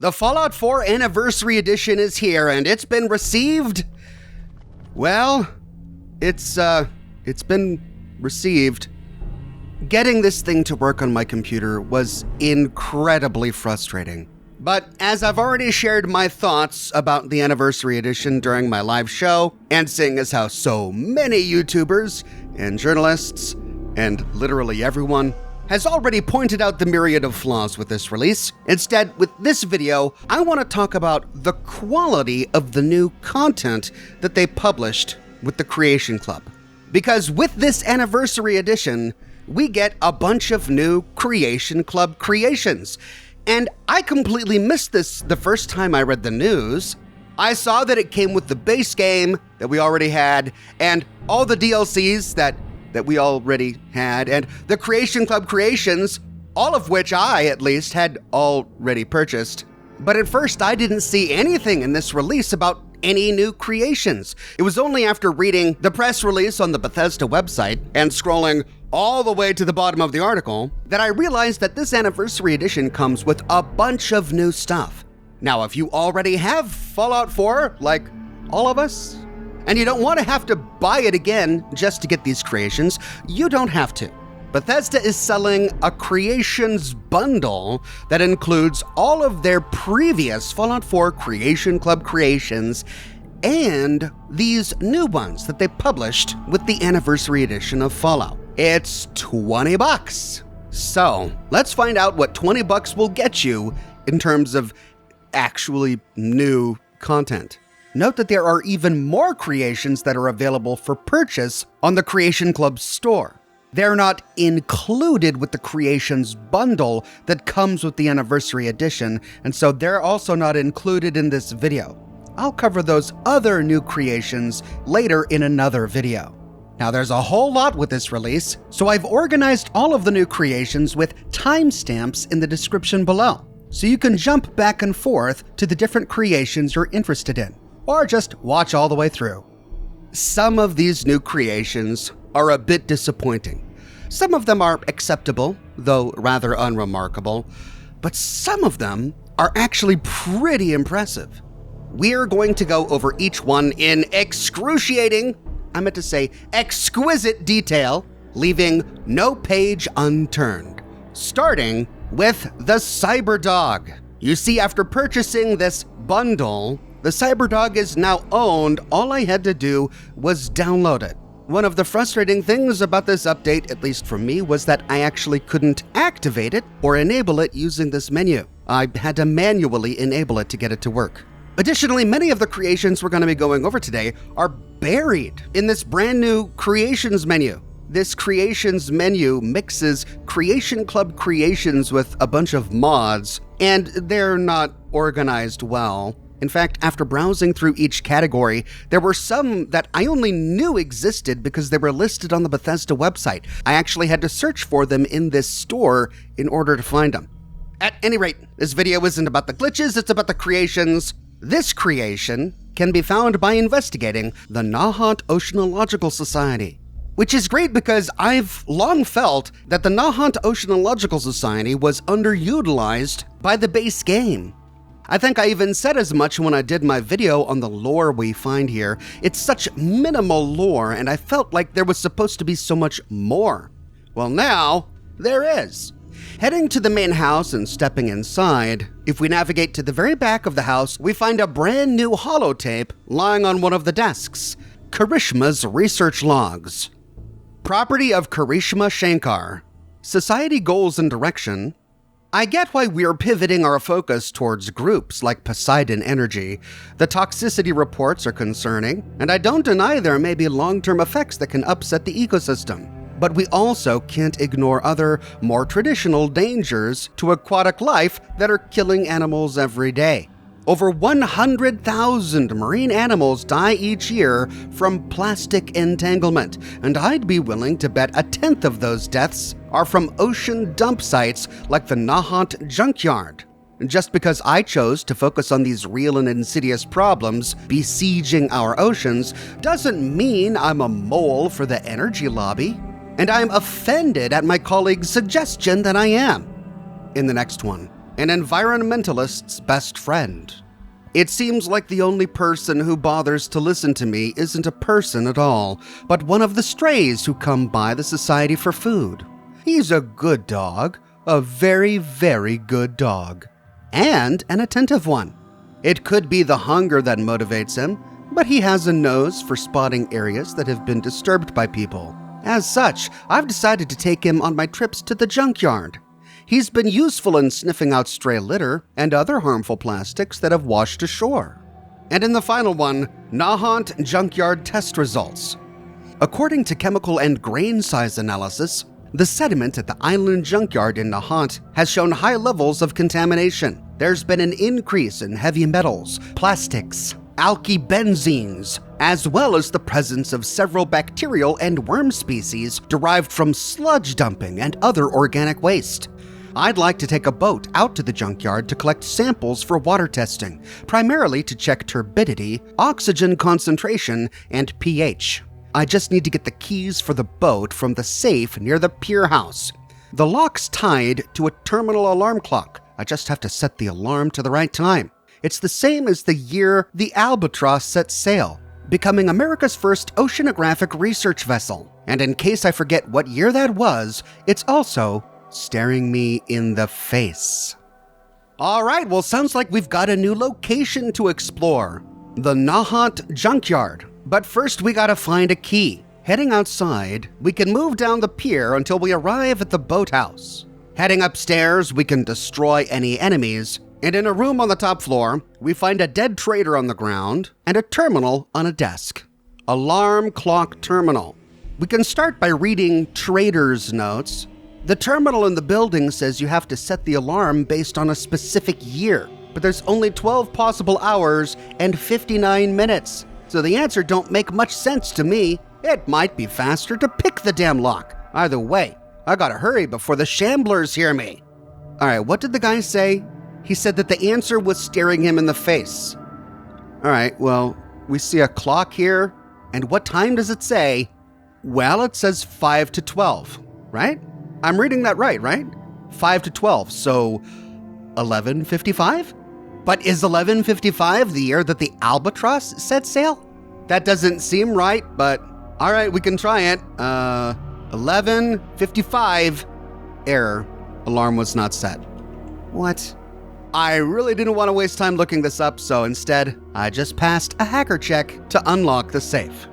The Fallout 4 Anniversary Edition is here, and it's been received... Well, it's been received. Getting this thing to work on my computer was incredibly frustrating. But as I've already shared my thoughts about the Anniversary Edition during my live show, and seeing as how so many YouTubers and journalists, and literally everyone, has already pointed out the myriad of flaws with this release, instead, with this video, I want to talk about the quality of the new content that they published with the Creation Club. Because with this Anniversary Edition, we get a bunch of new Creation Club creations. And I completely missed this the first time I read the news. I saw that it came with the base game that we already had, and all the DLCs that we already had, and the Creation Club creations, all of which I, at least, had already purchased. But at first, I didn't see anything in this release about any new creations. It was only after reading the press release on the Bethesda website and scrolling all the way to the bottom of the article that I realized that this Anniversary Edition comes with a bunch of new stuff. Now, if you already have Fallout 4, like all of us, and you don't want to have to buy it again just to get these creations, you don't have to. Bethesda is selling a creations bundle that includes all of their previous Fallout 4 Creation Club creations and these new ones that they published with the Anniversary Edition of Fallout. It's $20. So let's find out what $20 will get you in terms of actually new content. Note that there are even more creations that are available for purchase on the Creation Club store. They're not included with the Creations bundle that comes with the Anniversary Edition, and so they're also not included in this video. I'll cover those other new creations later in another video. Now, there's a whole lot with this release, so I've organized all of the new creations with timestamps in the description below, so you can jump back and forth to the different creations you're interested in, or just watch all the way through. Some of these new creations are a bit disappointing. Some of them are acceptable, though rather unremarkable, but some of them are actually pretty impressive. We're going to go over each one in exquisite detail, leaving no page unturned. Starting with the Cyberdog. You see, after purchasing this bundle, the Cyberdog is now owned. All I had to do was download it. One of the frustrating things about this update, at least for me, was that I actually couldn't activate it or enable it using this menu. I had to manually enable it to get it to work. Additionally, many of the creations we're going to be going over today are buried in this brand new Creations menu. This Creations menu mixes Creation Club creations with a bunch of mods, and they're not organized well. In fact, after browsing through each category, there were some that I only knew existed because they were listed on the Bethesda website. I actually had to search for them in this store in order to find them. At any rate, this video isn't about the glitches, it's about the creations. This creation can be found by investigating the Nahant Oceanological Society, which is great because I've long felt that the Nahant Oceanological Society was underutilized by the base game. I think I even said as much when I did my video on the lore we find here. It's such minimal lore, and I felt like there was supposed to be so much more. Well, now, there is. Heading to the main house and stepping inside, if we navigate to the very back of the house, we find a brand new holotape lying on one of the desks. Karishma's research logs. Property of Karishma Shankar. Society goals and direction. I get why we're pivoting our focus towards groups like Poseidon Energy. The toxicity reports are concerning, and I don't deny there may be long-term effects that can upset the ecosystem. But we also can't ignore other, more traditional dangers to aquatic life that are killing animals every day. Over 100,000 marine animals die each year from plastic entanglement, and I'd be willing to bet 1/10 of those deaths are from ocean dump sites like the Nahant Junkyard. Just because I chose to focus on these real and insidious problems besieging our oceans doesn't mean I'm a mole for the energy lobby, and I'm offended at my colleague's suggestion that I am. In the next one, an environmentalist's best friend. It seems like the only person who bothers to listen to me isn't a person at all, but one of the strays who come by the Society for Food. He's a good dog, a very, very good dog, and an attentive one. It could be the hunger that motivates him, but he has a nose for spotting areas that have been disturbed by people. As such, I've decided to take him on my trips to the junkyard. He's been useful in sniffing out stray litter and other harmful plastics that have washed ashore. And in the final one, Nahant junkyard test results. According to chemical and grain size analysis, the sediment at the island junkyard in Nahant has shown high levels of contamination. There's been an increase in heavy metals, plastics, alkybenzenes, as well as the presence of several bacterial and worm species derived from sludge dumping and other organic waste. I'd like to take a boat out to the junkyard to collect samples for water testing, primarily to check turbidity, oxygen concentration, and pH. I just need to get the keys for the boat from the safe near the pier house. The lock's tied to a terminal alarm clock. I just have to set the alarm to the right time. It's the same as the year the Albatross set sail, becoming America's first oceanographic research vessel. And in case I forget what year that was, it's also staring me in the face. All right, well, sounds like we've got a new location to explore. The Nahant Junkyard. But first we gotta find a key. Heading outside, we can move down the pier until we arrive at the boathouse. Heading upstairs, we can destroy any enemies. And in a room on the top floor, we find a dead trader on the ground and a terminal on a desk. Alarm clock terminal. We can start by reading trader's notes. The terminal in the building says you have to set the alarm based on a specific year, but there's only 12 possible hours and 59 minutes. So the answer don't make much sense to me. It might be faster to pick the damn lock. Either way, I gotta hurry before the shamblers hear me. All right, what did the guy say? He said that the answer was staring him in the face. All right, well, we see a clock here, and what time does it say? Well, it says 5 to 12, right? I'm reading that right? 5 to 12, so 11:55? But is 11:55 the year that the Albatross set sail? That doesn't seem right, but all right, we can try it. 11:55. Error. Alarm was not set. What? I really didn't want to waste time looking this up, so instead, I just passed a hacker check to unlock the safe.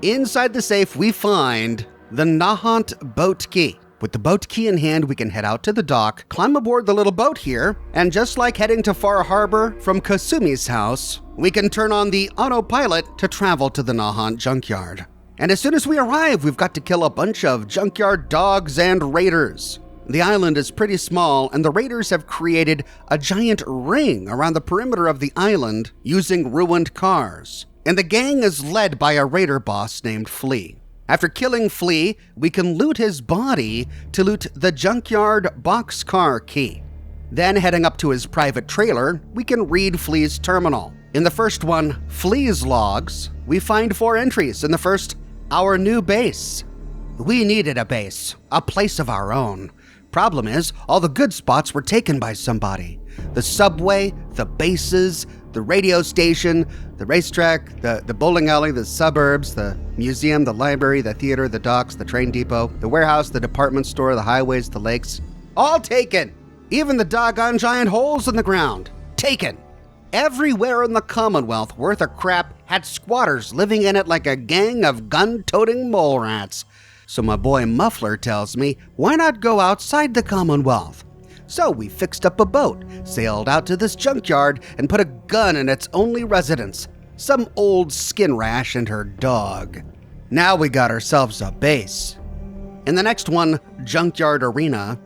Inside the safe, we find the Nahant boat key. With the boat key in hand, we can head out to the dock, climb aboard the little boat here, and just like heading to Far Harbor from Kasumi's house, we can turn on the autopilot to travel to the Nahant junkyard. And as soon as we arrive, we've got to kill a bunch of junkyard dogs and raiders. The island is pretty small, and the raiders have created a giant ring around the perimeter of the island using ruined cars. And the gang is led by a raider boss named Flea. After killing Flea, we can loot his body to loot the junkyard boxcar key. Then heading up to his private trailer, we can read Flea's terminal. In the first one, Flea's logs, we find 4 entries. In the first, our new base. We needed a base, a place of our own. Problem is, all the good spots were taken by somebody. The subway, the bases, the radio station, the racetrack, the bowling alley, the suburbs, the museum, the library, the theater, the docks, the train depot, the warehouse, the department store, the highways, the lakes. All taken! Even the doggone giant holes in the ground. Taken! Everywhere in the Commonwealth worth of crap had squatters living in it like a gang of gun-toting mole rats. So my boy Muffler tells me, why not go outside the Commonwealth? So we fixed up a boat, sailed out to this junkyard, and put a gun in its only residence, some old skin rash and her dog. Now we got ourselves a base. In the next one, Junkyard Arena,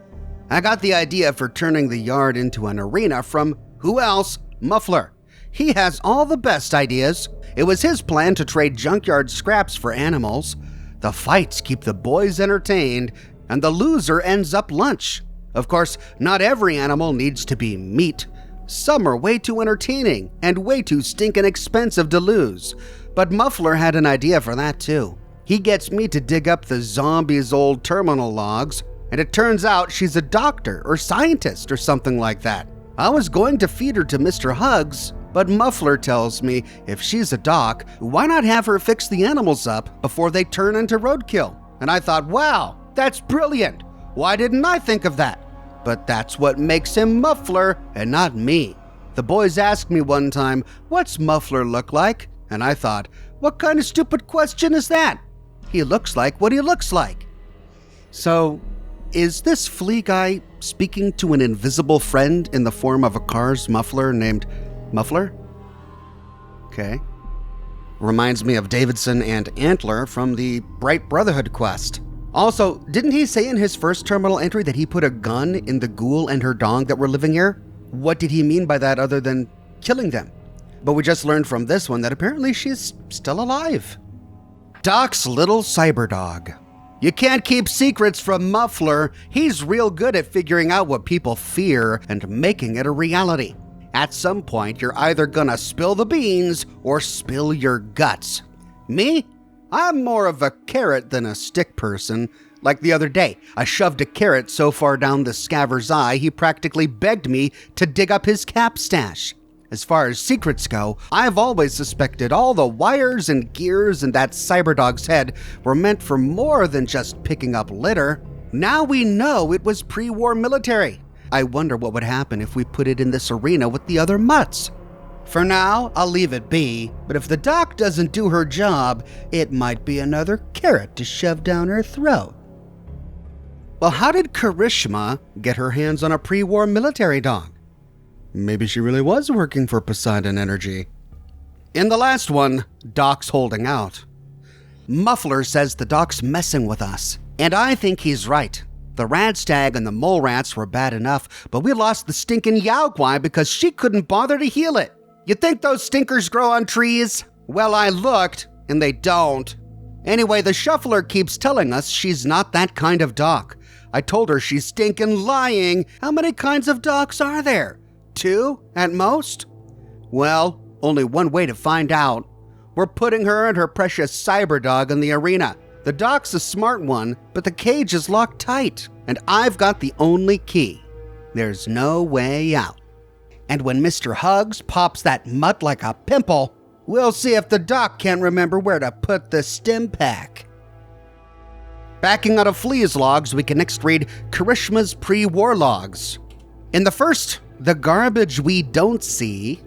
I got the idea for turning the yard into an arena from who else? Muffler. He has all the best ideas. It was his plan to trade junkyard scraps for animals. The fights keep the boys entertained, and the loser ends up lunch. Of course, not every animal needs to be meat. Some are way too entertaining and way too stinking expensive to lose. But Muffler had an idea for that too. He gets me to dig up the zombie's old terminal logs, and it turns out she's a doctor or scientist or something like that. I was going to feed her to Mr. Hugs, but Muffler tells me if she's a doc, why not have her fix the animals up before they turn into roadkill? And I thought, wow, that's brilliant. Why didn't I think of that? But that's what makes him Muffler and not me. The boys asked me one time, what's Muffler look like? And I thought, what kind of stupid question is that? He looks like what he looks like. So, is this flea guy speaking to an invisible friend in the form of a car's muffler named Muffler? Okay. Reminds me of Davidson and Antler from the Bright Brotherhood quest. Also, didn't he say in his first terminal entry that he put a gun in the ghoul and her dog that were living here? What did he mean by that other than killing them? But we just learned from this one that apparently she's still alive. Doc's little Cyberdog. You can't keep secrets from Muffler. He's real good at figuring out what people fear and making it a reality. At some point, you're either gonna spill the beans or spill your guts. Me? I'm more of a carrot than a stick person. Like the other day, I shoved a carrot so far down the scaver's eye, he practically begged me to dig up his cap stash. As far as secrets go, I've always suspected all the wires and gears in that Cyberdog's head were meant for more than just picking up litter. Now we know it was pre-war military. I wonder what would happen if we put it in this arena with the other mutts. For now, I'll leave it be, but if the doc doesn't do her job, it might be another carrot to shove down her throat. Well, how did Karishma get her hands on a pre-war military dog? Maybe she really was working for Poseidon Energy. In the last one, Doc's holding out. Muffler says the doc's messing with us, and I think he's right. The Radstag and the mole rats were bad enough, but we lost the stinking Yaoguai because she couldn't bother to heal it. You think those stinkers grow on trees? Well, I looked, and they don't. Anyway, the shuffler keeps telling us she's not that kind of doc. I told her she's stinking lying. How many kinds of docs are there? 2 at most? Well, only one way to find out. We're putting her and her precious Cyberdog in the arena. The doc's a smart one, but the cage is locked tight, and I've got the only key. There's no way out. And when Mr. Hugs pops that mutt like a pimple, we'll see if the doc can't remember where to put the stim pack. Backing out of Flea's logs, we can next read Karishma's pre-war logs. In the first, The Garbage We Don't See,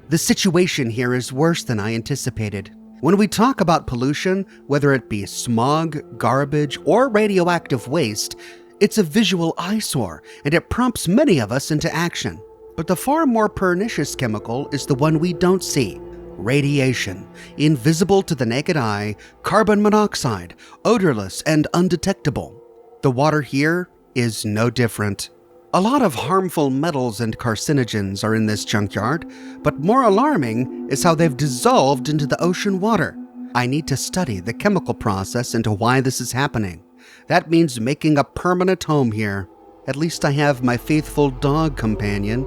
the situation here is worse than I anticipated. When we talk about pollution, whether it be smog, garbage, or radioactive waste, it's a visual eyesore, and it prompts many of us into action. But the far more pernicious chemical is the one we don't see. Radiation, invisible to the naked eye, carbon monoxide, odorless and undetectable. The water here is no different. A lot of harmful metals and carcinogens are in this junkyard, but more alarming is how they've dissolved into the ocean water. I need to study the chemical process into why this is happening. That means making a permanent home here. At least I have my faithful dog companion.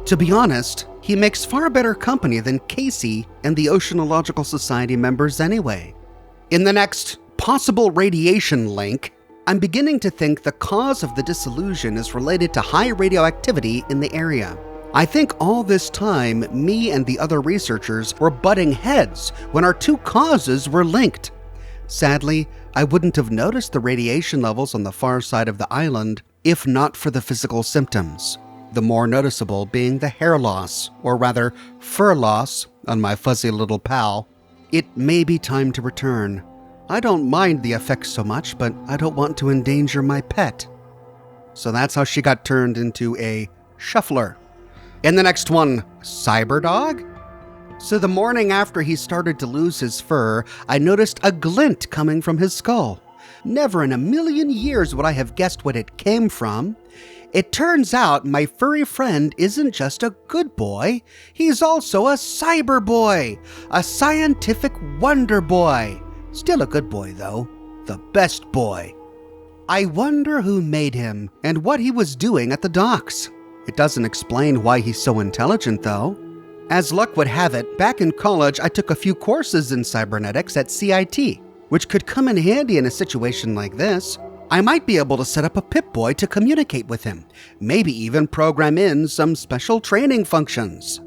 To be honest, he makes far better company than Casey and the Oceanological Society members anyway. In the next possible radiation link, I'm beginning to think the cause of the dissolution is related to high radioactivity in the area. I think all this time, me and the other researchers were butting heads when our two causes were linked. Sadly, I wouldn't have noticed the radiation levels on the far side of the island if not for the physical symptoms. The more noticeable being the hair loss, or rather, fur loss, on my fuzzy little pal. It may be time to return. I don't mind the effects so much, but I don't want to endanger my pet. So that's how she got turned into a shuffler. In the next one, Cyberdog? So the morning after he started to lose his fur, I noticed a glint coming from his skull. Never in a million years would I have guessed what it came from. It turns out my furry friend isn't just a good boy, he's also a cyber boy, a scientific wonder boy. Still a good boy though, the best boy. I wonder who made him and what he was doing at the docks. It doesn't explain why he's so intelligent though. As luck would have it, back in college I took a few courses in cybernetics at CIT, which could come in handy in a situation like this. I might be able to set up a Pip-Boy to communicate with him, maybe even program in some special training functions.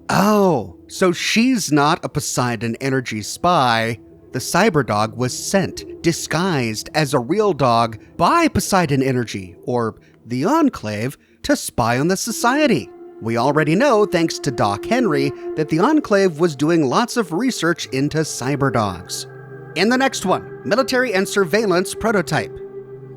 Oh, so she's not a Poseidon Energy spy. The Cyberdog was sent, disguised as a real dog by Poseidon Energy, or the Enclave, to spy on the society. We already know, thanks to Doc Henry, that the Enclave was doing lots of research into cyberdogs. In the next one, military and surveillance prototype.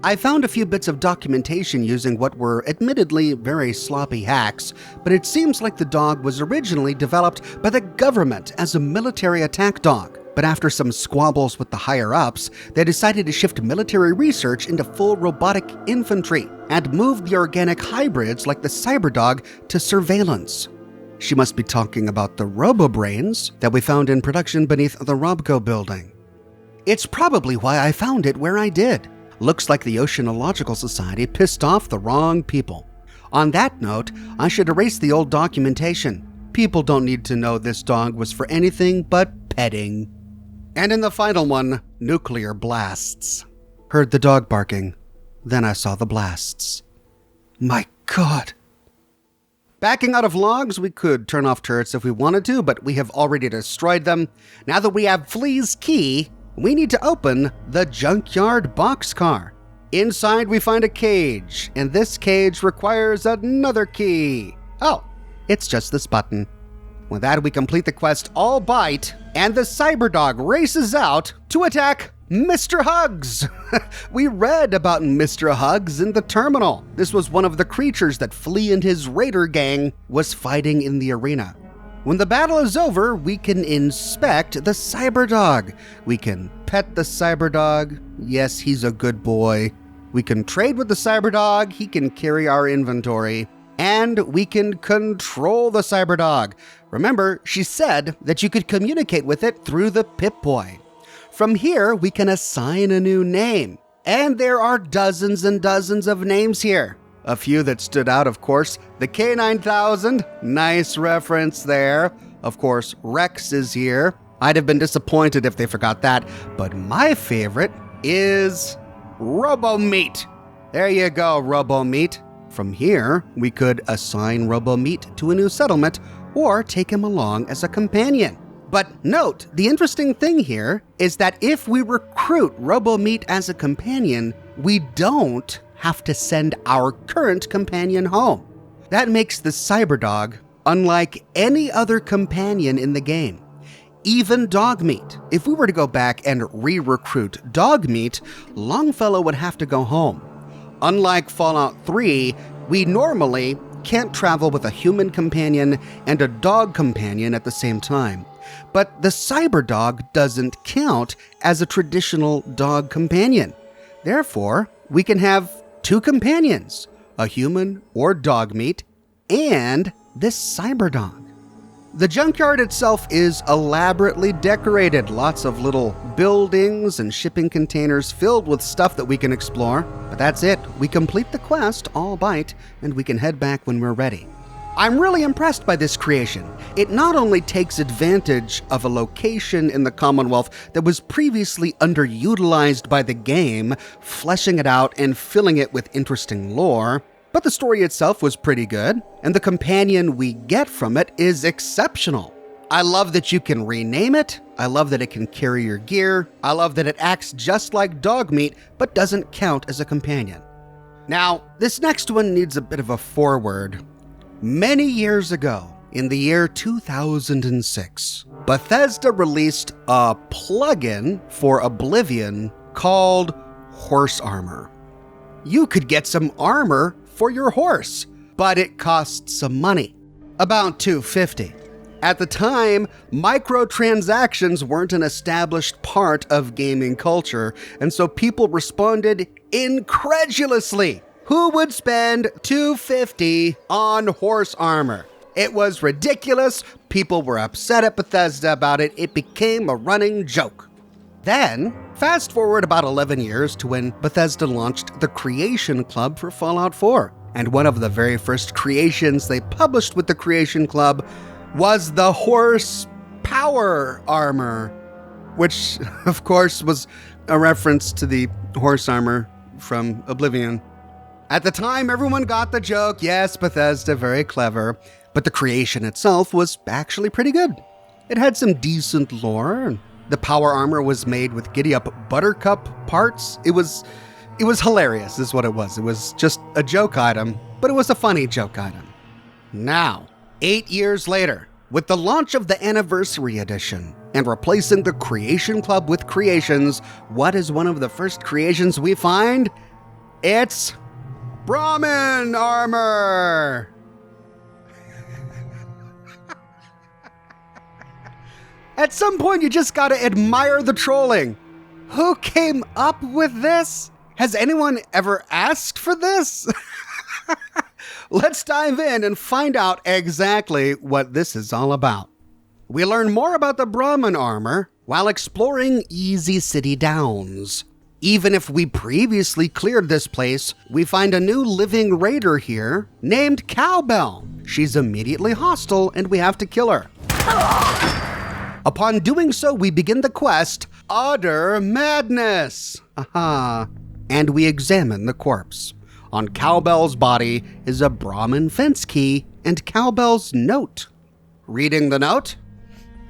I found a few bits of documentation using what were admittedly very sloppy hacks, but it seems like the dog was originally developed by the government as a military attack dog. But after some squabbles with the higher-ups, they decided to shift military research into full robotic infantry and move the organic hybrids like the Cyberdog to surveillance. She must be talking about the robo-brains that we found in production beneath the Robco building. It's probably why I found it where I did. Looks like the Oceanological Society pissed off the wrong people. On that note, I should erase the old documentation. People don't need to know this dog was for anything but petting. And in the final one, nuclear blasts. Heard the dog barking. Then I saw the blasts. My God. Backing out of logs, we could turn off turrets if we wanted to, but we have already destroyed them. Now that we have Flea's key, we need to open the junkyard boxcar. Inside, we find a cage, and this cage requires another key. Oh, it's just this button. With that, we complete the quest all bite, and the Cyberdog races out to attack Mr. Hugs. We read about Mr. Hugs in the terminal. This was one of the creatures that Flea and his raider gang was fighting in the arena. When the battle is over, we can inspect the Cyberdog. We can pet the Cyberdog. Yes, he's a good boy. We can trade with the Cyberdog. He can carry our inventory. And we can control the Cyberdog. Remember, she said that you could communicate with it through the Pip-Boy. From here, we can assign a new name. And there are dozens and dozens of names here. A few that stood out, of course, the K9000, nice reference there. Of course, Rex is here. I'd have been disappointed if they forgot that, but my favorite is Robo-Meat. There you go, Robo-Meat. From here, we could assign Robo-Meat to a new settlement or take him along as a companion. But note, the interesting thing here is that if we recruit Robo-Meat as a companion, we don't have to send our current companion home. That makes the Cyberdog unlike any other companion in the game. Even Dogmeat. If we were to go back and re-recruit Dogmeat, Longfellow would have to go home. Unlike Fallout 3, we normally can't travel with a human companion and a dog companion at the same time. But the Cyberdog doesn't count as a traditional dog companion. Therefore, we can have two companions, a human or Dogmeat, and this Cyberdog. The junkyard itself is elaborately decorated, lots of little buildings and shipping containers filled with stuff that we can explore. But that's it, we complete the quest, all bite, and we can head back when we're ready. I'm really impressed by this creation. It not only takes advantage of a location in the Commonwealth that was previously underutilized by the game, fleshing it out and filling it with interesting lore, but the story itself was pretty good, and the companion we get from it is exceptional. I love that you can rename it, I love that it can carry your gear, I love that it acts just like Dogmeat, but doesn't count as a companion. Now, this next one needs a bit of a foreword. Many years ago, in the year 2006, Bethesda released a plugin for Oblivion called Horse Armor. You could get some armor for your horse, but it cost some money, about $250. At the time, microtransactions weren't an established part of gaming culture, and so people responded incredulously. Who would spend $250 on horse armor? It was ridiculous. People were upset at Bethesda about it. It became a running joke. Then, fast forward about 11 years to when Bethesda launched the Creation Club for Fallout 4. And one of the very first creations they published with the Creation Club was the horse power armor, which, of course, was a reference to the horse armor from Oblivion. At the time, everyone got the joke. Yes, Bethesda, very clever. But the creation itself was actually pretty good. It had some decent lore. The power armor was made with giddy-up buttercup parts. It was hilarious, is what it was. It was just a joke item, but it was a funny joke item. Now, 8 years later, with the launch of the Anniversary Edition and replacing the Creation Club with Creations, what is one of the first creations we find? It's Brahmin Armor! At some point, you just gotta admire the trolling. Who came up with this? Has anyone ever asked for this? Let's dive in and find out exactly what this is all about. We learn more about the Brahmin Armor while exploring Easy City Downs. Even if we previously cleared this place, we find a new living raider here named Cowbell. She's immediately hostile and we have to kill her. Upon doing so, we begin the quest, Utter Madness. Aha. And we examine the corpse. On Cowbell's body is a Brahmin fence key and Cowbell's note. Reading the note?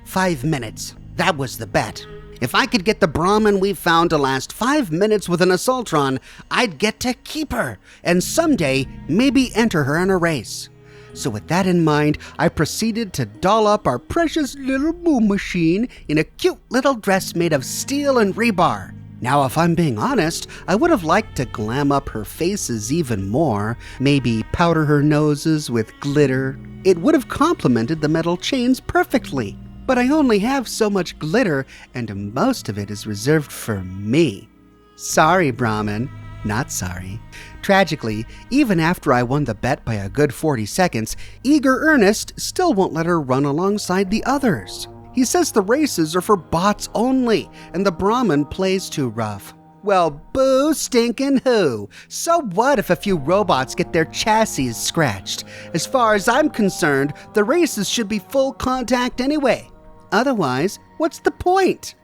5 minutes. That was the bet. If I could get the Brahmin we found to last 5 minutes with an Assaultron, I'd get to keep her, and someday maybe enter her in a race. So with that in mind, I proceeded to doll up our precious little boom machine in a cute little dress made of steel and rebar. Now, if I'm being honest, I would have liked to glam up her faces even more, maybe powder her noses with glitter. It would have complemented the metal chains perfectly. But I only have so much glitter, and most of it is reserved for me. Sorry, Brahmin. Not sorry. Tragically, even after I won the bet by a good 40 seconds, Eager Ernest still won't let her run alongside the others. He says the races are for bots only, and the Brahmin plays too rough. Well, boo stinkin' who? So what if a few robots get their chassis scratched? As far as I'm concerned, the races should be full contact anyway. Otherwise, what's the point?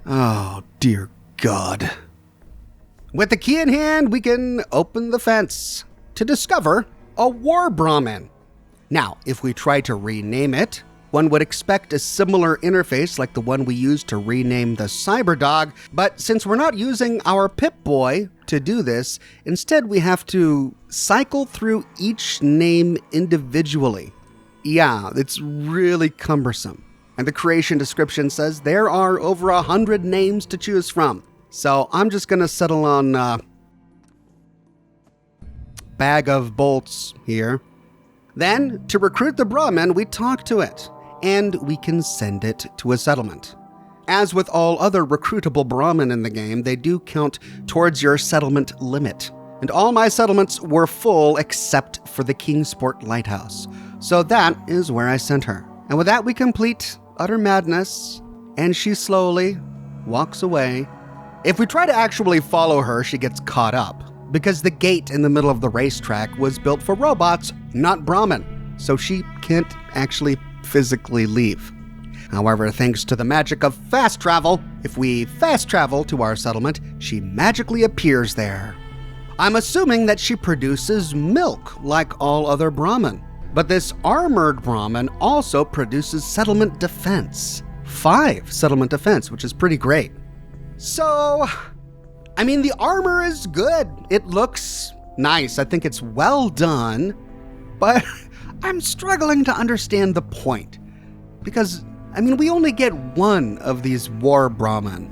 Oh, dear God. With the key in hand, we can open the fence to discover a War Brahmin. Now, if we try to rename it, one would expect a similar interface like the one we used to rename the Cyberdog, but since we're not using our Pip-Boy to do this, instead we have to cycle through each name individually. Yeah, it's really cumbersome. And the creation description says there are over 100 names to choose from. So I'm just going to settle on bag of bolts here. Then, to recruit the Brahmin, we talk to it, and we can send it to a settlement. As with all other recruitable Brahmin in the game, they do count towards your settlement limit. And all my settlements were full except for the Kingsport Lighthouse. So that is where I sent her. And with that, we complete Utter Madness, and she slowly walks away. If we try to actually follow her, she gets caught up, because the gate in the middle of the racetrack was built for robots, not Brahmin, so she can't actually physically leave. However, thanks to the magic of fast travel, if we fast travel to our settlement, she magically appears there. I'm assuming that she produces milk like all other Brahmin, but this armored Brahmin also produces settlement defense. 5 settlement defense, which is pretty great. So, I mean, the armor is good. It looks nice. I think it's well done, but I'm struggling to understand the point. Because, I mean, we only get one of these War Brahmin,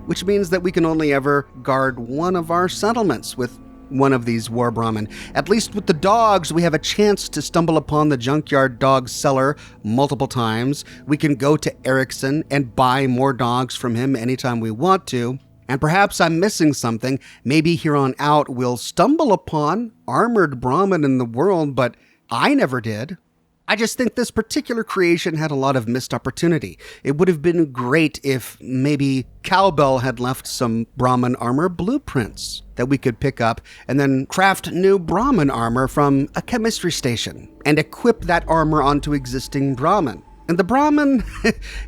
which means that we can only ever guard one of our settlements with one of these War Brahmin. At least with the dogs, we have a chance to stumble upon the junkyard dog seller multiple times. We can go to Erickson and buy more dogs from him anytime we want to. And perhaps I'm missing something. Maybe here on out we'll stumble upon armored Brahmin in the world, but I never did. I just think this particular creation had a lot of missed opportunity. It would have been great if maybe Cowbell had left some Brahmin armor blueprints that we could pick up and then craft new Brahmin armor from a chemistry station and equip that armor onto existing Brahmin. And the Brahmin,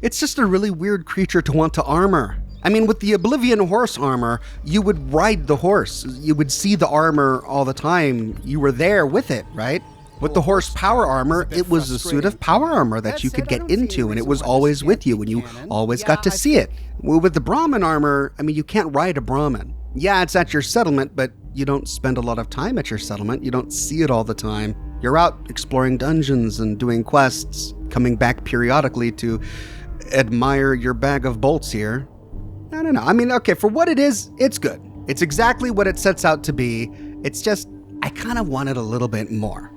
it's just a really weird creature to want to armor. I mean, with the Oblivion horse armor, you would ride the horse. You would see the armor all the time. You were there with it, right? With the horse power armor, it was a suit of power armor that you could get into, and it was always with you, and you always got to see it. Well, with the Brahmin armor, I mean, you can't ride a Brahmin. Yeah, it's at your settlement, but you don't spend a lot of time at your settlement. You don't see it all the time. You're out exploring dungeons and doing quests, coming back periodically to admire your bag of bolts here. I don't know. I mean, okay, for what it is, it's good. It's exactly what it sets out to be. It's just, I kind of want it a little bit more.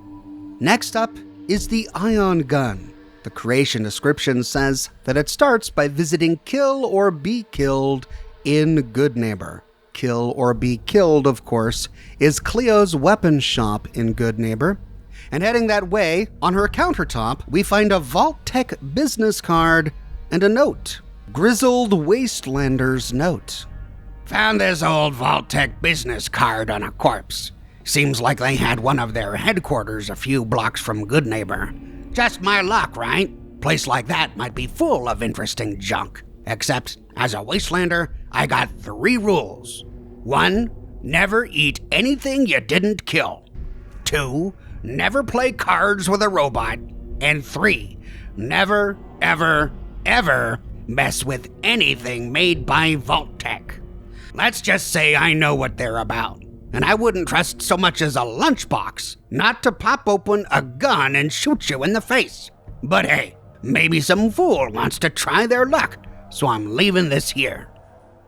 Next up is the ion gun. The creation description says that it starts by visiting Kill or Be Killed in Good Neighbor. Kill or Be Killed, of course, is Cleo's weapon shop in Good Neighbor. And heading that way, on her countertop, we find a Vault-Tec business card and a note. Grizzled Wastelander's note. Found this old Vault-Tec business card on a corpse. Seems like they had one of their headquarters a few blocks from Good Neighbor. Just my luck, right? Place like that might be full of interesting junk. Except, as a Wastelander, I got 3 rules. 1, never eat anything you didn't kill. 2, never play cards with a robot. And 3, never, ever, ever mess with anything made by Vault-Tec. Let's just say I know what they're about. And I wouldn't trust so much as a lunchbox not to pop open a gun and shoot you in the face. But hey, maybe some fool wants to try their luck, so I'm leaving this here.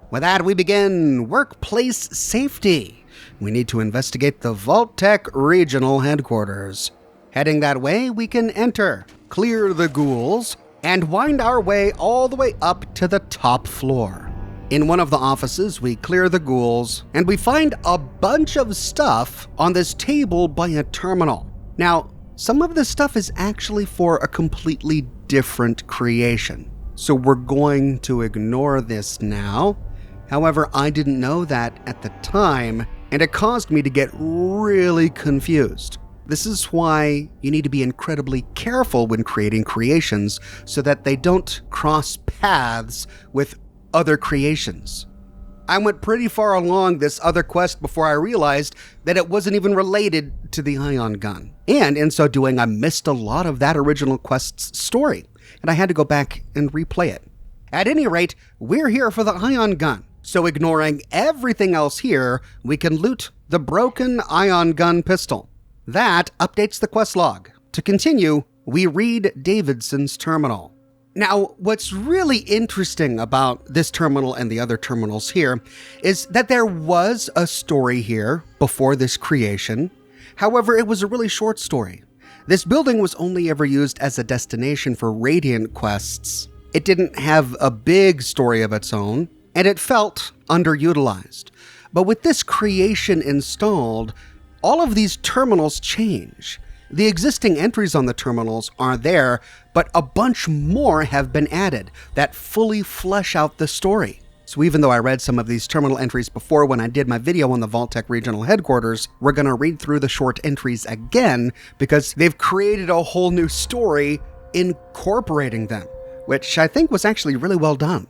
With that, we begin workplace safety. We need to investigate the Vault-Tec regional headquarters. Heading that way, we can enter, clear the ghouls, and wind our way all the way up to the top floor. In one of the offices, we clear the ghouls, and we find a bunch of stuff on this table by a terminal. Now, some of this stuff is actually for a completely different creation, so we're going to ignore this now. However, I didn't know that at the time, and it caused me to get really confused. This is why you need to be incredibly careful when creating creations so that they don't cross paths with other creations. I went pretty far along this other quest before I realized that it wasn't even related to the ion gun. And in so doing, I missed a lot of that original quest's story, and I had to go back and replay it. At any rate, we're here for the ion gun, so ignoring everything else here, we can loot the broken ion gun pistol. That updates the quest log. To continue, we read Davidson's terminal. Now, what's really interesting about this terminal and the other terminals here is that there was a story here before this creation. However, it was a really short story. This building was only ever used as a destination for Radiant quests. It didn't have a big story of its own, and it felt underutilized. But with this creation installed, all of these terminals change. The existing entries on the terminals are there, but a bunch more have been added that fully flesh out the story. So even though I read some of these terminal entries before when I did my video on the Vault-Tec regional headquarters, we're going to read through the short entries again because they've created a whole new story incorporating them, which I think was actually really well done.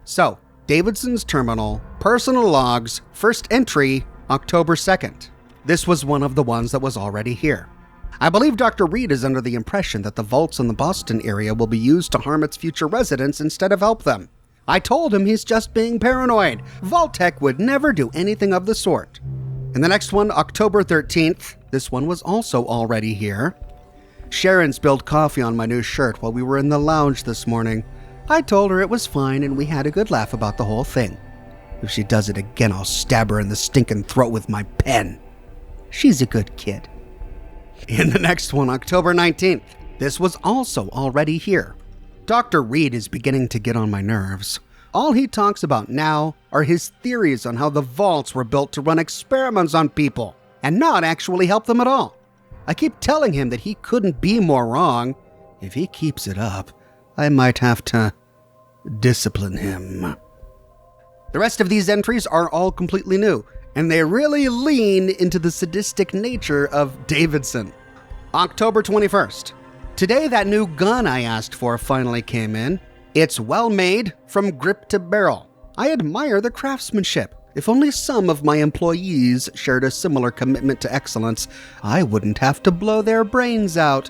So, Davidson's terminal, personal logs, first entry, October 2nd. This was one of the ones that was already here. I believe Dr. Reed is under the impression that the vaults in the Boston area will be used to harm its future residents instead of help them. I told him he's just being paranoid. Vault-Tec would never do anything of the sort. And the next one, October 13th, this one was also already here. Sharon spilled coffee on my new shirt while we were in the lounge this morning. I told her it was fine and we had a good laugh about the whole thing. If she does it again, I'll stab her in the stinking throat with my pen. She's a good kid. In the next one, October 19th, this was also already here. Dr. Reed is beginning to get on my nerves. All he talks about now are his theories on how the vaults were built to run experiments on people and not actually help them at all. I keep telling him that he couldn't be more wrong. If he keeps it up, I might have to discipline him. The rest of these entries are all completely new, and they really lean into the sadistic nature of Davidson. October 21st. Today, that new gun I asked for finally came in. It's well made from grip to barrel. I admire the craftsmanship. If only some of my employees shared a similar commitment to excellence, I wouldn't have to blow their brains out.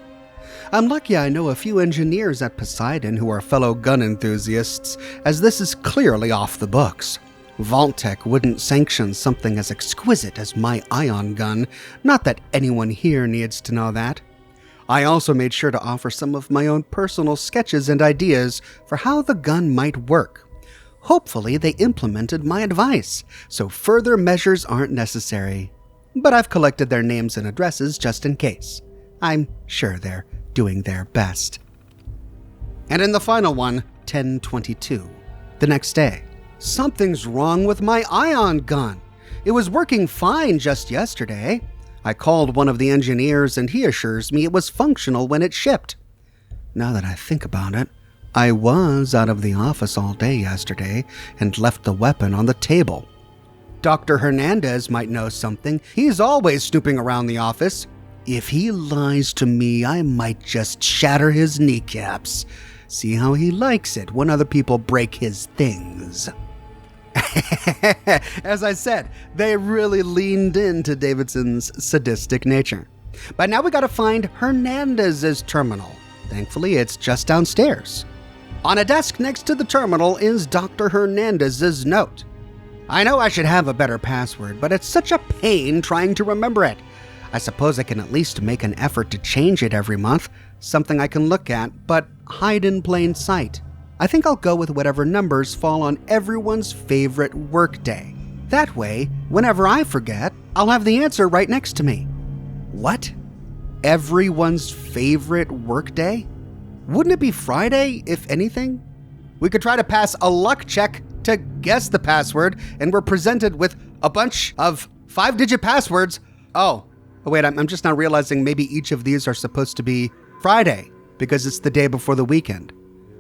I'm lucky I know a few engineers at Poseidon who are fellow gun enthusiasts, as this is clearly off the books. Vault-Tec wouldn't sanction something as exquisite as my ion gun, not that anyone here needs to know that. I also made sure to offer some of my own personal sketches and ideas for how the gun might work. Hopefully they implemented my advice, so further measures aren't necessary. But I've collected their names and addresses just in case. I'm sure they're doing their best. And in the final one, 10/22, the next day. Something's wrong with my ion gun. It was working fine just yesterday. I called one of the engineers and he assures me it was functional when it shipped. Now that I think about it, I was out of the office all day yesterday and left the weapon on the table. Dr. Hernandez might know something. He's always snooping around the office. If he lies to me, I might just shatter his kneecaps. See how he likes it when other people break his things. As I said, they really leaned into Davidson's sadistic nature. But now we gotta find Hernandez's terminal. Thankfully, it's just downstairs. On a desk next to the terminal is Dr. Hernandez's note. I know I should have a better password, but it's such a pain trying to remember it. I suppose I can at least make an effort to change it every month, something I can look at, but hide in plain sight. I think I'll go with whatever numbers fall on everyone's favorite workday. That way, whenever I forget, I'll have the answer right next to me. What? Everyone's favorite workday? Wouldn't it be Friday, if anything? We could try to pass a luck check to guess the password, and we're presented with a bunch of 5-digit passwords. Oh, wait, I'm just now realizing maybe each of these are supposed to be Friday, because it's the day before the weekend.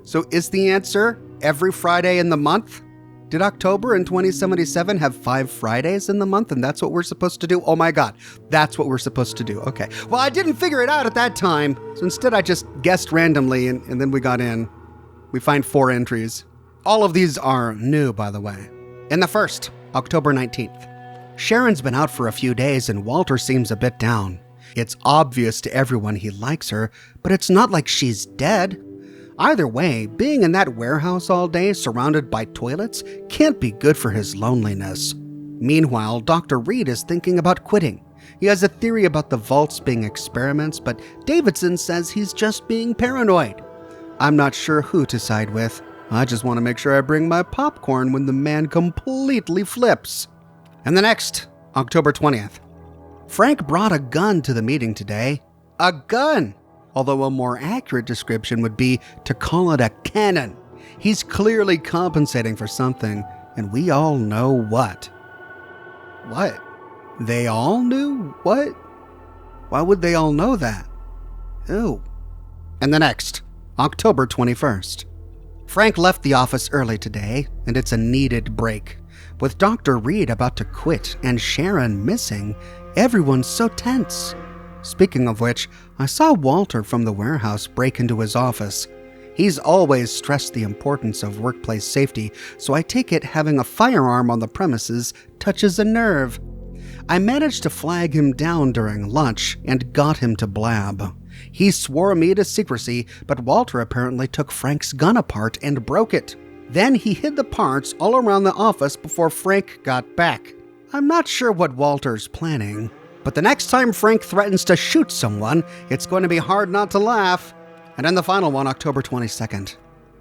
So is the answer every Friday in the month? Did October in 2077 have 5 Fridays in the month, and that's what we're supposed to do? Oh my God, that's what we're supposed to do. Okay. Well, I didn't figure it out at that time, so instead I just guessed randomly, and then we got in. We find 4 entries. All of these are new, by the way. In the first, October 19th. Sharon's been out for a few days, and Walter seems a bit down. It's obvious to everyone he likes her, but it's not like she's dead. Either way, being in that warehouse all day surrounded by toilets can't be good for his loneliness. Meanwhile, Dr. Reed is thinking about quitting. He has a theory about the vaults being experiments, but Davidson says he's just being paranoid. I'm not sure who to side with. I just want to make sure I bring my popcorn when the man completely flips. And the next, October 20th. Frank brought a gun to the meeting today. A gun! Although a more accurate description would be to call it a cannon. He's clearly compensating for something, and we all know what. What? They all knew what? Why would they all know that? Ew. And the next, October 21st. Frank left the office early today, and it's a needed break. With Dr. Reed about to quit and Sharon missing, everyone's so tense. Speaking of which, I saw Walter from the warehouse break into his office. He's always stressed the importance of workplace safety, so I take it having a firearm on the premises touches a nerve. I managed to flag him down during lunch and got him to blab. He swore me to secrecy, but Walter apparently took Frank's gun apart and broke it. Then he hid the parts all around the office before Frank got back. I'm not sure what Walter's planning, but the next time Frank threatens to shoot someone, it's going to be hard not to laugh. And then the final one, October 22nd.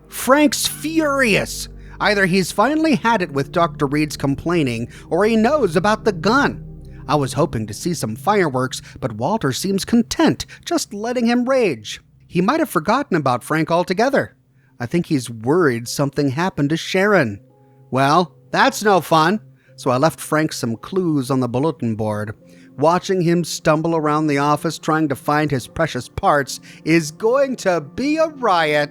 Frank's furious. Either he's finally had it with Dr. Reed's complaining, or he knows about the gun. I was hoping to see some fireworks, but Walter seems content, just letting him rage. He might have forgotten about Frank altogether. I think he's worried something happened to Sharon. Well, that's no fun. So I left Frank some clues on the bulletin board. Watching him stumble around the office trying to find his precious parts is going to be a riot.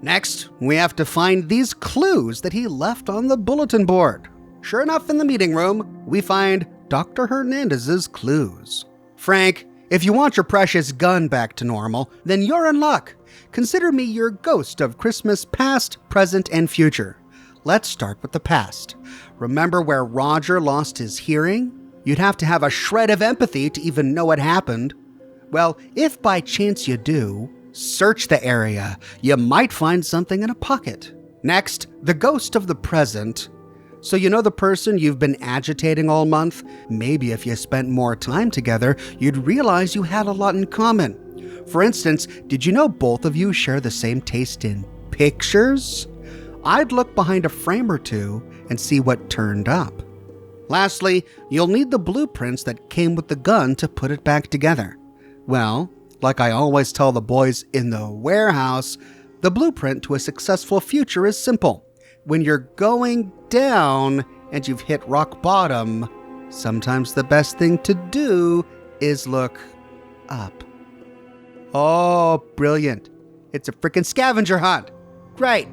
Next, we have to find these clues that he left on the bulletin board. Sure enough, in the meeting room, we find Dr. Hernandez's clues. Frank, if you want your precious gun back to normal, then you're in luck. Consider me your ghost of Christmas past, present, and future. Let's start with the past. Remember where Roger lost his hearing? You'd have to have a shred of empathy to even know what happened. Well, if by chance you do, search the area. You might find something in a pocket. Next, the ghost of the present. So you know the person you've been agitating all month? Maybe if you spent more time together, you'd realize you had a lot in common. For instance, did you know both of you share the same taste in pictures? I'd look behind a frame or two and see what turned up. Lastly, you'll need the blueprints that came with the gun to put it back together. Well, like I always tell the boys in the warehouse, the blueprint to a successful future is simple. When you're going down and you've hit rock bottom, sometimes the best thing to do is look up. Oh, brilliant. It's a frickin' scavenger hunt. Great.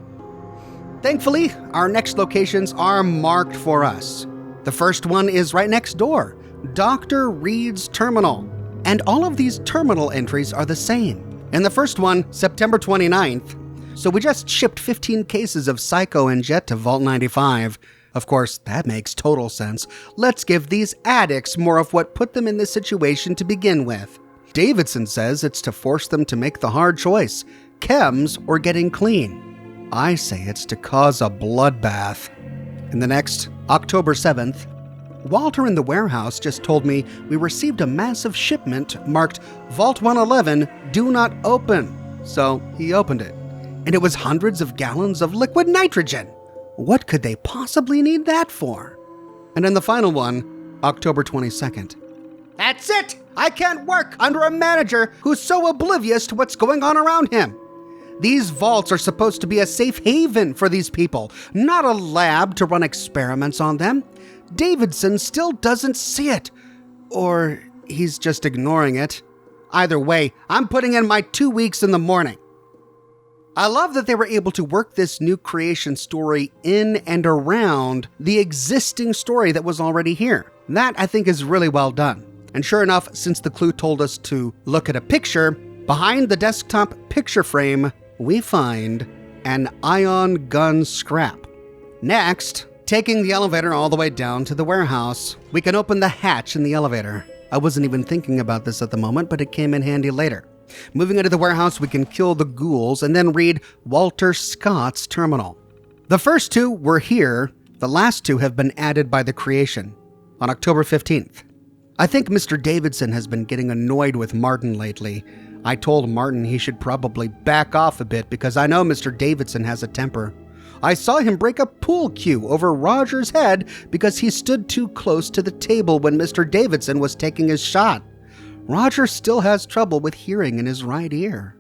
Thankfully, our next locations are marked for us. The first one is right next door, Dr. Reed's Terminal. And all of these terminal entries are the same. In the first one, September 29th, so we just shipped 15 cases of Psycho and Jet to Vault 95. Of course, that makes total sense. Let's give these addicts more of what put them in this situation to begin with. Davidson says it's to force them to make the hard choice, chems or getting clean. I say it's to cause a bloodbath. In the next, October 7th, Walter in the warehouse just told me we received a massive shipment marked Vault 111, Do Not Open. So he opened it. And it was hundreds of gallons of liquid nitrogen. What could they possibly need that for? And in the final one, October 22nd. That's it! I can't work under a manager who's so oblivious to what's going on around him. These vaults are supposed to be a safe haven for these people, not a lab to run experiments on them. Davidson still doesn't see it. Or he's just ignoring it. Either way, I'm putting in my 2 weeks in the morning. I love that they were able to work this new creation story in and around the existing story that was already here. That, I think, is really well done. And sure enough, since the clue told us to look at a picture, behind the desktop picture frame, we find an ion gun scrap. Next, taking the elevator all the way down to the warehouse, we can open the hatch in the elevator. I wasn't even thinking about this at the moment, but it came in handy later. Moving into the warehouse, we can kill the ghouls and then read Walter Scott's terminal. The first two were here. The last two have been added by the creation on October 15th. I think Mr. Davidson has been getting annoyed with Martin lately. I told Martin he should probably back off a bit because I know Mr. Davidson has a temper. I saw him break a pool cue over Roger's head because he stood too close to the table when Mr. Davidson was taking his shot. Roger still has trouble with hearing in his right ear.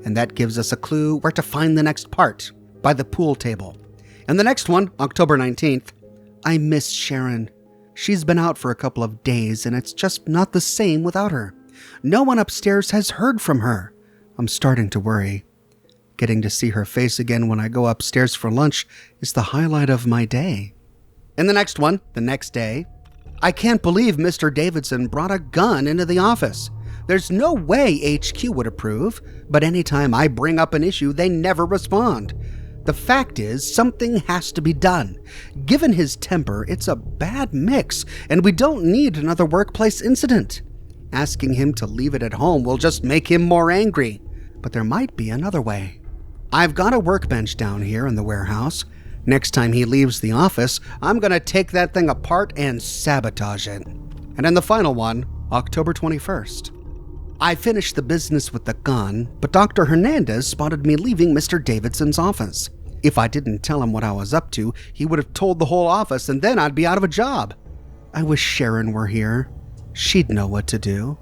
And that gives us a clue where to find the next part, by the pool table. And the next one, October 19th, I miss Sharon. She's been out for a couple of days and it's just not the same without her. No one upstairs has heard from her. I'm starting to worry. Getting to see her face again when I go upstairs for lunch is the highlight of my day. And the next one, the next day, I can't believe Mr. Davidson brought a gun into the office. There's no way HQ would approve, but anytime I bring up an issue, they never respond. The fact is, something has to be done. Given his temper, it's a bad mix, and we don't need another workplace incident. Asking him to leave it at home will just make him more angry, but there might be another way. I've got a workbench down here in the warehouse. Next time he leaves the office, I'm going to take that thing apart and sabotage it. And in the final one, October 21st. I finished the business with the gun, but Dr. Hernandez spotted me leaving Mr. Davidson's office. If I didn't tell him what I was up to, he would have told the whole office and then I'd be out of a job. I wish Sharon were here. She'd know what to do.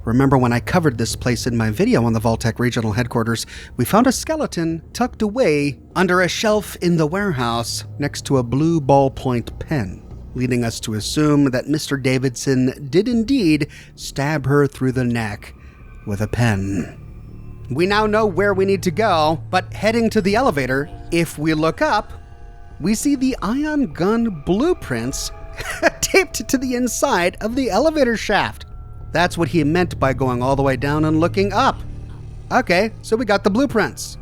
Remember when I covered this place in my video on the Vault-Tec Regional Headquarters, we found a skeleton tucked away under a shelf in the warehouse next to a blue ballpoint pen, leading us to assume that Mr. Davidson did indeed stab her through the neck with a pen. We now know where we need to go, but heading to the elevator, if we look up, we see the ion gun blueprints taped to the inside of the elevator shaft. That's what he meant by going all the way down and looking up. Okay, so we got the blueprints.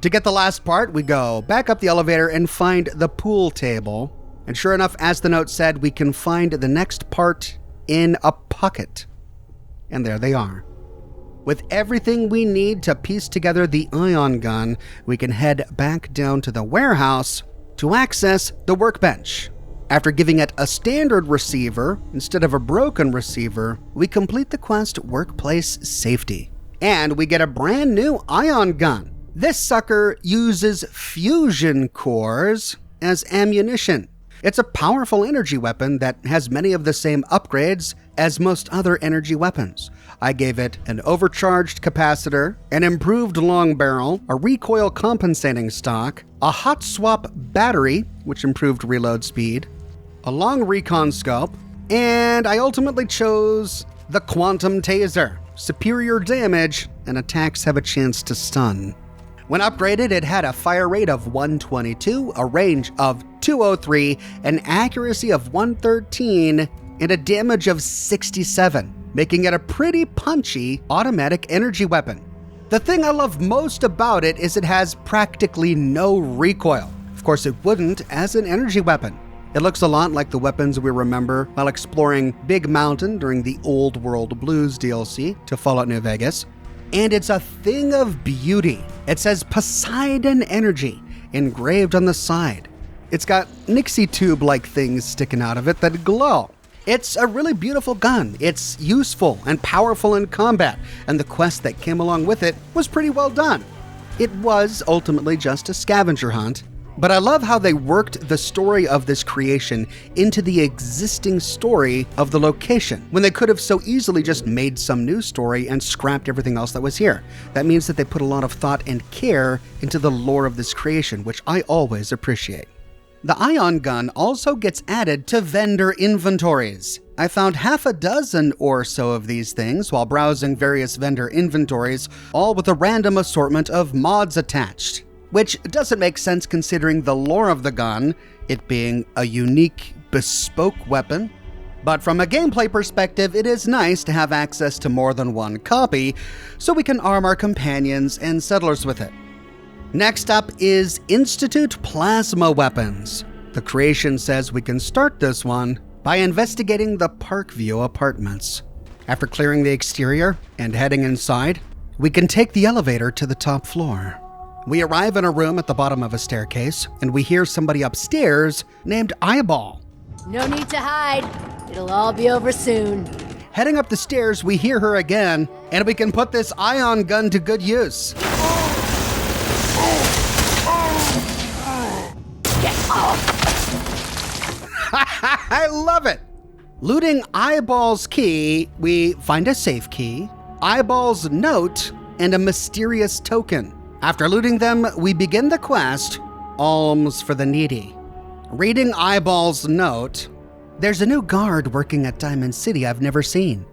To get the last part, we go back up the elevator and find the pool table. And sure enough, as the note said, we can find the next part in a pocket. And there they are. With everything we need to piece together the ion gun, we can head back down to the warehouse to access the workbench. After giving it a standard receiver instead of a broken receiver, we complete the quest Workplace Safety. And we get a brand new ion gun. This sucker uses fusion cores as ammunition. It's a powerful energy weapon that has many of the same upgrades as most other energy weapons. I gave it an overcharged capacitor, an improved long barrel, a recoil compensating stock, a hot swap battery, which improved reload speed, a long recon scope, and I ultimately chose the quantum taser. Superior damage, and attacks have a chance to stun. When upgraded, it had a fire rate of 122, a range of 203, an accuracy of 113, and a damage of 67, making it a pretty punchy automatic energy weapon. The thing I love most about it is it has practically no recoil. Of course, it wouldn't as an energy weapon. It looks a lot like the weapons we remember while exploring Big Mountain during the Old World Blues DLC to Fallout New Vegas. And it's a thing of beauty. It says Poseidon Energy engraved on the side. It's got Nixie tube-like things sticking out of it that glow. It's a really beautiful gun. It's useful and powerful in combat, and the quest that came along with it was pretty well done. It was ultimately just a scavenger hunt, but I love how they worked the story of this creation into the existing story of the location, when they could have so easily just made some new story and scrapped everything else that was here. That means that they put a lot of thought and care into the lore of this creation, which I always appreciate. The ion gun also gets added to vendor inventories. I found half a dozen or so of these things while browsing various vendor inventories, all with a random assortment of mods attached. Which doesn't make sense considering the lore of the gun, it being a unique, bespoke weapon. But from a gameplay perspective, it is nice to have access to more than one copy, so we can arm our companions and settlers with it. Next up is Institute Plasma Weapons. The creation says we can start this one by investigating the Parkview apartments. After clearing the exterior and heading inside, we can take the elevator to the top floor. We arrive in a room at the bottom of a staircase, and we hear somebody upstairs named Eyeball. No need to hide. It'll all be over soon. Heading up the stairs, we hear her again, and we can put this ion gun to good use. Get off! I love it! Looting Eyeball's key, we find a safe key, Eyeball's note, and a mysterious token. After looting them, we begin the quest, Alms for the Needy. Reading Eyeball's note, there's a new guard working at Diamond City I've never seen.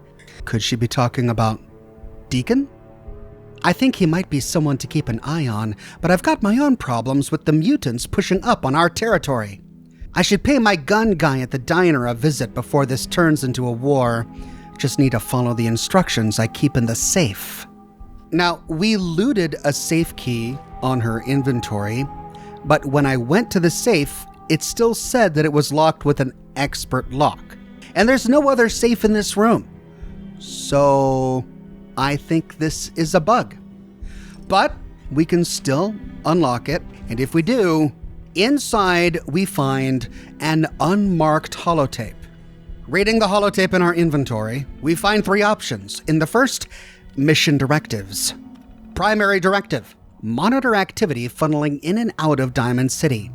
Could she be talking about Deacon? I think he might be someone to keep an eye on, but I've got my own problems with the mutants pushing up on our territory. I should pay my gun guy at the diner a visit before this turns into a war. Just need to follow the instructions I keep in the safe. Now, we looted a safe key on her inventory, but when I went to the safe, it still said that it was locked with an expert lock. And there's no other safe in this room. So, I think this is a bug. But we can still unlock it, and if we do, inside we find an unmarked holotape. Reading the holotape in our inventory, we find 3 options. In the first, mission directives. Primary directive: monitor activity funneling in and out of Diamond City.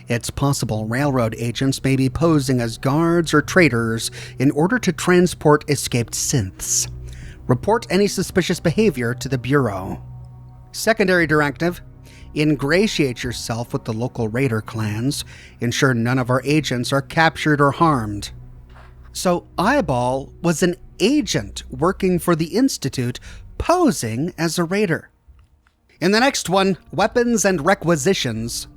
It's possible railroad agents may be posing as guards or traders in order to transport escaped synths. Report any suspicious behavior to the Bureau. Secondary directive: ingratiate yourself with the local raider clans. Ensure none of our agents are captured or harmed. So Eyeball was an agent working for the Institute, posing as a raider. In the next one, weapons and requisitions.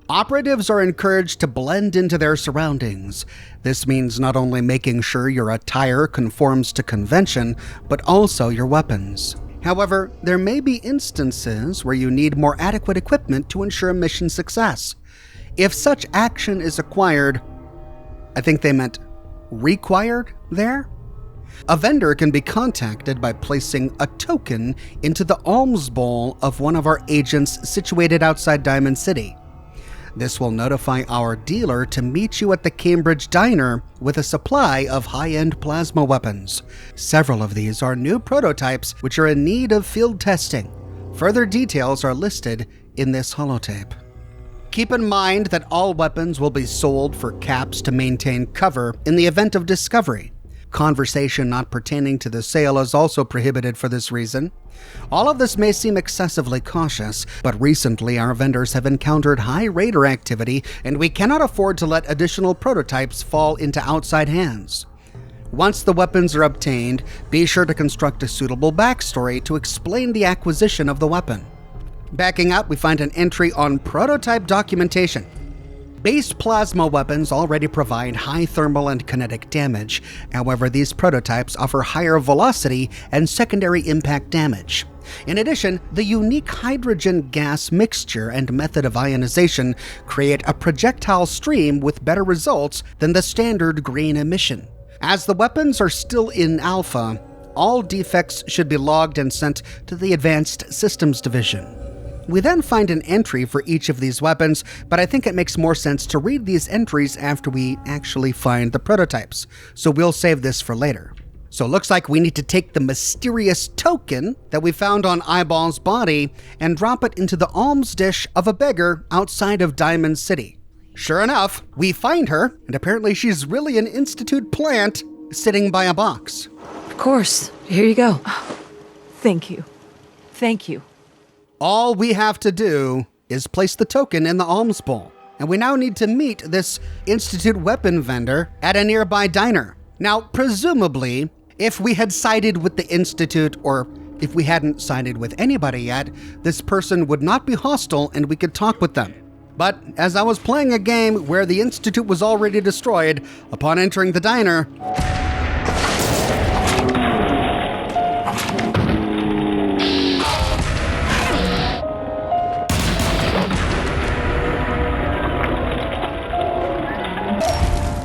Operatives are encouraged to blend into their surroundings. This means not only making sure your attire conforms to convention, but also your weapons. However, there may be instances where you need more adequate equipment to ensure mission success. If such action is acquired, I think they meant required there? A vendor can be contacted by placing a token into the alms bowl of one of our agents situated outside Diamond City. This will notify our dealer to meet you at the Cambridge Diner with a supply of high-end plasma weapons. Several of these are new prototypes which are in need of field testing. Further details are listed in this holotape. Keep in mind that all weapons will be sold for caps to maintain cover in the event of discovery. Conversation not pertaining to the sale is also prohibited for this reason. All of this may seem excessively cautious, but recently our vendors have encountered high raider activity, and we cannot afford to let additional prototypes fall into outside hands. Once the weapons are obtained, be sure to construct a suitable backstory to explain the acquisition of the weapon. Backing up, we find an entry on prototype documentation. Base plasma weapons already provide high thermal and kinetic damage. However, these prototypes offer higher velocity and secondary impact damage. In addition, the unique hydrogen gas mixture and method of ionization create a projectile stream with better results than the standard green emission. As the weapons are still in alpha, all defects should be logged and sent to the Advanced Systems Division. We then find an entry for each of these weapons, but I think it makes more sense to read these entries after we actually find the prototypes, so we'll save this for later. So it looks like we need to take the mysterious token that we found on Eyeball's body and drop it into the alms dish of a beggar outside of Diamond City. Sure enough, we find her, and apparently she's really an Institute plant sitting by a box. Of course. Here you go. Thank you. Thank you. All we have to do is place the token in the alms bowl, and we now need to meet this Institute weapon vendor at a nearby diner. Now, presumably, if we had sided with the Institute, or if we hadn't sided with anybody yet, this person would not be hostile and we could talk with them. But as I was playing a game where the Institute was already destroyed, upon entering the diner,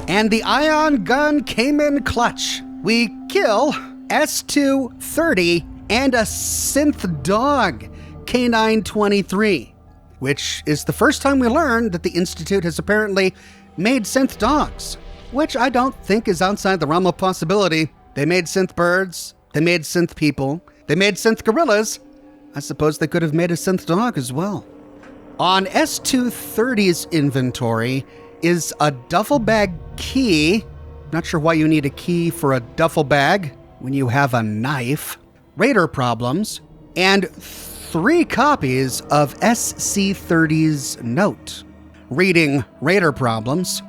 and the ion gun came in clutch. We kill S230 and a synth dog, K923, which is the first time we learned that the Institute has apparently made synth dogs, which I don't think is outside the realm of possibility. They made synth birds, they made synth people, they made synth gorillas. I suppose they could have made a synth dog as well. On S230's inventory is a duffel bag key. Not sure why you need a key for a duffel bag when you have a knife. Raider problems, and 3 copies of SC30's note. Reading Raider problems,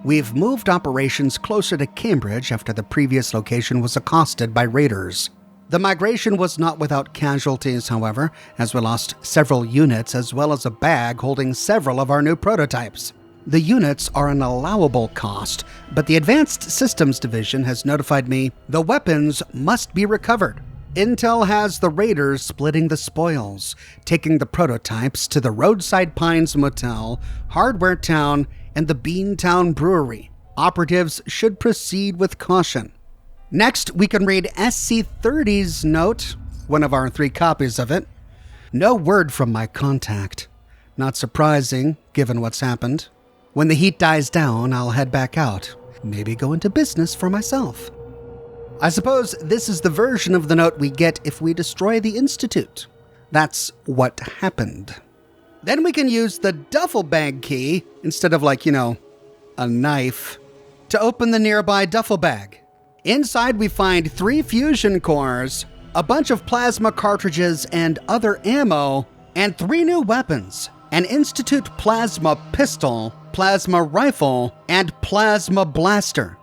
we've moved operations closer to Cambridge after the previous location was accosted by raiders. The migration was not without casualties, however, as we lost several units as well as a bag holding several of our new prototypes. The units are an allowable cost, but the Advanced Systems Division has notified me the weapons must be recovered. Intel has the raiders splitting the spoils, taking the prototypes to the Roadside Pines Motel, Hardware Town, and the Beantown Brewery. Operatives should proceed with caution. Next, we can read SC30's note, one of our 3 copies of it. No word from my contact. Not surprising, given what's happened. When the heat dies down, I'll head back out. Maybe go into business for myself. I suppose this is the version of the note we get if we destroy the Institute. That's what happened. Then we can use the duffel bag key, instead of a knife, to open the nearby duffel bag. Inside we find 3 fusion cores, a bunch of plasma cartridges and other ammo, and 3 new weapons. An Institute plasma pistol, plasma rifle, and plasma blaster.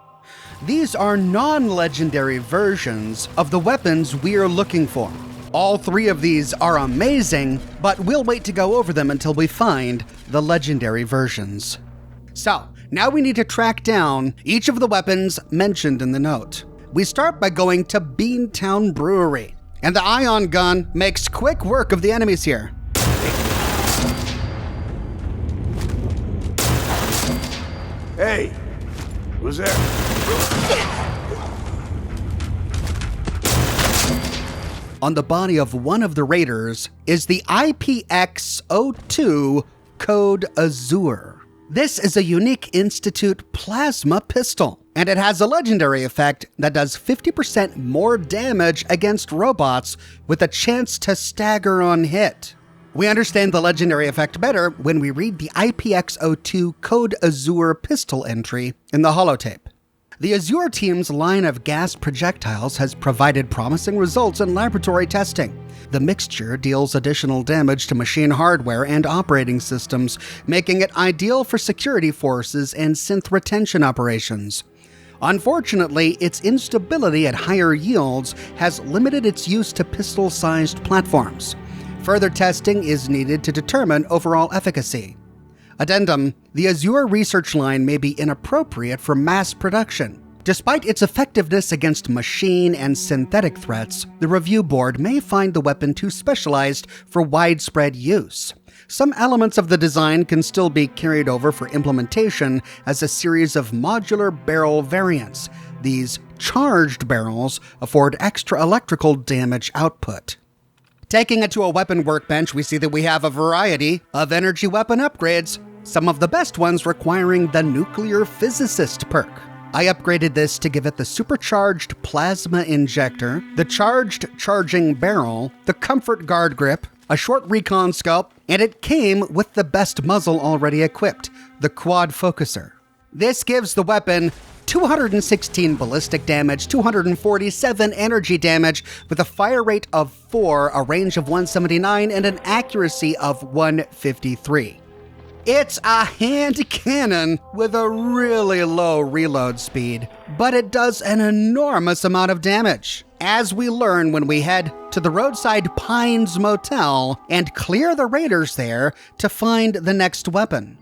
These are non-legendary versions of the weapons we're looking for. All 3 of these are amazing, but we'll wait to go over them until we find the legendary versions. So, now we need to track down each of the weapons mentioned in the note. We start by going to Beantown Brewery. And the ion gun makes quick work of the enemies here. Hey, who's there? On the body of one of the raiders is the IPX-02 code Azure. This is a unique Institute plasma pistol, and it has a legendary effect that does 50% more damage against robots with a chance to stagger on hit. We understand the legendary effect better when we read the IPX-02 code Azure pistol entry in the holotape. The Azure team's line of gas projectiles has provided promising results in laboratory testing. The mixture deals additional damage to machine hardware and operating systems, making it ideal for security forces and synth retention operations. Unfortunately, its instability at higher yields has limited its use to pistol-sized platforms. Further testing is needed to determine overall efficacy. Addendum: the Azure research line may be inappropriate for mass production. Despite its effectiveness against machine and synthetic threats, the review board may find the weapon too specialized for widespread use. Some elements of the design can still be carried over for implementation as a series of modular barrel variants. These charged barrels afford extra electrical damage output. Taking it to a weapon workbench, we see that we have a variety of energy weapon upgrades, some of the best ones requiring the Nuclear Physicist perk. I upgraded this to give it the supercharged plasma injector, the charged charging barrel, the comfort guard grip, a short recon scope, and it came with the best muzzle already equipped, the quad focuser. This gives the weapon 216 ballistic damage, 247 energy damage, with a fire rate of 4, a range of 179, and an accuracy of 153. It's a hand cannon with a really low reload speed, but it does an enormous amount of damage, as we learn when we head to the roadside Pines Motel and clear the raiders there to find the next weapon.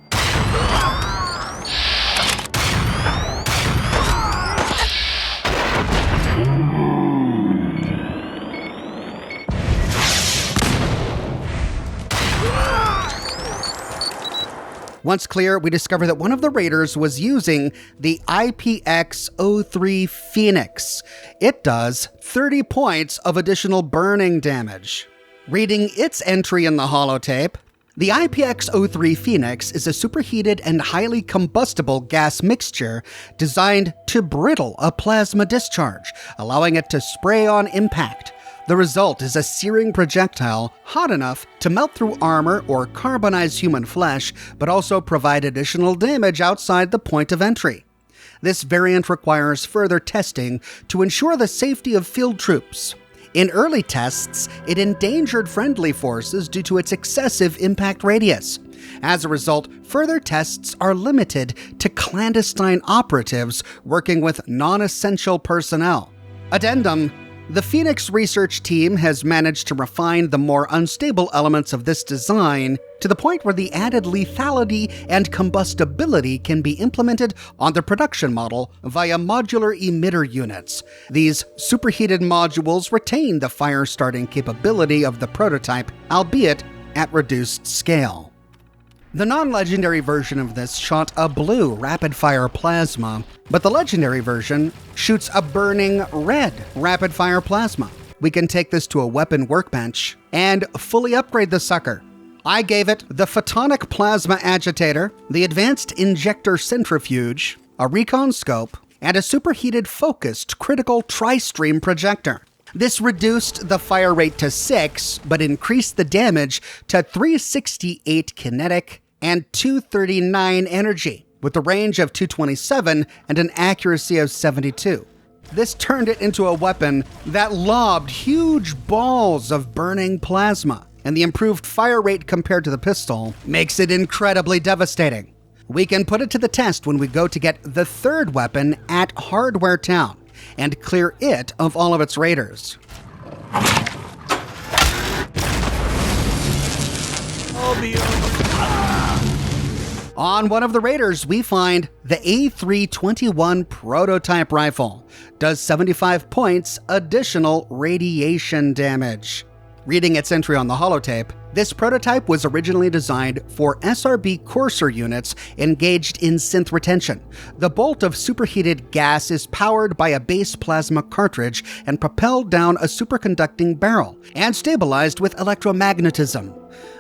Once clear, we discover that one of the raiders was using the IPX-03 Phoenix. It does 30 points of additional burning damage. Reading its entry in the holotape, the IPX-03 Phoenix is a superheated and highly combustible gas mixture designed to brittle a plasma discharge, allowing it to spray on impact. The result is a searing projectile hot enough to melt through armor or carbonize human flesh, but also provide additional damage outside the point of entry. This variant requires further testing to ensure the safety of field troops. In early tests, it endangered friendly forces due to its excessive impact radius. As a result, further tests are limited to clandestine operatives working with non-essential personnel. Addendum: the Phoenix research team has managed to refine the more unstable elements of this design to the point where the added lethality and combustibility can be implemented on the production model via modular emitter units. These superheated modules retain the fire-starting capability of the prototype, albeit at reduced scale. The non-legendary version of this shot a blue rapid-fire plasma, but the legendary version shoots a burning red rapid-fire plasma. We can take this to a weapon workbench and fully upgrade the sucker. I gave it the photonic plasma agitator, the advanced injector centrifuge, a recon scope, and a superheated focused critical tri-stream projector. This reduced the fire rate to 6, but increased the damage to 368 kinetic and 239 energy, with a range of 227 and an accuracy of 72. This turned it into a weapon that lobbed huge balls of burning plasma, and the improved fire rate compared to the pistol makes it incredibly devastating. We can put it to the test when we go to get the third weapon at Hardware Town and clear it of all of its raiders. I'll be over. On one of the raiders, we find the A321 prototype rifle. Does 75 points additional radiation damage. Reading its entry on the holotape, this prototype was originally designed for SRB courser units engaged in synth retention. The bolt of superheated gas is powered by a base plasma cartridge and propelled down a superconducting barrel, and stabilized with electromagnetism.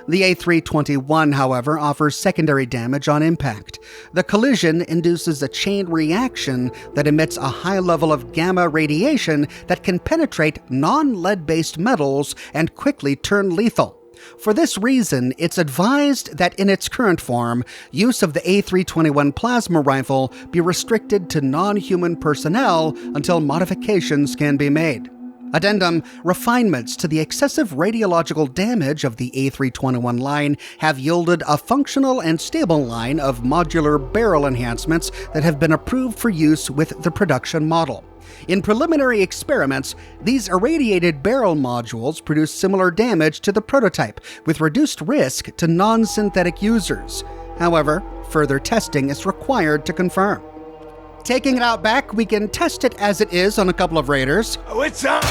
The A321, however, offers secondary damage on impact. The collision induces a chain reaction that emits a high level of gamma radiation that can penetrate non-lead-based metals and quickly turn lethal. For this reason, it's advised that in its current form, use of the A321 plasma rifle be restricted to non-human personnel until modifications can be made. Addendum: refinements to the excessive radiological damage of the A321 line have yielded a functional and stable line of modular barrel enhancements that have been approved for use with the production model. In preliminary experiments, these irradiated barrel modules produce similar damage to the prototype, with reduced risk to non-synthetic users. However, further testing is required to confirm. Taking it out back, we can test it as it is on a couple of raiders. Oh, it's on!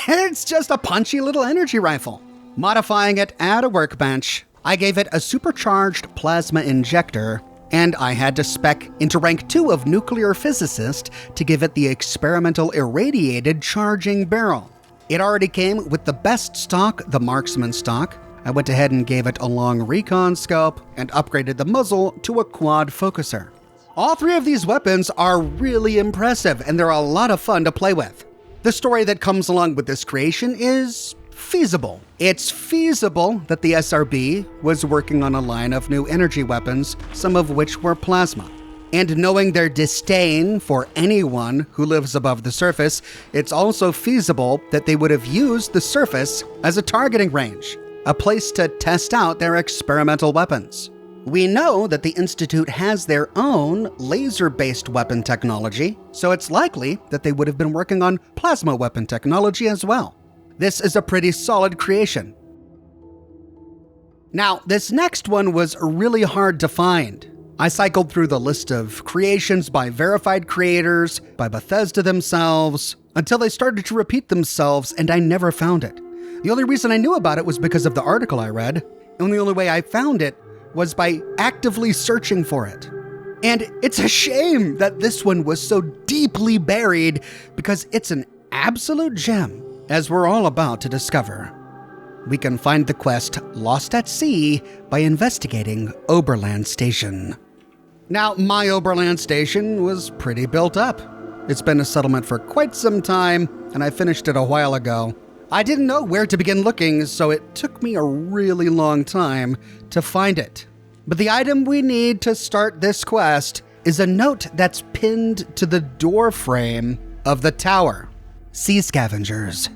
It's just a punchy little energy rifle. Modifying it at a workbench, I gave it a supercharged plasma injector, and I had to spec into rank 2 of nuclear physicist to give it the experimental irradiated charging barrel. It already came with the best stock, the marksman stock. I went ahead and gave it a long recon scope and upgraded the muzzle to a quad focuser. All three of these weapons are really impressive, and they're a lot of fun to play with. The story that comes along with this creation is feasible. It's feasible that the SRB was working on a line of new energy weapons, some of which were plasma. And knowing their disdain for anyone who lives above the surface, it's also feasible that they would have used the surface as a targeting range, a place to test out their experimental weapons. We know that the Institute has their own laser-based weapon technology, so it's likely that they would have been working on plasma weapon technology as well. This is a pretty solid creation. Now, this next one was really hard to find. I cycled through the list of creations by verified creators, by Bethesda themselves, until they started to repeat themselves, and I never found it. The only reason I knew about it was because of the article I read, and the only way I found it was by actively searching for it. And it's a shame that this one was so deeply buried, because it's an absolute gem, as we're all about to discover. We can find the quest Lost at Sea by investigating Oberland Station. Now, my Oberland Station was pretty built up. It's been a settlement for quite some time, and I finished it a while ago. I didn't know where to begin looking, so it took me a really long time to find it. But the item we need to start this quest is a note that's pinned to the door frame of the tower. Sea Scavengers.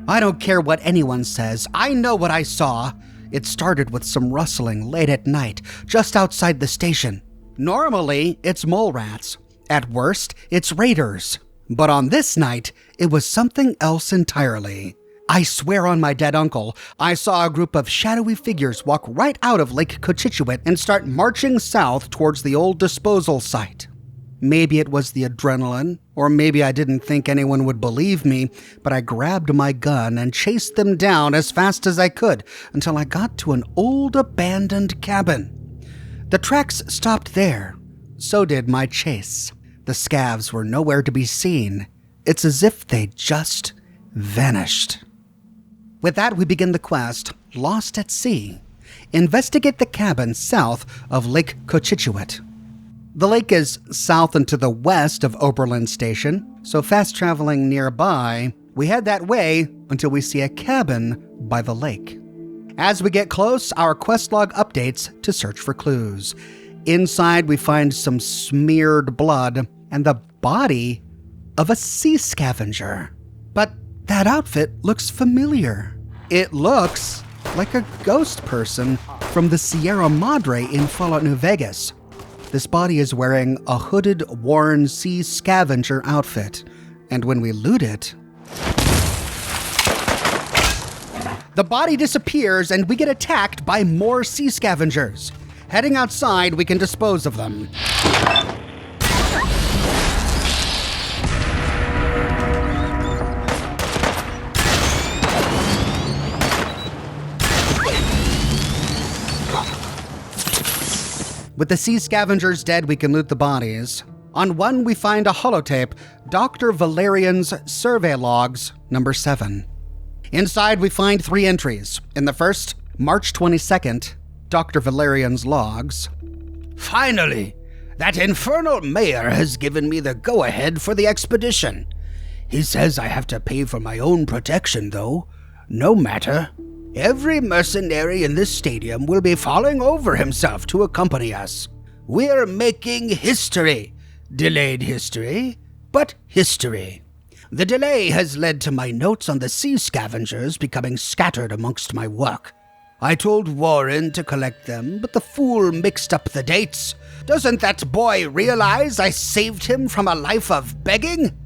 I don't care what anyone says. I know what I saw. It started with some rustling late at night, just outside the station. Normally, it's mole rats. At worst, it's raiders. But on this night, it was something else entirely. I swear on my dead uncle, I saw a group of shadowy figures walk right out of Lake Couture and start marching south towards the old disposal site. Maybe it was the adrenaline, or maybe I didn't think anyone would believe me, but I grabbed my gun and chased them down as fast as I could until I got to an old abandoned cabin. The tracks stopped there. So did my chase. The scavs were nowhere to be seen. It's as if they just vanished. With that, we begin the quest, Lost at Sea. Investigate the cabin south of Lake Couture. The lake is south and to the west of Oberland Station, so fast traveling nearby, we head that way until we see a cabin by the lake. As we get close, our quest log updates to search for clues. Inside, we find some smeared blood and the body of a sea scavenger. But that outfit looks familiar. It looks like a ghost person from the Sierra Madre in Fallout New Vegas. This body is wearing a hooded, worn sea scavenger outfit, and when we loot it, The body disappears and we get attacked by more sea scavengers. Heading outside, we can dispose of them. With the sea scavengers dead, we can loot the bodies. On one, we find a holotape, Dr. Valerian's survey logs, number 7. Inside, we find 3 entries. In the first, March 22nd, Dr. Valerian's logs. Finally, that infernal mayor has given me the go-ahead for the expedition. He says I have to pay for my own protection, though. No matter. Every mercenary in this stadium will be falling over himself to accompany us. We're making history. Delayed history, but history. The delay has led to my notes on the sea scavengers becoming scattered amongst my work. I told Warren to collect them, but the fool mixed up the dates. Doesn't that boy realize I saved him from a life of begging?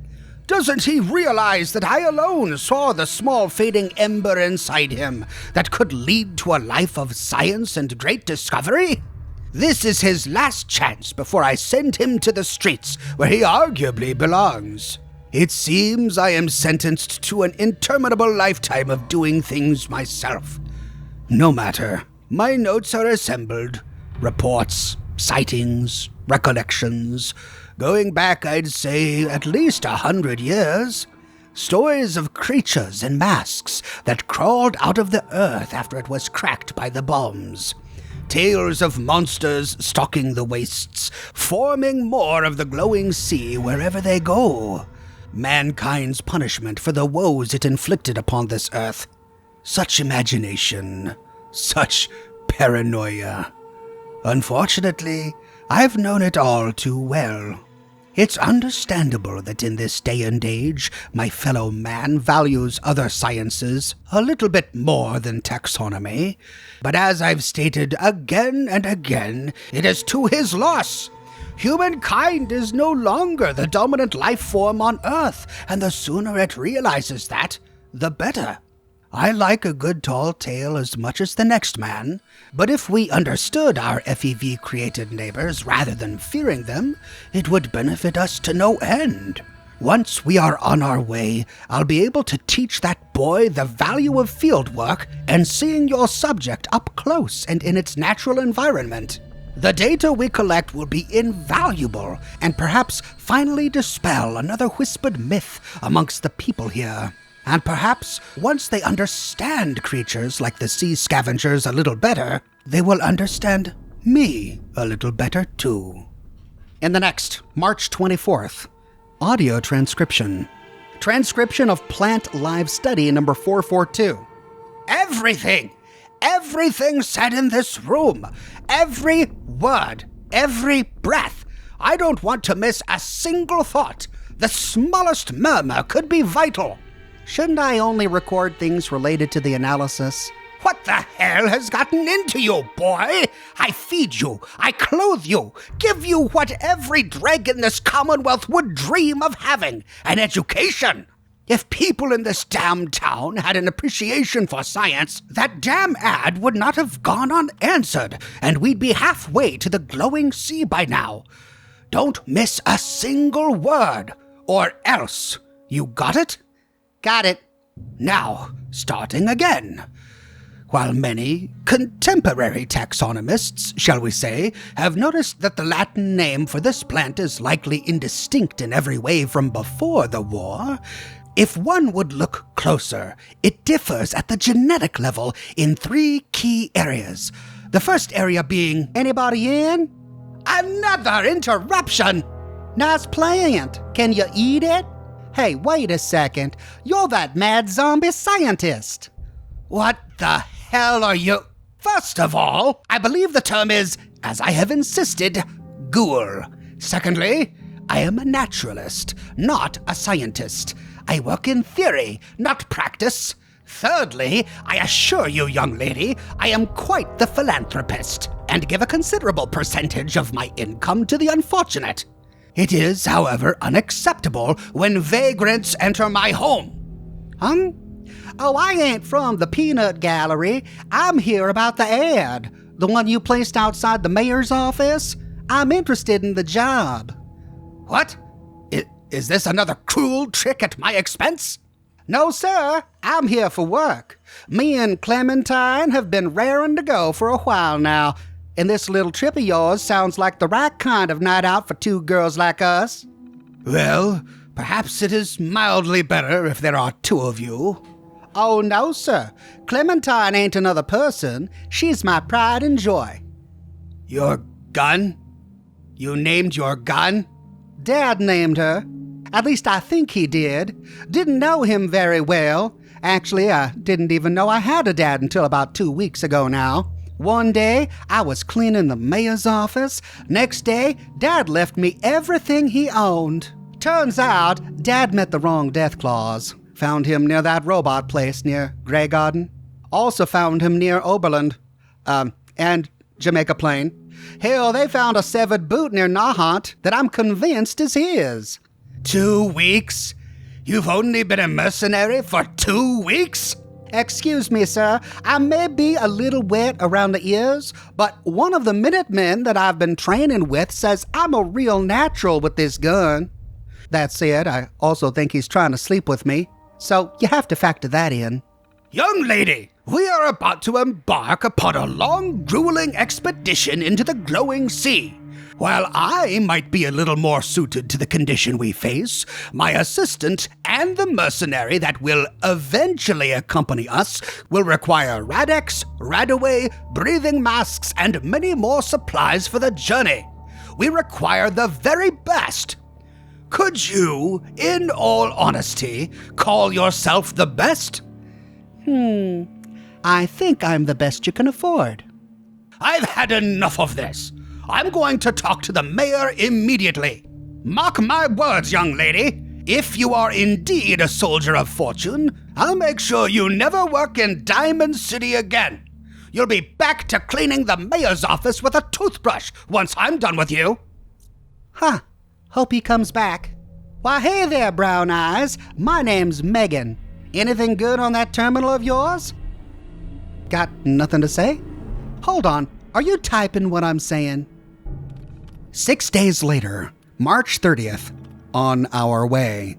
Doesn't he realize that I alone saw the small fading ember inside him that could lead to a life of science and great discovery? This is his last chance before I send him to the streets where he arguably belongs. It seems I am sentenced to an interminable lifetime of doing things myself. No matter. My notes are assembled. Reports, sightings, recollections. Going back, I'd say, at least 100 years. Stories of creatures in masks that crawled out of the earth after it was cracked by the bombs. Tales of monsters stalking the wastes, forming more of the glowing sea wherever they go. Mankind's punishment for the woes it inflicted upon this earth. Such imagination, such paranoia. Unfortunately, I've known it all too well. It's understandable that in this day and age, my fellow man values other sciences a little bit more than taxonomy. But as I've stated again and again, it is to his loss. Humankind is no longer the dominant life form on Earth, and the sooner it realizes that, the better. I like a good tall tale as much as the next man, but if we understood our FEV-created neighbors rather than fearing them, it would benefit us to no end. Once we are on our way, I'll be able to teach that boy the value of fieldwork and seeing your subject up close and in its natural environment. The data we collect will be invaluable and perhaps finally dispel another whispered myth amongst the people here. And perhaps once they understand creatures like the sea scavengers a little better, they will understand me a little better too. In the next, March 24th, audio transcription. Transcription of Plant Live Study number 442. Everything said in this room, every word, every breath. I don't want to miss a single thought. The smallest murmur could be vital. Shouldn't I only record things related to the analysis? What the hell has gotten into you, boy? I feed you, I clothe you, give you what every dreg in this commonwealth would dream of having, an education. If people in this damn town had an appreciation for science, that damn ad would not have gone unanswered, and we'd be halfway to the glowing sea by now. Don't miss a single word, or else. You got it? Got it. Now, starting again. While many contemporary taxonomists, shall we say, have noticed that the Latin name for this plant is likely indistinct in every way from before the war, if one would look closer, it differs at the genetic level in 3 key areas. The first area being... Anybody in? Another interruption! Nice plant. Can you eat it? Hey, wait a second. You're that mad zombie scientist. What the hell are you... First of all, I believe the term is, as I have insisted, ghoul. Secondly, I am a naturalist, not a scientist. I work in theory, not practice. Thirdly, I assure you, young lady, I am quite the philanthropist, and give a considerable percentage of my income to the unfortunate. It is, however, unacceptable when vagrants enter my home. Oh, I ain't from the peanut gallery. I'm here about the ad. The one you placed outside the mayor's office. I'm interested in the job. What? Is this another cruel trick at my expense? No, sir. I'm here for work. Me and Clementine have been raring to go for a while now, and this little trip of yours sounds like the right kind of night out for two girls like us. Well, perhaps it is mildly better if there are two of you. Oh, no, sir. Clementine ain't another person. She's my pride and joy. Your gun? You named your gun? Dad named her. At least I think he did. Didn't know him very well. Actually, I didn't even know I had a dad until about 2 weeks ago now. One day, I was cleaning the mayor's office. Next day, Dad left me everything he owned. Turns out, Dad met the wrong death clause. Found him near that robot place near Grey Garden. Also found him near Oberland. And Jamaica Plain. Hell, they found a severed boot near Nahant that I'm convinced is his. 2 weeks? You've only been a mercenary for 2 weeks? Excuse me, sir. I may be a little wet around the ears, but one of the Minutemen that I've been training with says I'm a real natural with this gun. That said, I also think he's trying to sleep with me, so you have to factor that in. Young lady, we are about to embark upon a long, grueling expedition into the glowing sea. While I might be a little more suited to the condition we face, my assistant and the mercenary that will eventually accompany us will require Radex, Radaway, breathing masks, and many more supplies for the journey. We require the very best. Could you, in all honesty, call yourself the best? I think I'm the best you can afford. I've had enough of this. I'm going to talk to the mayor immediately. Mark my words, young lady. If you are indeed a soldier of fortune, I'll make sure you never work in Diamond City again. You'll be back to cleaning the mayor's office with a toothbrush once I'm done with you. Huh. Hope he comes back. Why, hey there, Brown Eyes. My name's Megan. Anything good on that terminal of yours? Got nothing to say? Hold on. Are you typing what I'm saying? 6 days later, March 30th, on our way.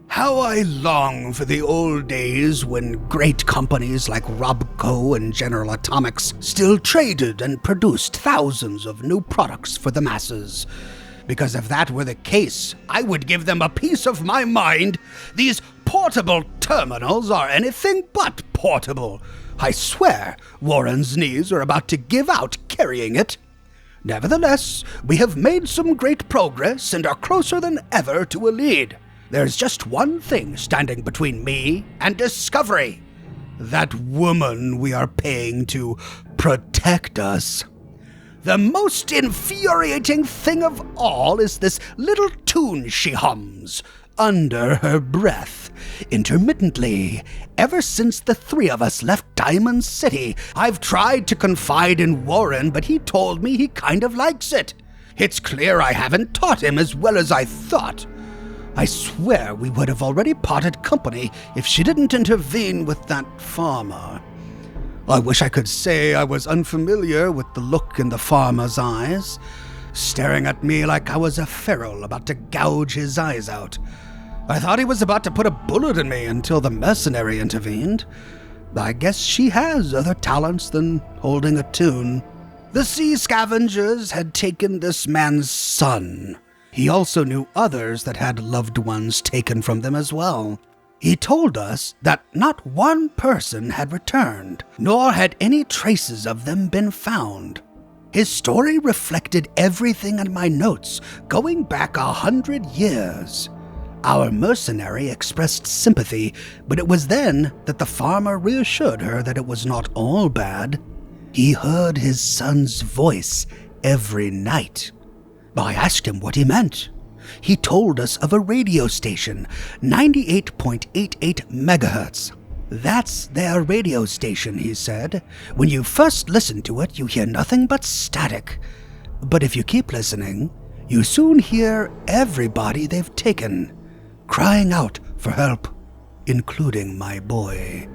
How I long for the old days when great companies like Robco and General Atomics still traded and produced thousands of new products for the masses. Because if that were the case, I would give them a piece of my mind. These portable terminals are anything but portable. I swear, Warren's knees are about to give out carrying it. Nevertheless, we have made some great progress and are closer than ever to a lead. There's just one thing standing between me and discovery. That woman we are paying to protect us. The most infuriating thing of all is this little tune she hums, under her breath, intermittently. Ever since the three of us left Diamond City, I've tried to confide in Warren, but he told me he kind of likes it. It's clear I haven't taught him as well as I thought. I swear we would have already parted company if she didn't intervene with that farmer. I wish I could say I was unfamiliar with the look in the farmer's eyes, staring at me like I was a feral about to gouge his eyes out. I thought he was about to put a bullet in me until the mercenary intervened. I guess she has other talents than holding a tune. The sea scavengers had taken this man's son. He also knew others that had loved ones taken from them as well. He told us that not one person had returned, nor had any traces of them been found. His story reflected everything in my notes, going back 100 years. Our mercenary expressed sympathy, but it was then that the farmer reassured her that it was not all bad. He heard his son's voice every night. I asked him what he meant. He told us of a radio station, 98.88 megahertz. That's their radio station, he said. When you first listen to it, you hear nothing but static. But if you keep listening, you soon hear everybody they've taken, crying out for help. including my boy.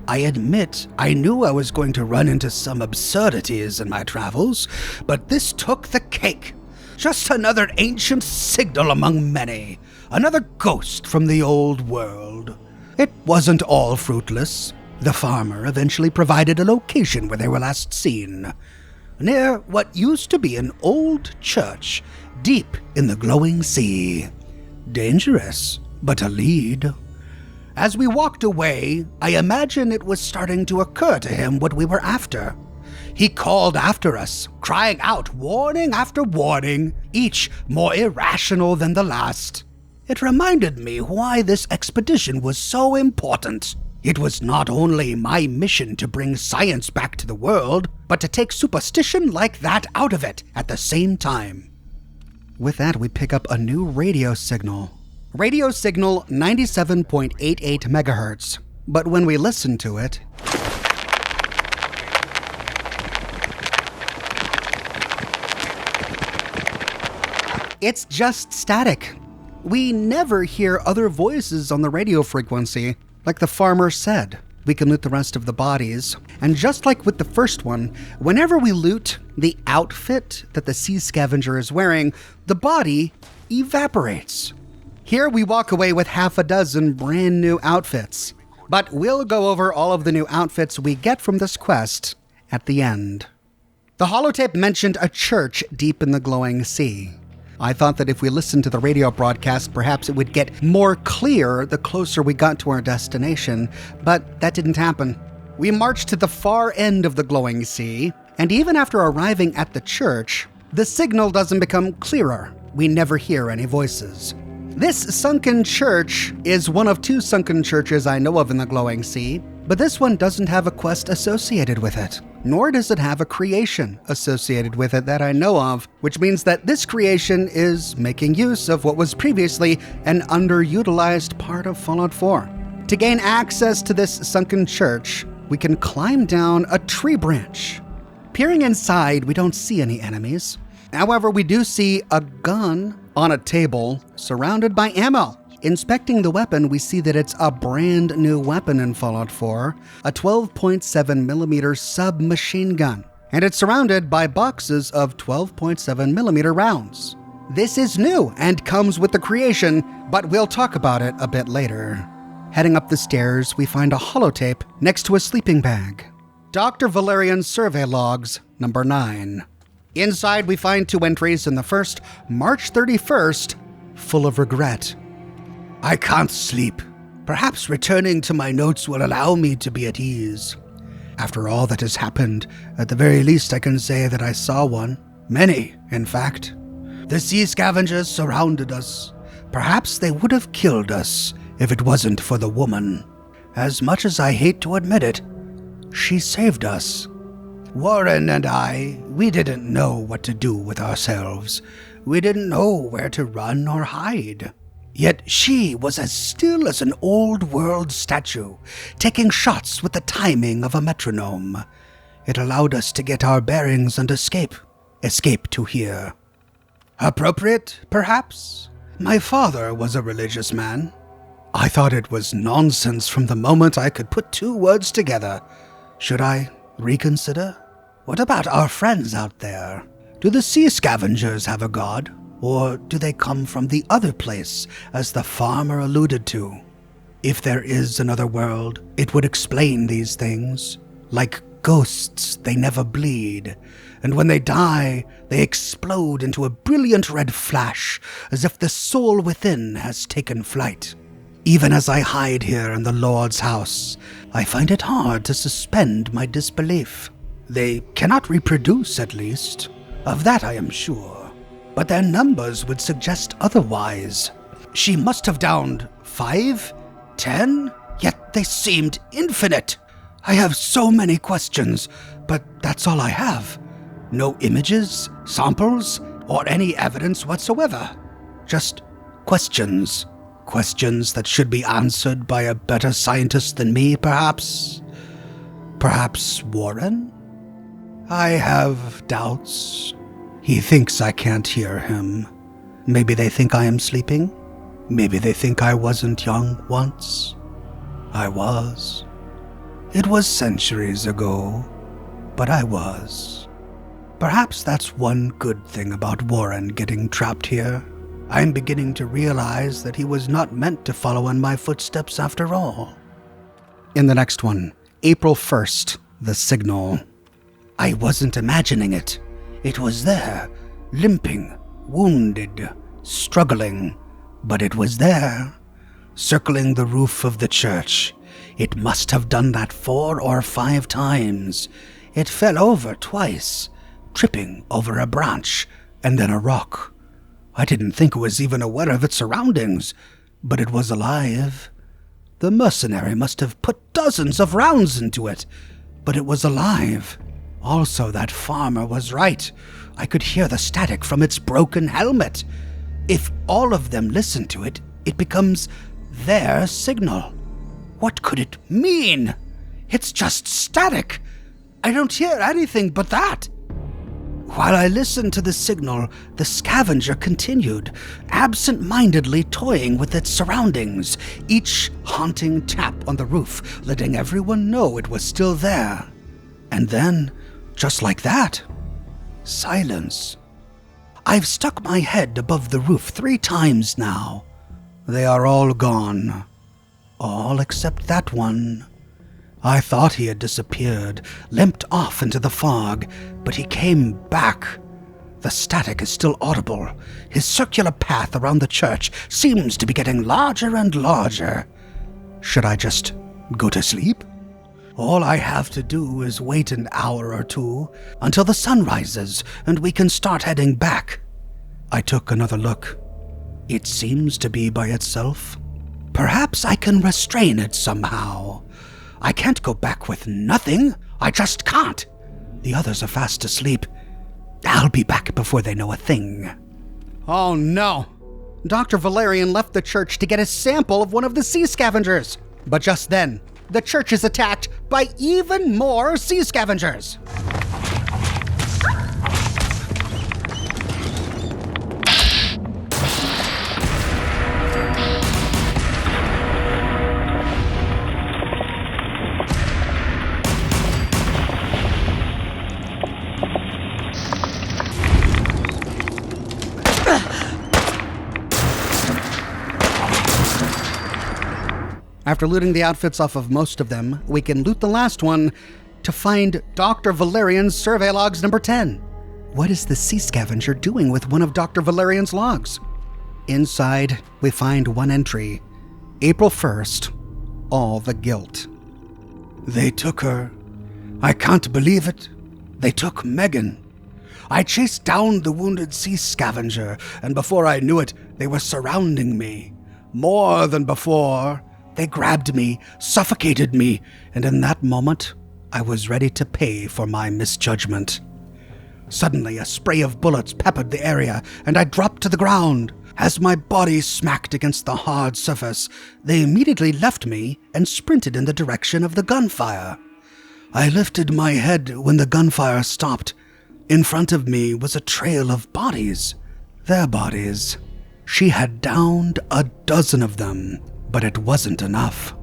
I admit I knew I was going to run into some absurdities in my travels, but this took the cake. Just another ancient signal among many, another ghost from the old world. It wasn't all fruitless. The farmer eventually provided a location where they were last seen, near what used to be an old church deep in the glowing sea. Dangerous, but a lead. As we walked away, I imagine it was starting to occur to him what we were after. He called after us, crying out warning after warning, each more irrational than the last. It reminded me why this expedition was so important. It was not only my mission to bring science back to the world, but to take superstition like that out of it at the same time. With that, we pick up a new radio signal. Radio signal 97.88 megahertz. But when we listen to it, it's just static. We never hear other voices on the radio frequency. Like the farmer said, we can loot the rest of the bodies. And just like with the first one, whenever we loot the outfit that the sea scavenger is wearing, the body evaporates. Here we walk away with half a dozen brand new outfits. But we'll go over all of the new outfits we get from this quest at the end. The holotape mentioned a church deep in the glowing sea. I thought that if we listened to the radio broadcast, perhaps it would get more clear the closer we got to our destination, but that didn't happen. We marched to the far end of the glowing sea, and even after arriving at the church, the signal doesn't become clearer. We never hear any voices. This sunken church is one of two sunken churches I know of in the glowing sea, but this one doesn't have a quest associated with it, nor does it have a creation associated with it that I know of, which means that this creation is making use of what was previously an underutilized part of Fallout 4. To gain access to this sunken church, we can climb down a tree branch. Peering inside, we don't see any enemies. However, we do see a gun on a table surrounded by ammo. Inspecting the weapon, we see that it's a brand new weapon in Fallout 4, a 12.7mm submachine gun, and it's surrounded by boxes of 12.7mm rounds. This is new and comes with the creation, but we'll talk about it a bit later. Heading up the stairs, we find a holotape next to a sleeping bag. Dr. Valerian's survey logs, number 9. Inside, we find 2 entries in the first, March 31st, full of regret. I can't sleep. Perhaps returning to my notes will allow me to be at ease. After all that has happened, at the very least I can say that I saw one. Many, in fact. The sea scavengers surrounded us. Perhaps they would have killed us if it wasn't for the woman. As much as I hate to admit it, she saved us. Warren and I, we didn't know what to do with ourselves. We didn't know where to run or hide. Yet she was as still as an old-world statue, taking shots with the timing of a metronome. It allowed us to get our bearings and escape to here. Appropriate, perhaps? My father was a religious man. I thought it was nonsense from the moment I could put 2 words together. Should I reconsider? What about our friends out there? Do the sea scavengers have a god? Or do they come from the other place, as the farmer alluded to? If there is another world, it would explain these things. Like ghosts, they never bleed, and when they die, they explode into a brilliant red flash, as if the soul within has taken flight. Even as I hide here in the Lord's house, I find it hard to suspend my disbelief. They cannot reproduce, at least. Of that I am sure. But their numbers would suggest otherwise. She must have downed 5, 10, yet they seemed infinite. I have so many questions, but that's all I have. No images, samples, or any evidence whatsoever. Just questions. Questions that should be answered by a better scientist than me, perhaps. Perhaps Warren? I have doubts. He thinks I can't hear him. Maybe they think I am sleeping. Maybe they think I wasn't young once. I was. It was centuries ago, but I was. Perhaps that's one good thing about Warren getting trapped here. I'm beginning to realize that he was not meant to follow in my footsteps after all. In the next one, April 1st, the signal. I wasn't imagining it. It was there, limping, wounded, struggling, but it was there, circling the roof of the church. It must have done that 4 or 5 times. It fell over twice, tripping over a branch and then a rock. I didn't think it was even aware of its surroundings, but it was alive. The mercenary must have put dozens of rounds into it, but it was alive. Also, that farmer was right. I could hear the static from its broken helmet. If all of them listen to it, it becomes their signal. What could it mean? It's just static. I don't hear anything but that. While I listened to the signal, the scavenger continued, absent-mindedly toying with its surroundings, each haunting tap on the roof, letting everyone know it was still there. And then, just like that, silence. I've stuck my head above the roof 3 times now. They are all gone. All except that one. I thought he had disappeared, limped off into the fog, but he came back. The static is still audible. His circular path around the church seems to be getting larger and larger. Should I just go to sleep? All I have to do is wait an hour or 2 until the sun rises and we can start heading back. I took another look. It seems to be by itself. Perhaps I can restrain it somehow. I can't go back with nothing. I just can't. The others are fast asleep. I'll be back before they know a thing. Oh no! Dr. Valerian left the church to get a sample of one of the sea scavengers. But just then, the church is attacked by even more sea scavengers. After looting the outfits off of most of them, we can loot the last one to find Dr. Valerian's survey logs number 10. What is the sea scavenger doing with one of Dr. Valerian's logs? Inside, we find one entry. April 1st, all the guilt. They took her. I can't believe it. They took Megan. I chased down the wounded sea scavenger, and before I knew it, they were surrounding me. More than before. They grabbed me, suffocated me, and in that moment, I was ready to pay for my misjudgment. Suddenly, a spray of bullets peppered the area, and I dropped to the ground. As my body smacked against the hard surface, they immediately left me and sprinted in the direction of the gunfire. I lifted my head when the gunfire stopped. In front of me was a trail of bodies. Their bodies. She had downed a dozen of them. But it wasn't enough.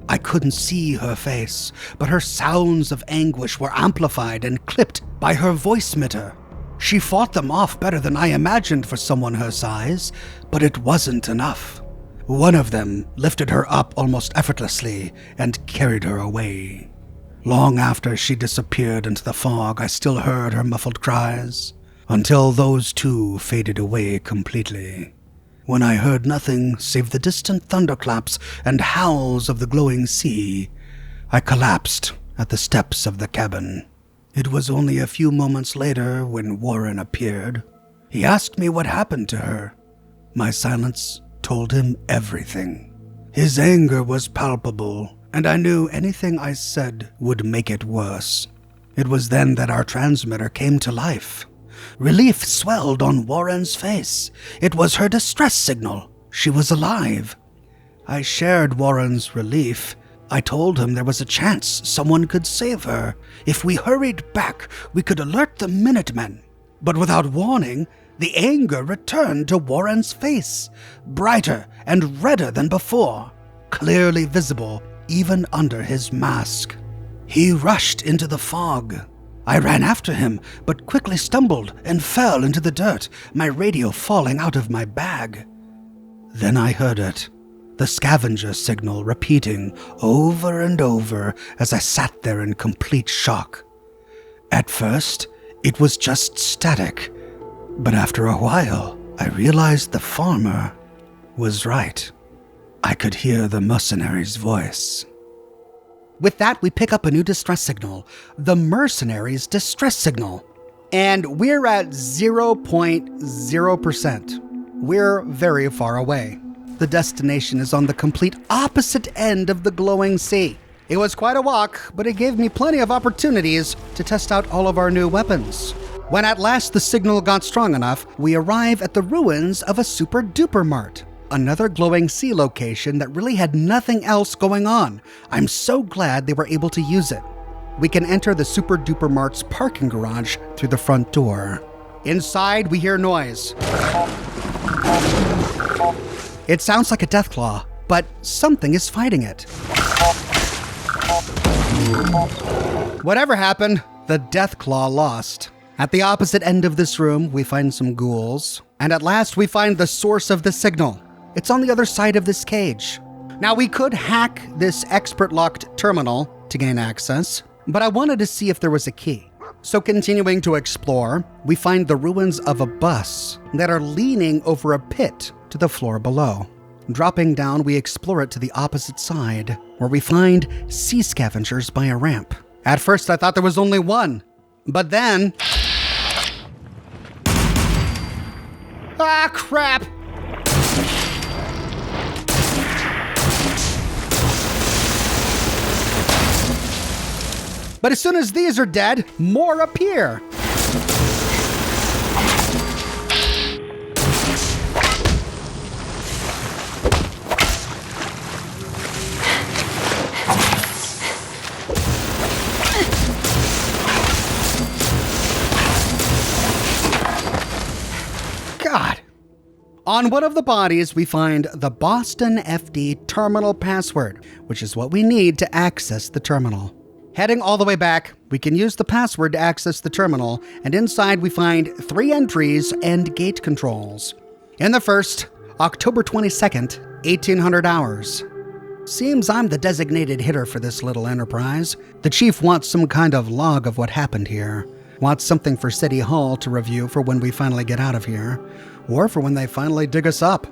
I couldn't see her face, but her sounds of anguish were amplified and clipped by her voice meter. She fought them off better than I imagined for someone her size, but it wasn't enough. One of them lifted her up almost effortlessly and carried her away. Long after she disappeared into the fog, I still heard her muffled cries, until those too faded away completely. When I heard nothing save the distant thunderclaps and howls of the glowing sea, I collapsed at the steps of the cabin. It was only a few moments later when Warren appeared. He asked me what happened to her. My silence told him everything. His anger was palpable, and I knew anything I said would make it worse. It was then that our transmitter came to life. Relief swelled on Warren's face. It was her distress signal. She was alive. I shared Warren's relief. I told him there was a chance someone could save her. If we hurried back, we could alert the Minutemen. But without warning, the anger returned to Warren's face, brighter and redder than before, clearly visible even under his mask. He rushed into the fog. I ran after him, but quickly stumbled and fell into the dirt, my radio falling out of my bag. Then I heard it, the scavenger signal repeating over and over as I sat there in complete shock. At first, it was just static, but after a while, I realized the farmer was right. I could hear the mercenary's voice. With that, we pick up a new distress signal, the mercenary's distress signal. And we're at 0.0%. We're very far away. The destination is on the complete opposite end of the glowing sea. It was quite a walk, but it gave me plenty of opportunities to test out all of our new weapons. When at last the signal got strong enough, we arrive at the ruins of a Super Duper Mart. Another glowing sea location that really had nothing else going on. I'm so glad they were able to use it. We can enter the Super Duper Mart's parking garage through the front door. Inside, we hear noise. It sounds like a deathclaw, but something is fighting it. Whatever happened, the deathclaw lost. At the opposite end of this room, we find some ghouls. And at last, we find the source of the signal. It's on the other side of this cage. Now, we could hack this expert-locked terminal to gain access, but I wanted to see if there was a key. So continuing to explore, we find the ruins of a bus that are leaning over a pit to the floor below. Dropping down, we explore it to the opposite side, where we find sea scavengers by a ramp. At first, I thought there was only one, but then... Ah, crap! But as soon as these are dead, more appear. God. On one of the bodies, we find the Boston FD terminal password, which is what we need to access the terminal. Heading all the way back, we can use the password to access the terminal, and inside we find 3 entries and gate controls. In the first, October 22nd, 1800 hours. Seems I'm the designated hitter for this little enterprise. The chief wants some kind of log of what happened here. Wants something for City Hall to review for when we finally get out of here, or for when they finally dig us up.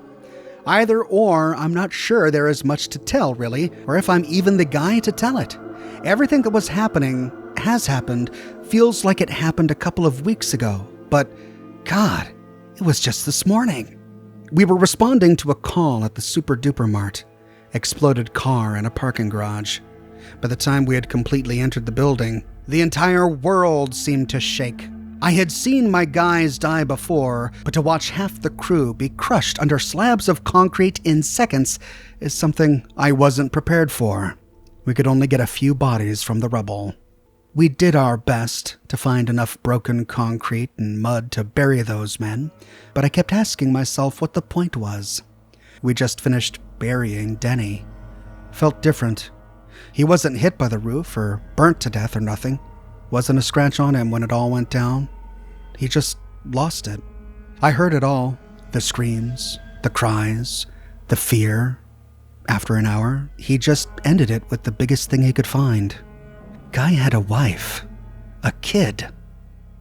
Either or, I'm not sure there is much to tell, really, or if I'm even the guy to tell it. Everything that was happening, has happened, feels like it happened a couple of weeks ago. But, God, it was just this morning. We were responding to a call at the Super Duper Mart. Exploded car in a parking garage. By the time we had completely entered the building, the entire world seemed to shake. I had seen my guys die before, but to watch half the crew be crushed under slabs of concrete in seconds is something I wasn't prepared for. We could only get a few bodies from the rubble. We did our best to find enough broken concrete and mud to bury those men, but I kept asking myself what the point was. We just finished burying Denny. Felt different. He wasn't hit by the roof or burnt to death or nothing. Wasn't a scratch on him when it all went down. He just lost it. I heard it all. The screams, the cries, the fear. After an hour, he just ended it with the biggest thing he could find. Guy had a wife. A kid.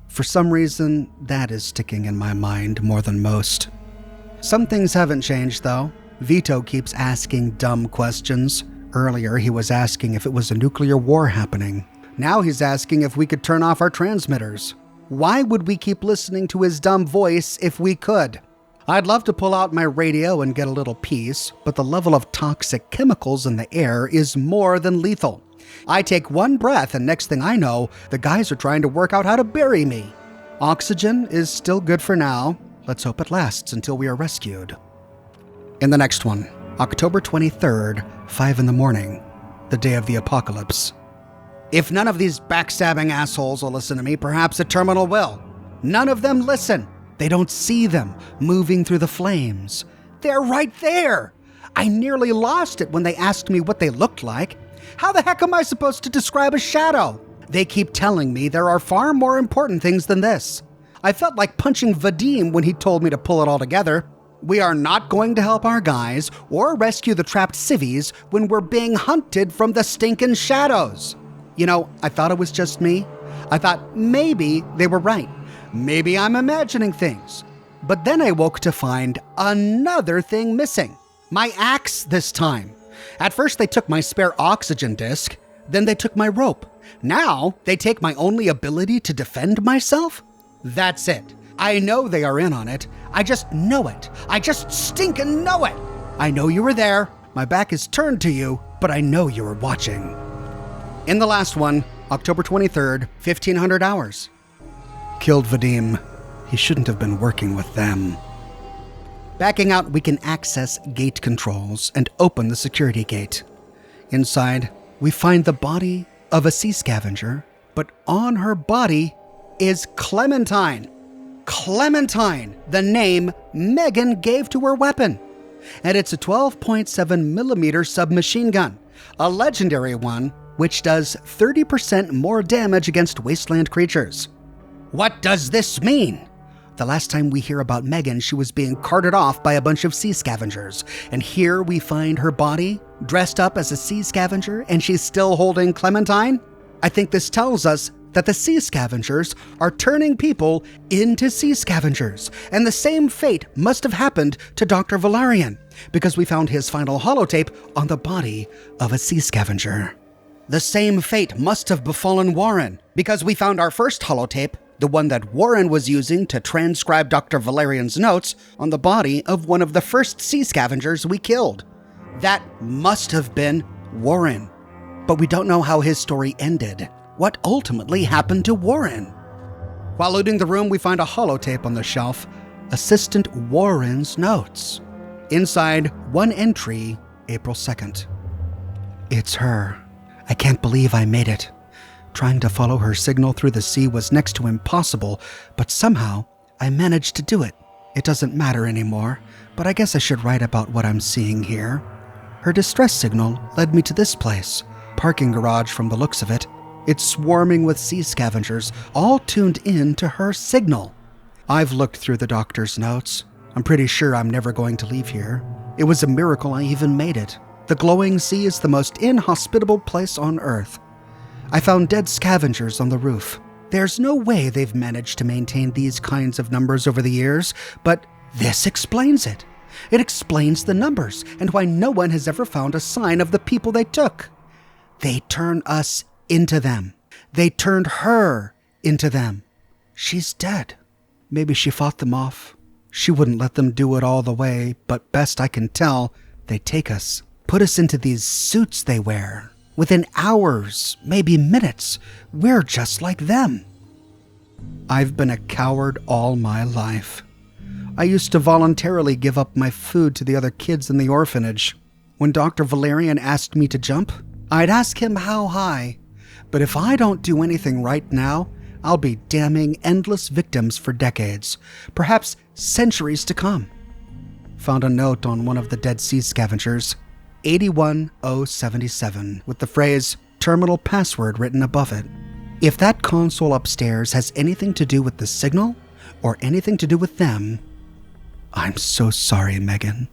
For some reason, that is sticking in my mind more than most. Some things haven't changed, though. Vito keeps asking dumb questions. Earlier, he was asking if it was a nuclear war happening. Now he's asking if we could turn off our transmitters. Why would we keep listening to his dumb voice if we could? I'd love to pull out my radio and get a little peace, but the level of toxic chemicals in the air is more than lethal. I take one breath and next thing I know, the guys are trying to work out how to bury me. Oxygen is still good for now. Let's hope it lasts until we are rescued. In the next one, October 23rd, 5 in the morning, the day of the apocalypse. If none of these backstabbing assholes will listen to me, perhaps a terminal will. None of them listen. They don't see them moving through the flames. They're right there. I nearly lost it when they asked me what they looked like. How the heck am I supposed to describe a shadow? They keep telling me there are far more important things than this. I felt like punching Vadim when he told me to pull it all together. We are not going to help our guys or rescue the trapped civvies when we're being hunted from the stinking shadows. You know, I thought it was just me. I thought maybe they were right. Maybe I'm imagining things. But then I woke to find another thing missing. My axe this time. At first they took my spare oxygen disc, then they took my rope. Now they take my only ability to defend myself? That's it. I know they are in on it. I just know it. I just stinkin' know it. I know you were there. My back is turned to you, but I know you were watching. In the last one, October 23rd, 1500 hours. Killed Vadim. He shouldn't have been working with them. Backing out, we can access gate controls and open the security gate. Inside, we find the body of a sea scavenger, but on her body is Clementine. Clementine, the name Megan gave to her weapon. And it's a 12.7 millimeter submachine gun, a legendary one which does 30% more damage against wasteland creatures. What does this mean? The last time we hear about Megan, she was being carted off by a bunch of sea scavengers. And here we find her body, dressed up as a sea scavenger, and she's still holding Clementine? I think this tells us that the sea scavengers are turning people into sea scavengers. And the same fate must have happened to Dr. Valerian, because we found his final holotape on the body of a sea scavenger. The same fate must have befallen Warren, because we found our first holotape, the one that Warren was using to transcribe Dr. Valerian's notes, on the body of one of the first sea scavengers we killed. That must have been Warren. But we don't know how his story ended. What ultimately happened to Warren? While looting the room, we find a holotape on the shelf, Assistant Warren's notes. Inside, one entry, April 2nd. It's her. I can't believe I made it. Trying to follow her signal through the sea was next to impossible, but somehow I managed to do it. It doesn't matter anymore, but I guess I should write about what I'm seeing here. Her distress signal led me to this place, parking garage from the looks of it. It's swarming with sea scavengers, all tuned in to her signal. I've looked through the doctor's notes. I'm pretty sure I'm never going to leave here. It was a miracle I even made it. The glowing sea is the most inhospitable place on Earth. I found dead scavengers on the roof. There's no way they've managed to maintain these kinds of numbers over the years, but this explains it. It explains the numbers and why no one has ever found a sign of the people they took. They turn us into them. They turned her into them. She's dead. Maybe she fought them off. She wouldn't let them do it all the way, but best I can tell, they take us, put us into these suits they wear. Within hours, maybe minutes, we're just like them. I've been a coward all my life. I used to voluntarily give up my food to the other kids in the orphanage. When Dr. Valerian asked me to jump, I'd ask him how high. But if I don't do anything right now, I'll be damning endless victims for decades, perhaps centuries to come. Found a note on one of the dead sea scavengers, 81077, with the phrase terminal password written above it. If that console upstairs has anything to do with the signal, or anything to do with them, I'm so sorry, Megan.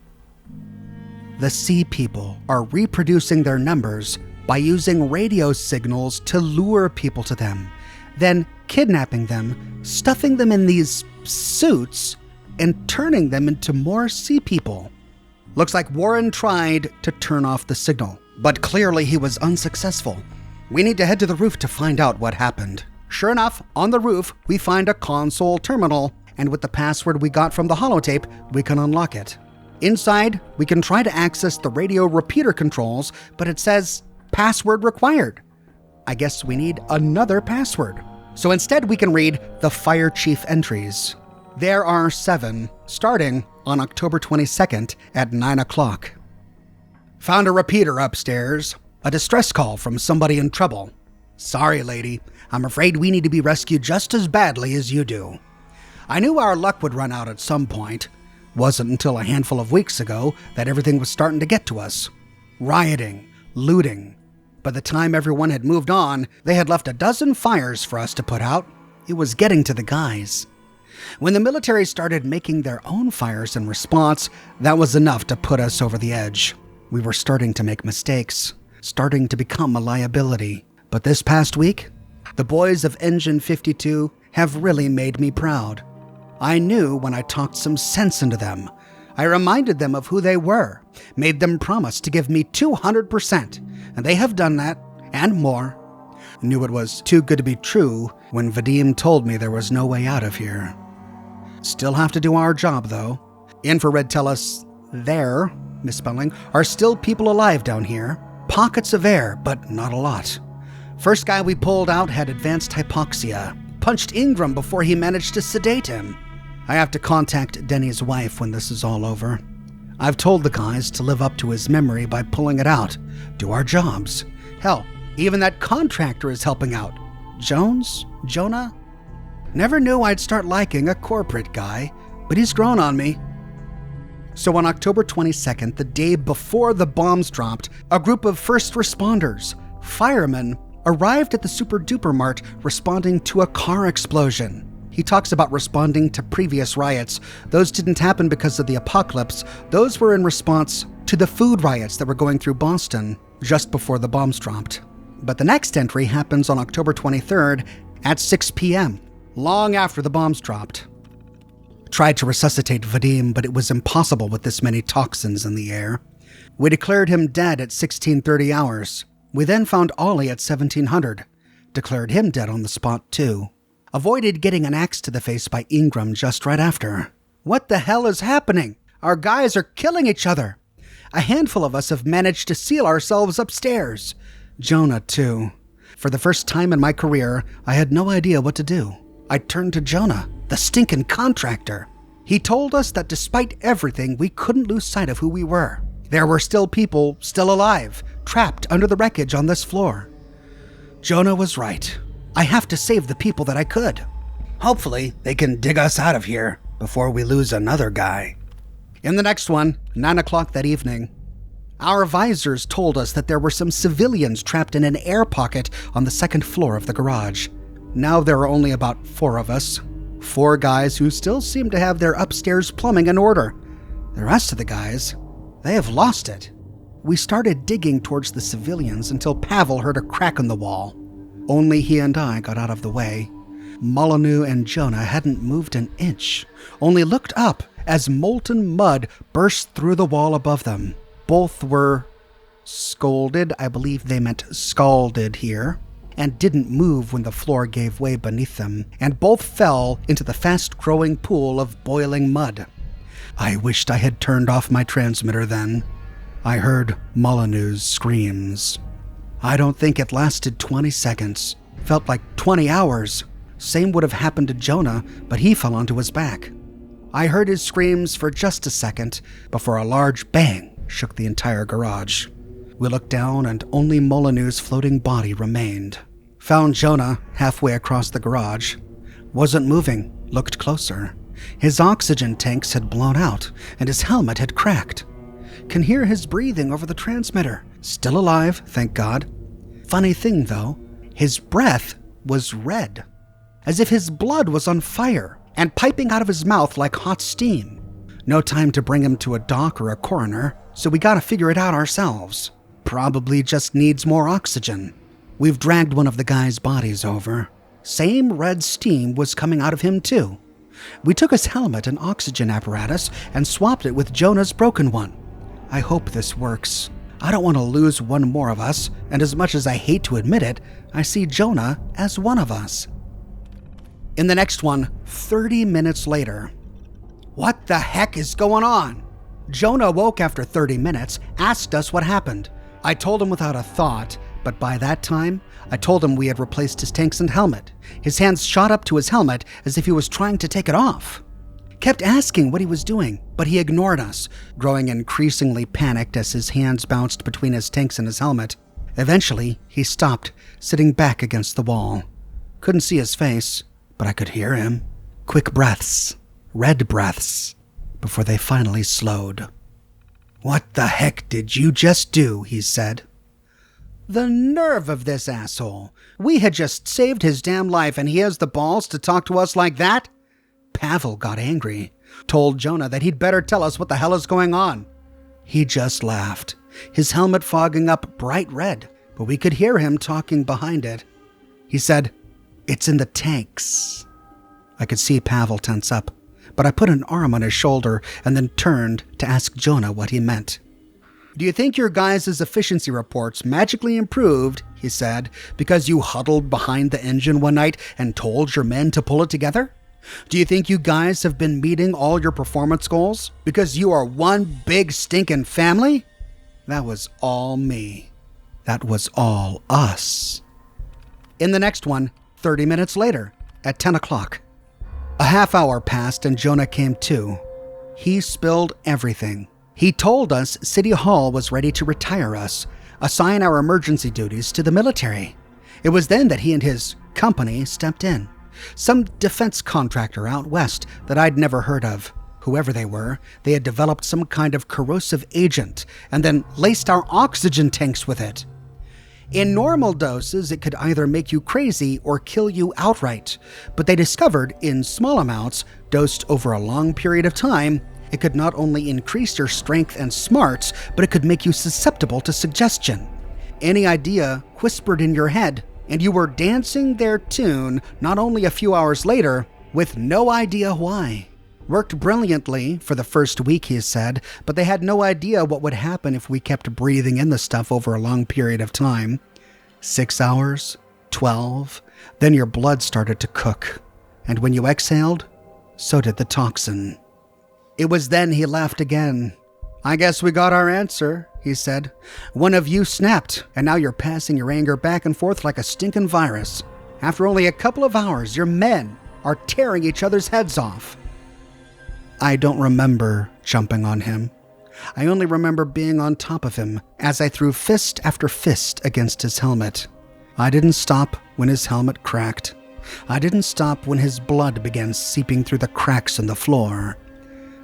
The sea people are reproducing their numbers by using radio signals to lure people to them, then kidnapping them, stuffing them in these suits, and turning them into more sea people. Looks like Warren tried to turn off the signal, but clearly he was unsuccessful. We need to head to the roof to find out what happened. Sure enough, on the roof, we find a console terminal, and with the password we got from the holotape, we can unlock it. Inside, we can try to access the radio repeater controls, but it says, password required. I guess we need another password. So instead, we can read the fire chief entries. There are 7, starting on October 22nd at 9 o'clock. Found a repeater upstairs. A distress call from somebody in trouble. Sorry, lady. I'm afraid we need to be rescued just as badly as you do. I knew our luck would run out at some point. Wasn't until a handful of weeks ago that everything was starting to get to us. Rioting, looting. By the time everyone had moved on, they had left a dozen fires for us to put out. It was getting to the guys. When the military started making their own fires in response, that was enough to put us over the edge. We were starting to make mistakes, starting to become a liability. But this past week, the boys of Engine 52 have really made me proud. I knew when I talked some sense into them. I reminded them of who they were, made them promise to give me 200%, and they have done that, and more. Knew it was too good to be true when Vadim told me there was no way out of here. Still have to do our job, though. Infrared tell us there, misspelling, are still people alive down here. Pockets of air, but not a lot. First guy we pulled out had advanced hypoxia. Punched Ingram before he managed to sedate him. I have to contact Denny's wife when this is all over. I've told the guys to live up to his memory by pulling it out, do our jobs. Hell, even that contractor is helping out. Jones? Jonah? Never knew I'd start liking a corporate guy, but he's grown on me. So on October 22nd, the day before the bombs dropped, a group of first responders, firemen, arrived at the Super Duper Mart responding to a car explosion. He talks about responding to previous riots. Those didn't happen because of the apocalypse. Those were in response to the food riots that were going through Boston just before the bombs dropped. But the next entry happens on October 23rd at 6 p.m., long after the bombs dropped. Tried to resuscitate Vadim, but it was impossible with this many toxins in the air. We declared him dead at 1630 hours. We then found Ollie at 1700. Declared him dead on the spot, too. Avoided getting an axe to the face by Ingram just right after. What the hell is happening? Our guys are killing each other. A handful of us have managed to seal ourselves upstairs. Jonah, too. For the first time in my career, I had no idea what to do. I turned to Jonah, the stinking contractor. He told us that despite everything, we couldn't lose sight of who we were. There were still people, still alive, trapped under the wreckage on this floor. Jonah was right. I have to save the people that I could. Hopefully, they can dig us out of here before we lose another guy. In the next one, 9 o'clock that evening, our visors told us that there were some civilians trapped in an air pocket on the second floor of the garage. Now there are only about 4 of us. 4 guys who still seem to have their upstairs plumbing in order. The rest of the guys, they have lost it. We started digging towards the civilians until Pavel heard a crack in the wall. Only he and I got out of the way. Molyneux and Jonah hadn't moved an inch, only looked up as molten mud burst through the wall above them. Both were scolded, I believe they meant scalded here, and didn't move when the floor gave way beneath them, and both fell into the fast-growing pool of boiling mud. I wished I had turned off my transmitter then. I heard Molyneux's screams. I don't think it lasted 20 seconds. Felt like 20 hours. Same would have happened to Jonah, but he fell onto his back. I heard his screams for just a second before a large bang shook the entire garage. We looked down and only Molyneux's floating body remained. Found Jonah halfway across the garage. Wasn't moving, looked closer. His oxygen tanks had blown out and his helmet had cracked. Can hear his breathing over the transmitter. Still alive, thank God. Funny thing, though, his breath was red, as if his blood was on fire and piping out of his mouth like hot steam. No time to bring him to a doc or a coroner, so we gotta figure it out ourselves. Probably just needs more oxygen. We've dragged one of the guy's bodies over. Same red steam was coming out of him, too. We took his helmet and oxygen apparatus and swapped it with Jonah's broken one. I hope this works. I don't want to lose one more of us, and as much as I hate to admit it, I see Jonah as one of us. In the next one, 30 minutes later. What the heck is going on? Jonah woke after 30 minutes, asked us what happened. I told him without a thought, but by that time, I told him we had replaced his tanks and helmet. His hands shot up to his helmet as if he was trying to take it off. Kept asking what he was doing, but he ignored us, growing increasingly panicked as his hands bounced between his tanks and his helmet. Eventually, he stopped, sitting back against the wall. Couldn't see his face, but I could hear him. Quick breaths. Red breaths. before they finally slowed. "What the heck did you just do?" he said. The nerve of this asshole. We had just saved his damn life and he has the balls to talk to us like that? Pavel got angry, told Jonah that he'd better tell us what the hell is going on. He just laughed, his helmet fogging up bright red, but we could hear him talking behind it. He said, "It's in the tanks." I could see Pavel tense up, but I put an arm on his shoulder and then turned to ask Jonah what he meant. "Do you think your guys' efficiency reports magically improved," he said, "because you huddled behind the engine one night and told your men to pull it together? Do you think you guys have been meeting all your performance goals because you are one big stinking family?" That was all me. That was all us. In the next one, 30 minutes later, at 10 o'clock. A half hour passed and Jonah came to. He spilled everything. He told us City Hall was ready to retire us, assign our emergency duties to the military. It was then that he and his company stepped in. Some defense contractor out west that I'd never heard of. Whoever they were, they had developed some kind of corrosive agent and then laced our oxygen tanks with it. In normal doses, it could either make you crazy or kill you outright. But they discovered, in small amounts, dosed over a long period of time, it could not only increase your strength and smarts, but it could make you susceptible to suggestion. Any idea whispered in your head, and you were dancing their tune not only a few hours later, with no idea why. Worked brilliantly for the first week, he said, but they had no idea what would happen if we kept breathing in the stuff over a long period of time. 6 hours, 12, then your blood started to cook. And when you exhaled, so did the toxin. It was then he laughed again. "I guess we got our answer," he said. "One of you snapped, and now you're passing your anger back and forth like a stinking virus. After only a couple of hours, your men are tearing each other's heads off." I don't remember jumping on him. I only remember being on top of him as I threw fist after fist against his helmet. I didn't stop when his helmet cracked. I didn't stop when his blood began seeping through the cracks in the floor.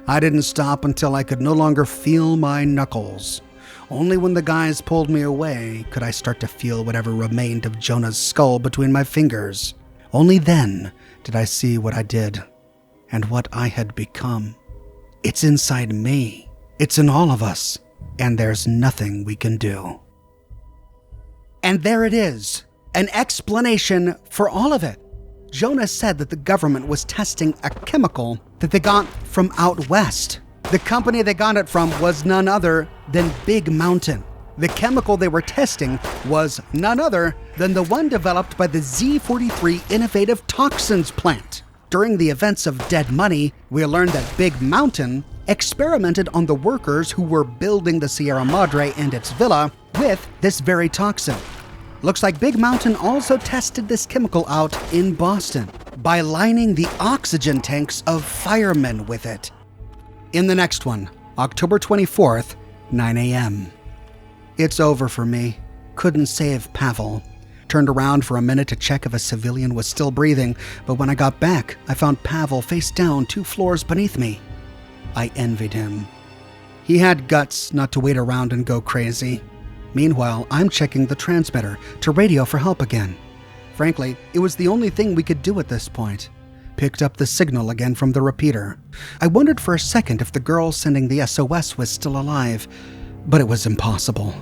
I didn't stop until I could no longer feel my knuckles. Only when the guys pulled me away could I start to feel whatever remained of Jonah's skull between my fingers. Only then did I see what I did and what I had become. It's inside me. It's in all of us, and there's nothing we can do. And there it is, an explanation for all of it. Jonah said that the government was testing a chemical that they got from out west. The company they got it from was none other than Big Mountain. The chemical they were testing was none other than the one developed by the Z43 Innovative Toxins plant. During the events of Dead Money, we learned that Big Mountain experimented on the workers who were building the Sierra Madre and its villa with this very toxin. Looks like Big Mountain also tested this chemical out in Boston by lining the oxygen tanks of firemen with it. In the next one, October 24th, 9 a.m. It's over for me. Couldn't save Pavel. Turned around for a minute to check if a civilian was still breathing, but when I got back, I found Pavel face down 2 floors beneath me. I envied him. He had guts not to wait around and go crazy. Meanwhile, I'm checking the transmitter to radio for help again. Frankly, it was the only thing we could do at this point. Picked up the signal again from the repeater. I wondered for a second if the girl sending the SOS was still alive, but it was impossible.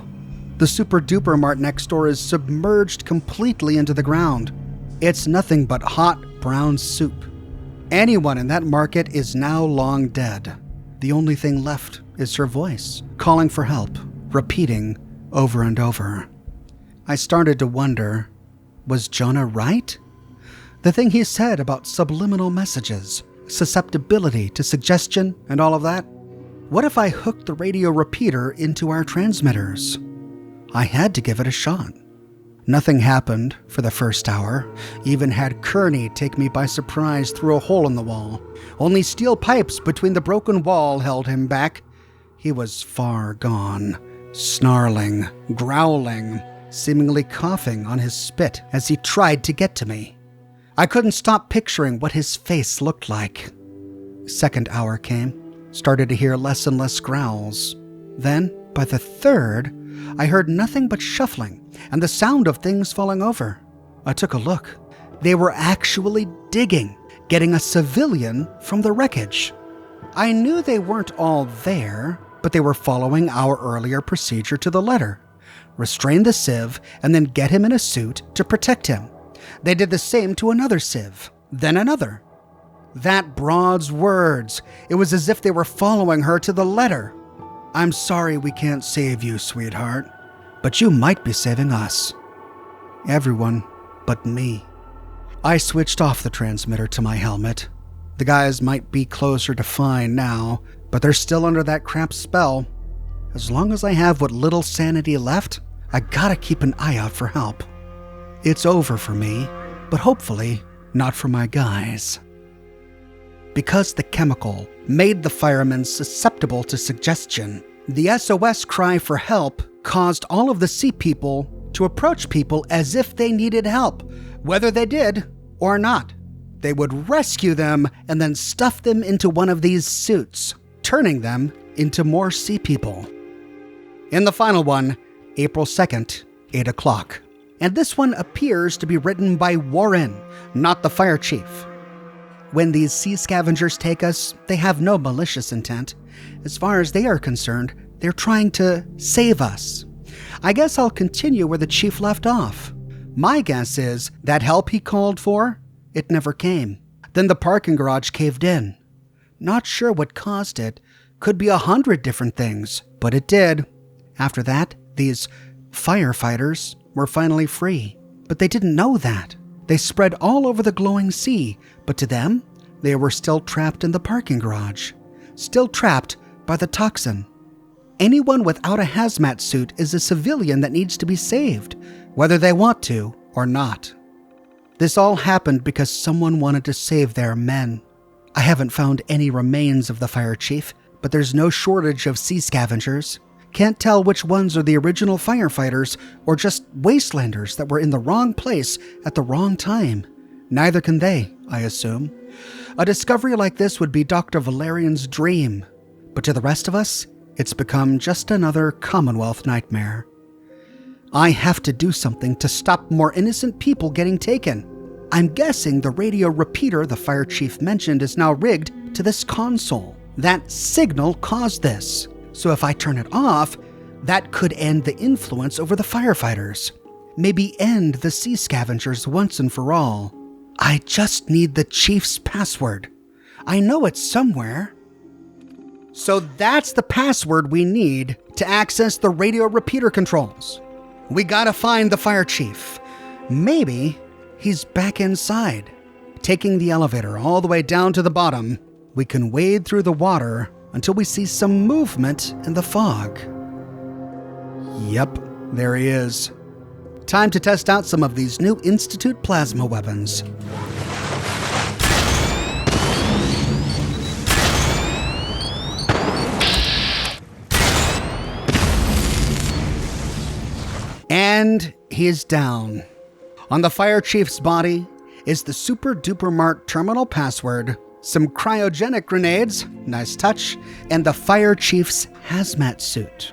The super-duper mart next door is submerged completely into the ground. It's nothing but hot brown soup. Anyone in that market is now long dead. The only thing left is her voice, calling for help, repeating over and over. I started to wonder, was Jonah right? The thing he said about subliminal messages, susceptibility to suggestion, and all of that? What if I hooked the radio repeater into our transmitters? I had to give it a shot. Nothing happened for the first hour. Even had Kearney take me by surprise through a hole in the wall. Only steel pipes between the broken wall held him back. He was far gone, snarling, growling, seemingly coughing on his spit as he tried to get to me. I couldn't stop picturing what his face looked like. Second hour came. started to hear less and less growls. Then, by the third, I heard nothing but shuffling and the sound of things falling over. I took a look. They were actually digging, getting a civilian from the wreckage. I knew they weren't all there, but they were following our earlier procedure to the letter. Restrain the civ and then get him in a suit to protect him. They did the same to another civ, then another. That broad's words. It was as if they were following her to the letter. I'm sorry we can't save you, sweetheart, but you might be saving us. Everyone but me. I switched off the transmitter to my helmet. The guys might be closer to fine now, but they're still under that crap spell. As long as I have what little sanity left, I gotta keep an eye out for help. It's over for me, but hopefully not for my guys. Because the chemical made the firemen susceptible to suggestion, the SOS cry for help caused all of the sea people to approach people as if they needed help, whether they did or not. They would rescue them and then stuff them into one of these suits, turning them into more sea people. In the final one, April 2nd, 8 o'clock. And this one appears to be written by Warren, not the fire chief. When these sea scavengers take us, they have no malicious intent. As far as they are concerned, they're trying to save us. I guess I'll continue where the chief left off. My guess is that help he called for, it never came. Then the parking garage caved in. Not sure what caused it. Could be 100 different things, but it did. After that, these firefighters were finally free. But they didn't know that. They spread all over the glowing sea, but to them, they were still trapped in the parking garage. Still trapped by the toxin. Anyone without a hazmat suit is a civilian that needs to be saved, whether they want to or not. This all happened because someone wanted to save their men. I haven't found any remains of the fire chief, but there's no shortage of sea scavengers. Can't tell which ones are the original firefighters or just wastelanders that were in the wrong place at the wrong time. Neither can they, I assume. A discovery like this would be Dr. Valerian's dream, but to the rest of us, it's become just another Commonwealth nightmare. I have to do something to stop more innocent people getting taken. I'm guessing the radio repeater the fire chief mentioned is now rigged to this console. That signal caused this. So if I turn it off, that could end the influence over the firefighters. Maybe end the sea scavengers once and for all. I just need the chief's password. I know it's somewhere. So that's the password we need to access the radio repeater controls. We gotta find the fire chief. Maybe he's back inside. Taking the elevator all the way down to the bottom, we can wade through the water until we see some movement in the fog. Yep, there he is. Time to test out some of these new Institute plasma weapons. And he is down. On the fire chief's body is the super duper marked terminal password, some cryogenic grenades, nice touch, and the fire chief's hazmat suit.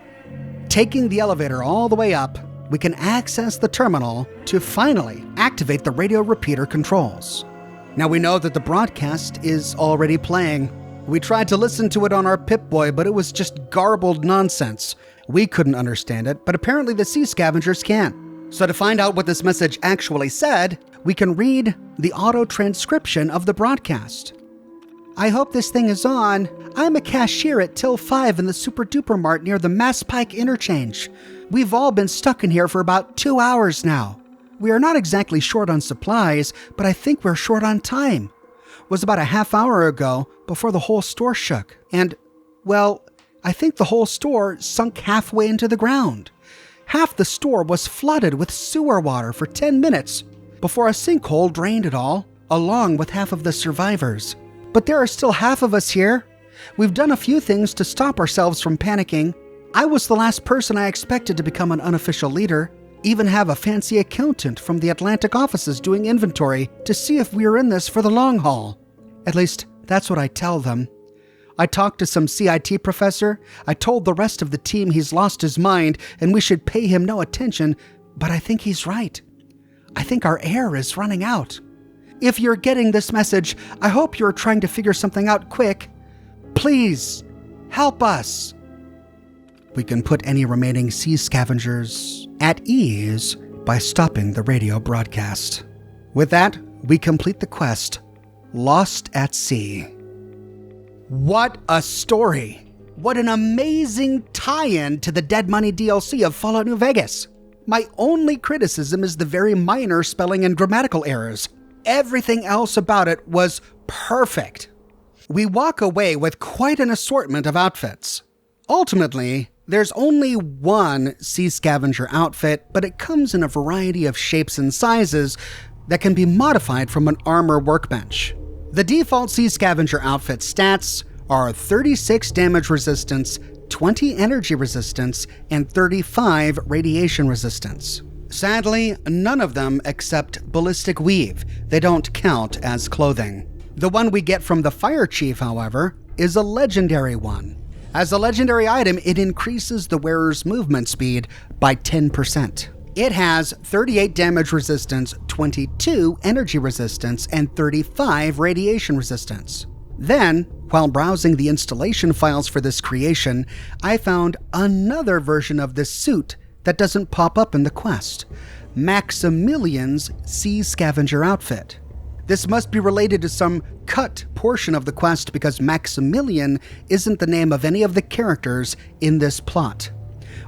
Taking the elevator all the way up, we can access the terminal to finally activate the radio repeater controls. Now we know that the broadcast is already playing. We tried to listen to it on our Pip-Boy, but it was just garbled nonsense. We couldn't understand it, but apparently the sea scavengers can. So to find out what this message actually said, we can read the auto-transcription of the broadcast. I hope this thing is on. I'm a cashier at Till 5 in the Super Duper Mart near the Mass Pike interchange. We've all been stuck in here for about 2 hours now. We are not exactly short on supplies, but I think we're short on time. Was about a half hour ago before the whole store shook. And, well, I think the whole store sunk halfway into the ground. Half the store was flooded with sewer water for 10 minutes before a sinkhole drained it all, along with half of the survivors. But there are still half of us here. We've done a few things to stop ourselves from panicking. I was the last person I expected to become an unofficial leader, even have a fancy accountant from the Atlantic offices doing inventory to see if we are in this for the long haul. At least, that's what I tell them. I talked to some CIT professor. I told the rest of the team he's lost his mind and we should pay him no attention, but I think he's right. I think our air is running out. If you're getting this message, I hope you're trying to figure something out quick. Please, help us. We can put any remaining sea scavengers at ease by stopping the radio broadcast. With that, we complete the quest, Lost at Sea. What a story! What an amazing tie-in to the Dead Money DLC of Fallout New Vegas. My only criticism is the very minor spelling and grammatical errors. Everything else about it was perfect. We walk away with quite an assortment of outfits. Ultimately, there's only one Sea Scavenger outfit, but it comes in a variety of shapes and sizes that can be modified from an armor workbench. The default Sea Scavenger outfit stats are 36 damage resistance, 20 energy resistance, and 35 radiation resistance. Sadly, none of them accept ballistic weave. They don't count as clothing. The one we get from the Fire Chief, however, is a legendary one. As a legendary item, it increases the wearer's movement speed by 10%. It has 38 damage resistance, 22 energy resistance, and 35 radiation resistance. Then, while browsing the installation files for this creation, I found another version of this suit that doesn't pop up in the quest, Maximilian's Sea Scavenger outfit. This must be related to some cut portion of the quest because Maximilian isn't the name of any of the characters in this plot.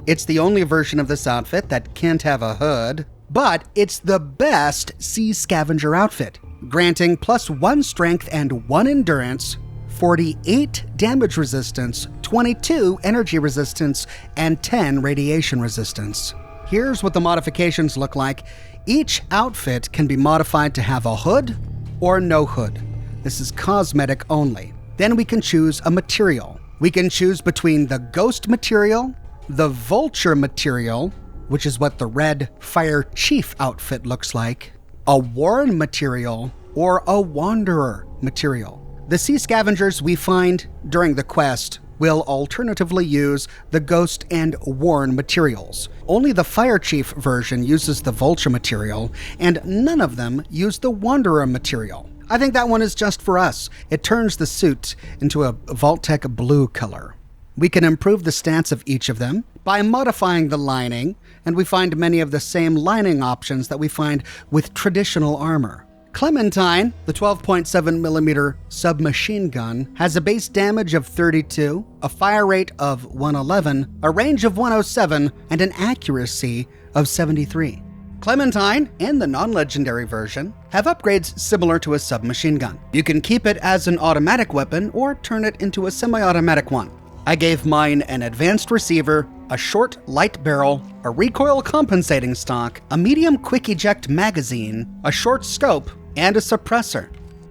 It's the only version of this outfit that can't have a hood, but it's the best Sea Scavenger outfit, granting +1 strength and 1 endurance, 48 damage resistance, 22 energy resistance, and 10 radiation resistance. Here's what the modifications look like. Each outfit can be modified to have a hood or no hood. This is cosmetic only. Then we can choose a material. We can choose between the ghost material, the vulture material, which is what the red Fire Chief outfit looks like, a Warren material, or a Wanderer material. The Sea Scavengers we find during the quest will alternatively use the Ghost and Warren materials. Only the Fire Chief version uses the Vulture material, and none of them use the Wanderer material. I think that one is just for us. It turns the suit into a Vault-Tec blue color. We can improve the stats of each of them by modifying the lining, and we find many of the same lining options that we find with traditional armor. Clementine, the 12.7mm submachine gun, has a base damage of 32, a fire rate of 111, a range of 107, and an accuracy of 73. Clementine, and the non-legendary version, have upgrades similar to a submachine gun. You can keep it as an automatic weapon or turn it into a semi-automatic one. I gave mine an advanced receiver, a short light barrel, a recoil compensating stock, a medium quick eject magazine, a short scope, and a suppressor.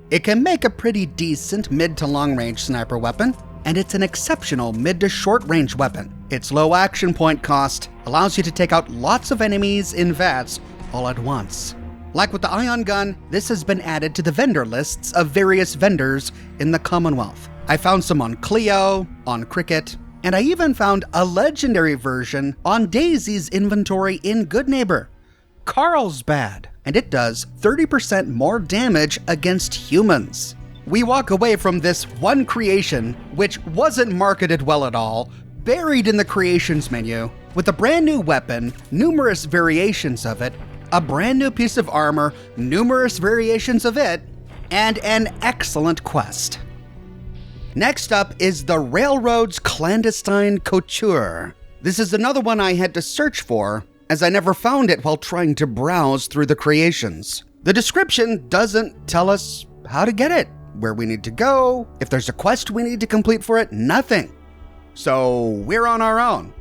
It can make a pretty decent mid to long range sniper weapon, and it's an exceptional mid to short range weapon. Its low action point cost allows you to take out lots of enemies in VATS all at once. Like with the ion gun, this has been added to the vendor lists of various vendors in the Commonwealth. I found some on Clio, on Cricket, and I even found a legendary version on Daisy's inventory in Good Neighbor, Carlsbad, and it does 30% more damage against humans. We walk away from this one creation, which wasn't marketed well at all, buried in the creations menu, with a brand new weapon, numerous variations of it, a brand new piece of armor, numerous variations of it, and an excellent quest. Next up is the Railroad's Clandestine Couture. This is another one I had to search for, as I never found it while trying to browse through the creations. The description doesn't tell us how to get it, where we need to go, if there's a quest we need to complete for it, nothing. So we're on our own.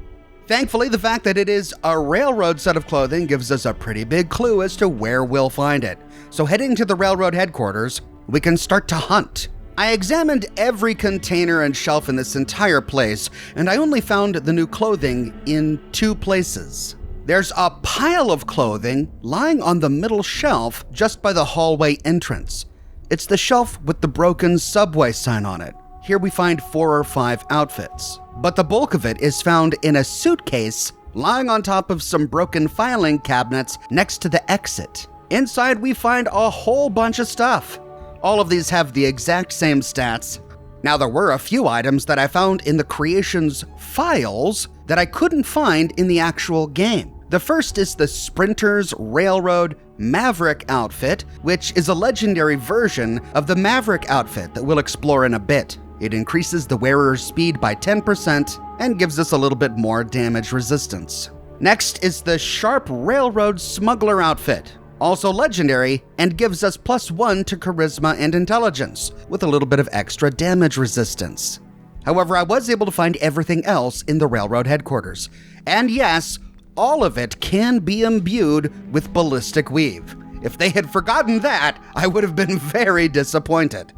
Thankfully, the fact that it is a railroad set of clothing gives us a pretty big clue as to where we'll find it. So heading to the railroad headquarters, we can start to hunt. I examined every container and shelf in this entire place, and I only found the new clothing in 2 places. There's a pile of clothing lying on the middle shelf just by the hallway entrance. It's the shelf with the broken subway sign on it. Here we find 4 or 5 outfits, but the bulk of it is found in a suitcase lying on top of some broken filing cabinets next to the exit. Inside, we find a whole bunch of stuff. All of these have the exact same stats. Now, there were a few items that I found in the creation's files that I couldn't find in the actual game. The first is the Sprinter's Railroad Maverick outfit, which is a legendary version of the Maverick outfit that we'll explore in a bit. It increases the wearer's speed by 10% and gives us a little bit more damage resistance. Next is the Sharp Railroad Smuggler outfit, also legendary, and gives us +1 to charisma and intelligence, with a little bit of extra damage resistance. However, I was able to find everything else in the railroad headquarters. And yes, all of it can be imbued with ballistic weave. If they had forgotten that, I would have been very disappointed.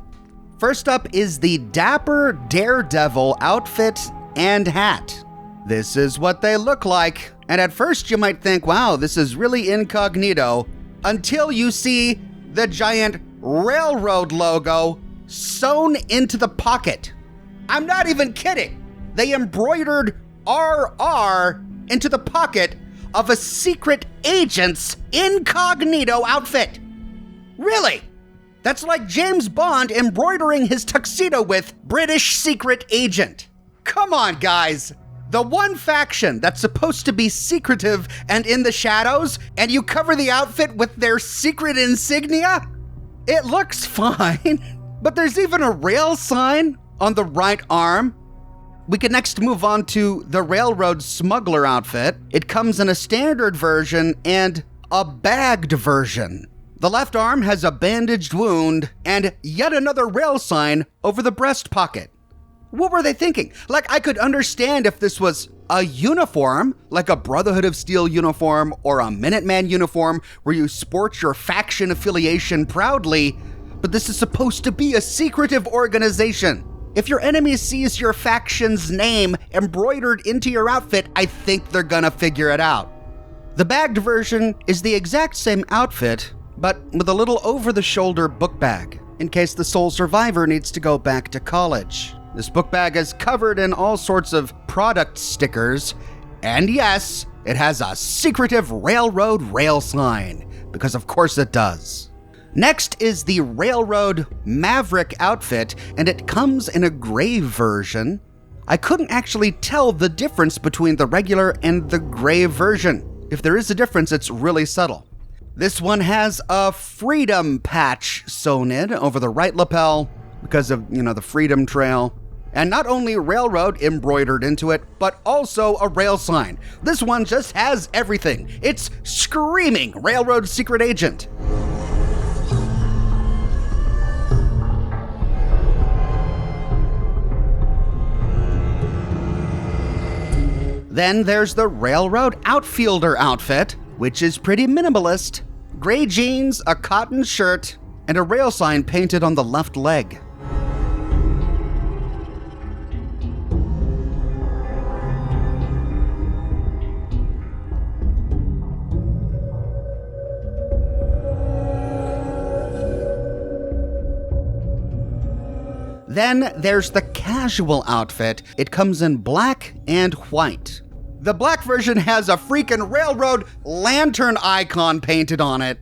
First up is the Dapper Daredevil outfit and hat. This is what they look like, and at first you might think, wow, this is really incognito, until you see the giant railroad logo sewn into the pocket. I'm not even kidding. They embroidered RR into the pocket of a secret agent's incognito outfit. Really? That's like James Bond embroidering his tuxedo with British secret agent. Come on, guys. The one faction that's supposed to be secretive and in the shadows, and you cover the outfit with their secret insignia? It looks fine, but there's even a rail sign on the right arm. We can next move on to the Railroad Smuggler outfit. It comes in a standard version and a bagged version. The left arm has a bandaged wound and yet another rail sign over the breast pocket. What were they thinking? Like, I could understand if this was a uniform, like a Brotherhood of Steel uniform or a Minuteman uniform where you sport your faction affiliation proudly, but this is supposed to be a secretive organization. If your enemy sees your faction's name embroidered into your outfit, I think they're gonna figure it out. The bagged version is the exact same outfit, but with a little over-the-shoulder book bag, in case the sole survivor needs to go back to college. This book bag is covered in all sorts of product stickers, and yes, it has a secretive railroad rail sign, because of course it does. Next is the Railroad Maverick outfit, and it comes in a gray version. I couldn't actually tell the difference between the regular and the gray version. If there is a difference, it's really subtle. This one has a freedom patch sewn in over the right lapel because of, the Freedom Trail. And not only railroad embroidered into it, but also a rail sign. This one just has everything. It's screaming Railroad Secret Agent. Then there's the Railroad Outfielder outfit, which is pretty minimalist. Gray jeans, a cotton shirt, and a rail sign painted on the left leg. Then there's the casual outfit. It comes in black and white. The black version has a freaking railroad lantern icon painted on it.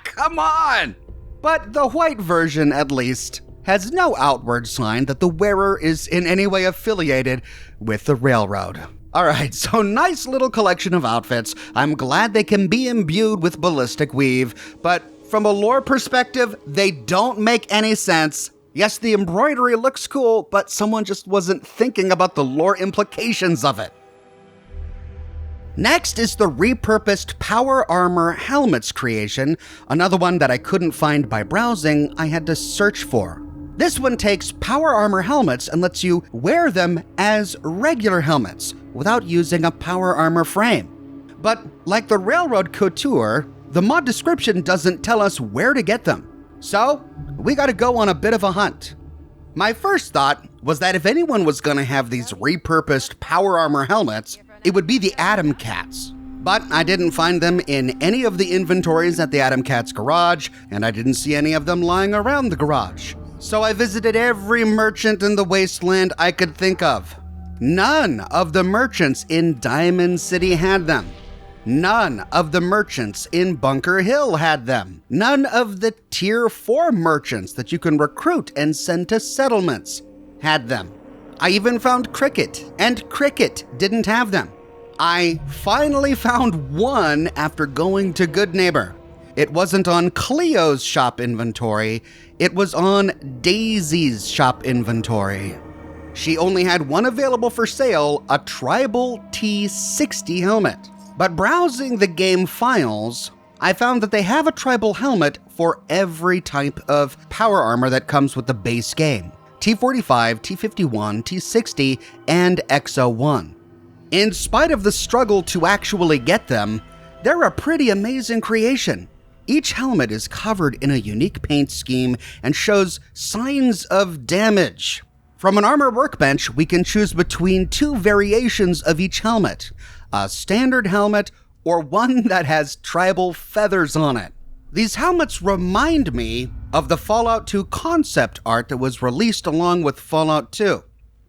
Come on! But the white version, at least, has no outward sign that the wearer is in any way affiliated with the railroad. Alright, so nice little collection of outfits. I'm glad they can be imbued with ballistic weave, but from a lore perspective, they don't make any sense. Yes, the embroidery looks cool, but someone just wasn't thinking about the lore implications of it. Next is the repurposed Power Armor Helmets creation, another one that I couldn't find by browsing, I had to search for. This one takes Power Armor helmets and lets you wear them as regular helmets without using a Power Armor frame. But like the Railroad Couture, the mod description doesn't tell us where to get them. So, we gotta go on a bit of a hunt. My first thought was that if anyone was gonna have these repurposed Power Armor helmets, it would be the Atom Cats. But I didn't find them in any of the inventories at the Atom Cats garage, and I didn't see any of them lying around the garage. So I visited every merchant in the wasteland I could think of. None of the merchants in Diamond City had them. None of the merchants in Bunker Hill had them. None of the Tier 4 merchants that you can recruit and send to settlements had them. I even found Cricket, and Cricket didn't have them. I finally found one after going to Good Neighbor. It wasn't on Cleo's shop inventory, it was on Daisy's shop inventory. She only had one available for sale, a Tribal T60 helmet. But browsing the game files, I found that they have a tribal helmet for every type of power armor that comes with the base game. T45, T51, T60, and XO1. In spite of the struggle to actually get them, they're a pretty amazing creation. Each helmet is covered in a unique paint scheme and shows signs of damage. From an armor workbench, we can choose between two variations of each helmet, a standard helmet or one that has tribal feathers on it. These helmets remind me of the Fallout 2 concept art that was released along with Fallout 2.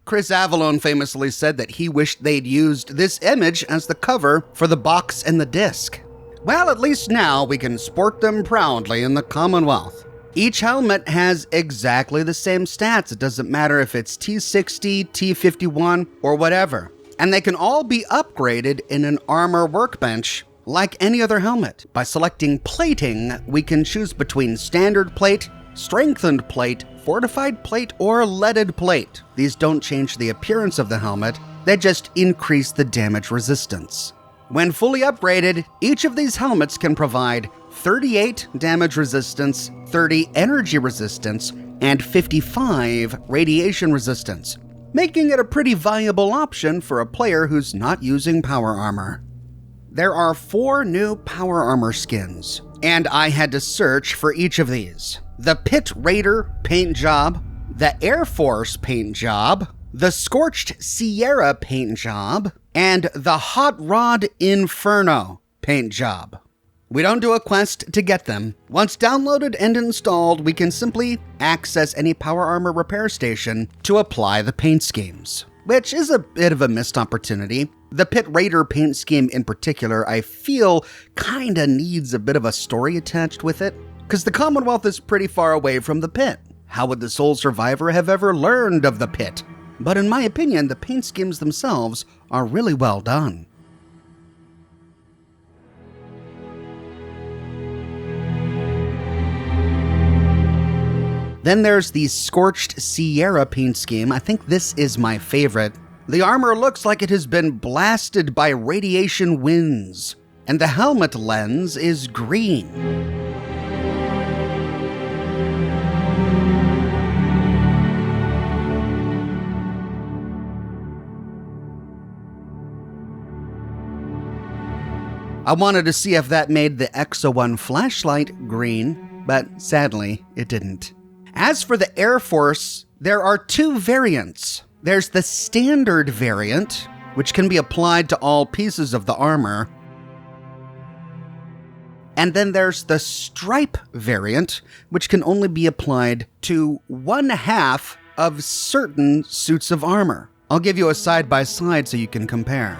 Chris Avallone famously said that he wished they'd used this image as the cover for the box and the disc. Well, at least now we can sport them proudly in the Commonwealth. Each helmet has exactly the same stats. It doesn't matter if it's T60, T51, or whatever. And they can all be upgraded in an armor workbench like any other helmet. By selecting plating, we can choose between standard plate, strengthened plate, fortified plate, or leaded plate. These don't change the appearance of the helmet, they just increase the damage resistance. When fully upgraded, each of these helmets can provide 38 damage resistance, 30 energy resistance, and 55 radiation resistance, making it a pretty viable option for a player who's not using power armor. There are 4 new power armor skins, and I had to search for each of these. The Pit Raider paint job, the Air Force paint job, the Scorched Sierra paint job, and the Hot Rod Inferno paint job. We don't do a quest to get them. Once downloaded and installed, we can simply access any power armor repair station to apply the paint schemes, which is a bit of a missed opportunity. The Pit Raider paint scheme in particular, I feel kinda needs a bit of a story attached with it, because the Commonwealth is pretty far away from the pit. How would the sole survivor have ever learned of the pit? But in my opinion, the paint schemes themselves are really well done. Then there's the Scorched Sierra paint scheme. I think this is my favorite. The armor looks like it has been blasted by radiation winds, and the helmet lens is green. I wanted to see if that made the XO1 flashlight green, but sadly, it didn't. As for the Air Force, there are 2 variants. There's the standard variant, which can be applied to all pieces of the armor. And then there's the stripe variant, which can only be applied to 1/2 of certain suits of armor. I'll give you a side-by-side so you can compare.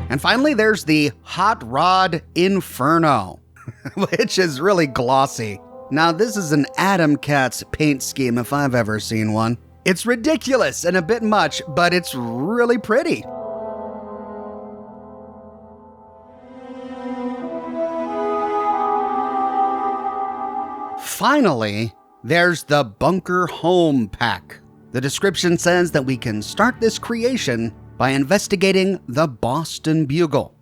And finally, there's the Hot Rod Inferno, which is really glossy. Now, this is an Adam Cat's paint scheme if I've ever seen one. It's ridiculous and a bit much, but it's really pretty. Finally, there's the Bunker Home Pack. The description says that we can start this creation by investigating the Boston Bugle.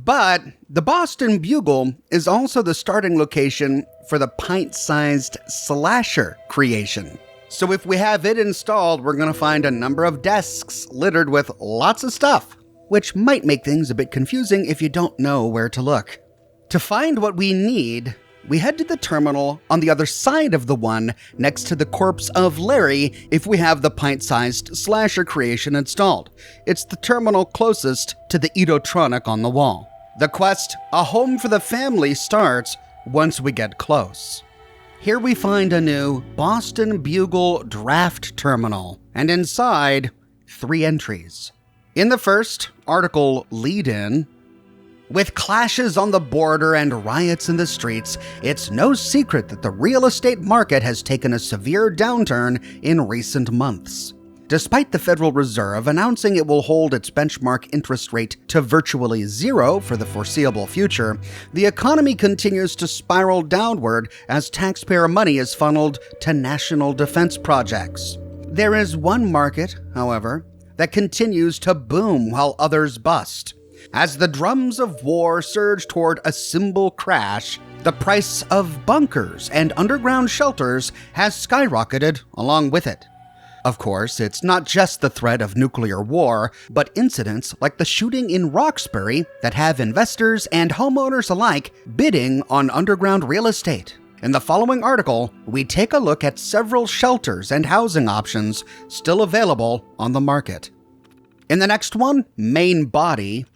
But the Boston Bugle is also the starting location for the pint-sized slasher creation. So if we have it installed, we're going to find a number of desks littered with lots of stuff, which might make things a bit confusing if you don't know where to look. To find what we need, we head to the terminal on the other side of the one next to the corpse of Larry if we have the pint-sized slasher creation installed. It's the terminal closest to the Edotronic on the wall. The quest, A Home for the Family, starts once we get close. Here we find a new Boston Bugle draft terminal, and inside, 3 entries. In the first, article lead-in, with clashes on the border and riots in the streets, it's no secret that the real estate market has taken a severe downturn in recent months. Despite the Federal Reserve announcing it will hold its benchmark interest rate to virtually zero for the foreseeable future, the economy continues to spiral downward as taxpayer money is funneled to national defense projects. There is one market, however, that continues to boom while others bust. As the drums of war surge toward a symbol crash, the price of bunkers and underground shelters has skyrocketed along with it. Of course, it's not just the threat of nuclear war, but incidents like the shooting in Roxbury that have investors and homeowners alike bidding on underground real estate. In the following article, we take a look at several shelters and housing options still available on the market. In the next one, Main Body.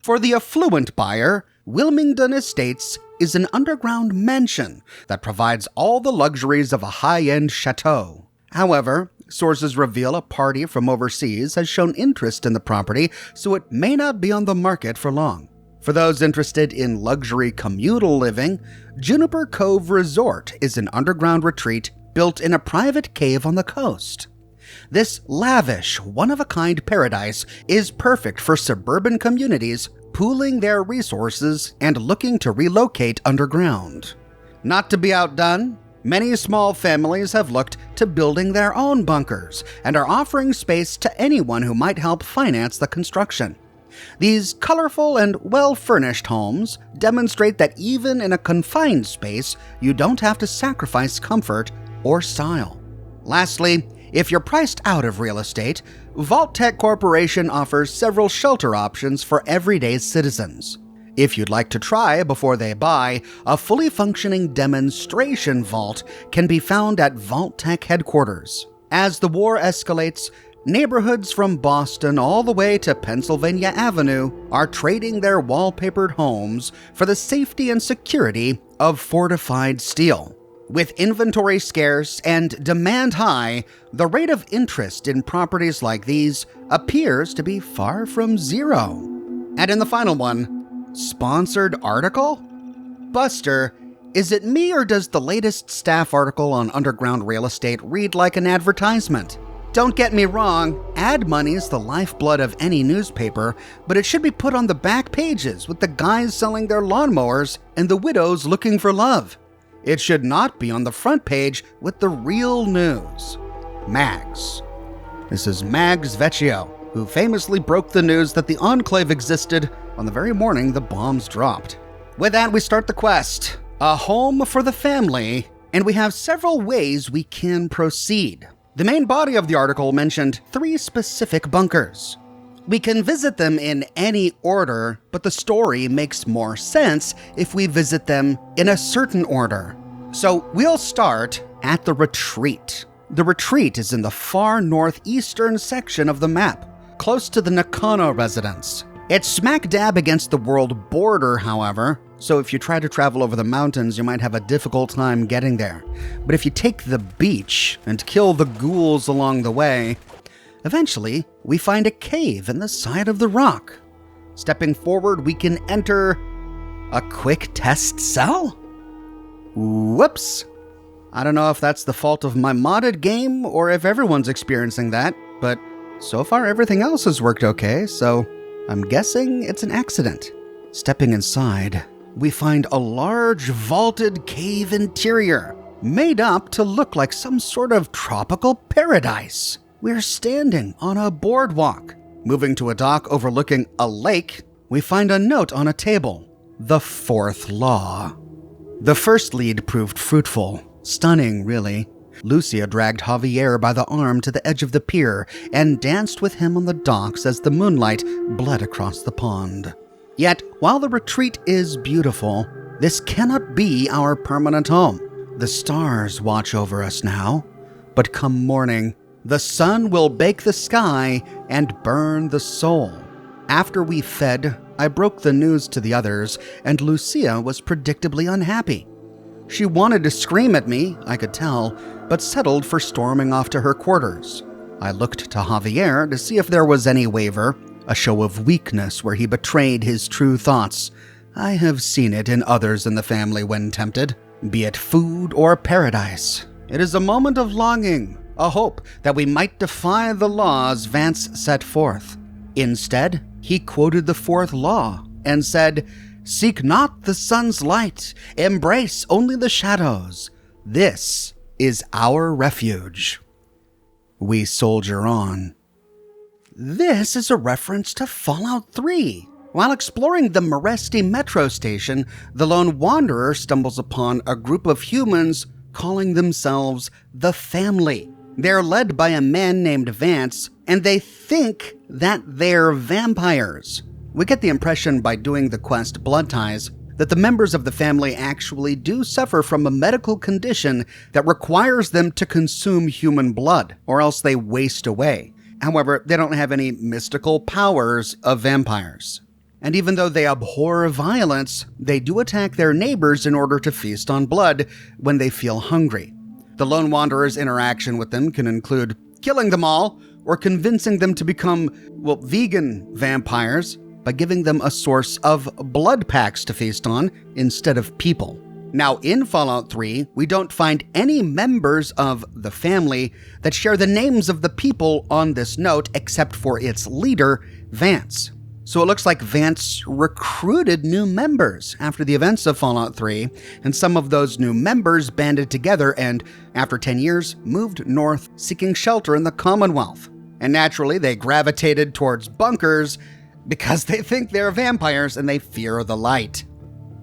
For the affluent buyer, Wilmington Estates is an underground mansion that provides all the luxuries of a high-end chateau. However, sources reveal a party from overseas has shown interest in the property, so it may not be on the market for long. For those interested in luxury communal living, Juniper Cove Resort is an underground retreat built in a private cave on the coast. This lavish, one-of-a-kind paradise is perfect for suburban communities pooling their resources and looking to relocate underground. Not to be outdone, many small families have looked to building their own bunkers and are offering space to anyone who might help finance the construction. These colorful and well-furnished homes demonstrate that even in a confined space, you don't have to sacrifice comfort or style. Lastly, if you're priced out of real estate, Vault-Tec Corporation offers several shelter options for everyday citizens. If you'd like to try before they buy, a fully functioning demonstration vault can be found at Vault-Tec headquarters. As the war escalates, neighborhoods from Boston all the way to Pennsylvania Avenue are trading their wallpapered homes for the safety and security of fortified steel. With inventory scarce and demand high, the rate of interest in properties like these appears to be far from zero. And in the final one, sponsored article? Buster, is it me or does the latest staff article on underground real estate read like an advertisement? Don't get me wrong, ad money is the lifeblood of any newspaper, but it should be put on the back pages with the guys selling their lawnmowers and the widows looking for love. It should not be on the front page with the real news. Mags. This is Mags Vecchio, who famously broke the news that the Enclave existed on the very morning the bombs dropped. With that, we start the quest. A home for the family, and we have several ways we can proceed. The main body of the article mentioned 3 specific bunkers. We can visit them in any order, but the story makes more sense if we visit them in a certain order. So we'll start at the retreat. The retreat is in the far northeastern section of the map, close to the Nakano residence. It's smack dab against the world border, however, so if you try to travel over the mountains, you might have a difficult time getting there. But if you take the beach and kill the ghouls along the way, eventually, we find a cave in the side of the rock. Stepping forward, we can enter a quick test cell? Whoops. I don't know if that's the fault of my modded game or if everyone's experiencing that, but so far everything else has worked okay, so I'm guessing it's an accident. Stepping inside, we find a large vaulted cave interior, made up to look like some sort of tropical paradise. We're standing on a boardwalk. Moving to a dock overlooking a lake, we find a note on a table. The 4th Law. The first lead proved fruitful. Stunning, really. Lucia dragged Javier by the arm to the edge of the pier and danced with him on the docks as the moonlight bled across the pond. Yet, while the retreat is beautiful, This cannot be our permanent home. The stars watch over us now, but come morning, the sun will bake the sky and burn the soul. After we fed, I broke the news to the others, and Lucia was predictably unhappy. She wanted to scream at me, I could tell, but settled for storming off to her quarters. I looked to Javier to see if there was any waver, a show of weakness where he betrayed his true thoughts. I have seen it in others in the family when tempted, be it food or paradise. It is a moment of longing, a hope that we might defy the laws Vance set forth. Instead, he quoted the 4th law and said, "Seek not the sun's light, embrace only the shadows. This is our refuge." We soldier on. This is a reference to Fallout 3. While exploring the Meresti metro station, the lone wanderer stumbles upon a group of humans calling themselves the Family. They're led by a man named Vance, and they think that they're vampires. We get the impression by doing the quest Blood Ties that the members of the family actually do suffer from a medical condition that requires them to consume human blood, or else they waste away. However, they don't have any mystical powers of vampires. And even though they abhor violence, they do attack their neighbors in order to feast on blood when they feel hungry. The Lone Wanderer's interaction with them can include killing them all or convincing them to become, vegan vampires by giving them a source of blood packs to feast on instead of people. Now, in Fallout 3, we don't find any members of the family that share the names of the people on this note except for its leader, Vance. So it looks like Vance recruited new members after the events of Fallout 3, and some of those new members banded together and, after 10 years, moved north seeking shelter in the Commonwealth. And naturally, they gravitated towards bunkers because they think they're vampires and they fear the light.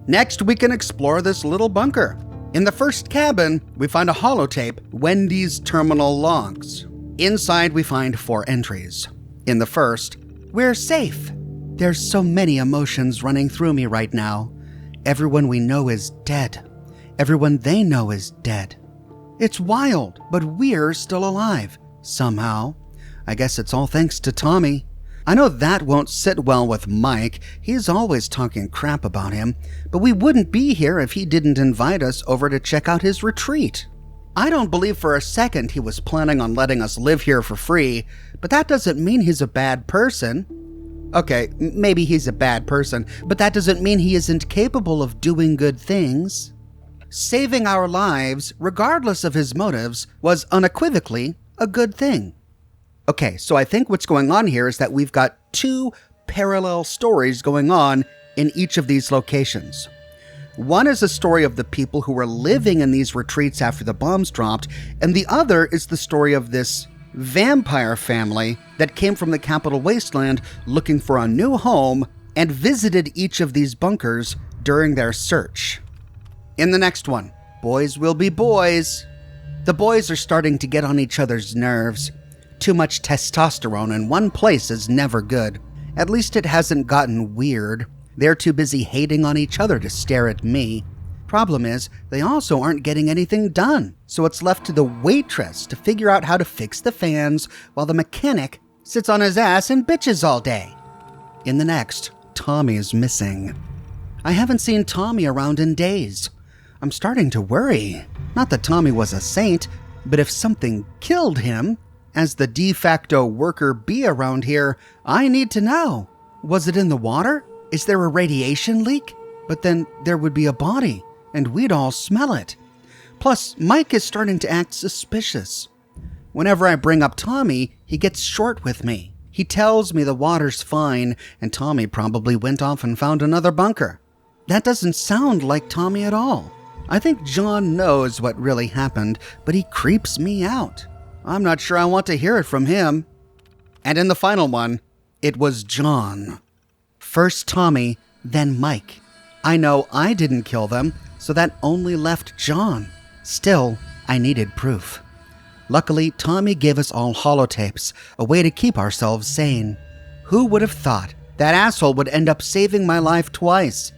Next, we can explore this little bunker. In the first cabin, we find a holotape, Wendy's terminal logs. Inside, we find 4 entries. In the first, "We're safe. There's so many emotions running through me right now. Everyone we know is dead. Everyone they know is dead. It's wild, but we're still alive, somehow. I guess it's all thanks to Tommy. I know that won't sit well with Mike. He's always talking crap about him, but we wouldn't be here if he didn't invite us over to check out his retreat. I don't believe for a second he was planning on letting us live here for free, but that doesn't mean he's a bad person. Okay, maybe he's a bad person, but that doesn't mean he isn't capable of doing good things. Saving our lives, regardless of his motives, was unequivocally a good thing." Okay, so I think what's going on here is that we've got 2 parallel stories going on in each of these locations. One is a story of the people who were living in these retreats after the bombs dropped, and the other is the story of this vampire family that came from the Capital Wasteland looking for a new home and visited each of these bunkers during their search. In the next one, boys will be boys. The boys are starting to get on each other's nerves. Too much testosterone in one place is never good. At least it hasn't gotten weird. They're too busy hating on each other to stare at me. Problem is, they also aren't getting anything done, so it's left to the waitress to figure out how to fix the fans while the mechanic sits on his ass and bitches all day. In the next, Tommy's missing. I haven't seen Tommy around in days. I'm starting to worry. Not that Tommy was a saint, but if something killed him, as the de facto worker bee around here, I need to know. Was it in the water? Is there a radiation leak? But then there would be a body, and we'd all smell it. Plus, Mike is starting to act suspicious. Whenever I bring up Tommy, he gets short with me. He tells me the water's fine, and Tommy probably went off and found another bunker. That doesn't sound like Tommy at all. I think John knows what really happened, but he creeps me out. I'm not sure I want to hear it from him. And in the final one, it was John. First Tommy, then Mike. I know I didn't kill them, so that only left John. Still, I needed proof. Luckily, Tommy gave us all holotapes, a way to keep ourselves sane. Who would have thought that asshole would end up saving my life twice?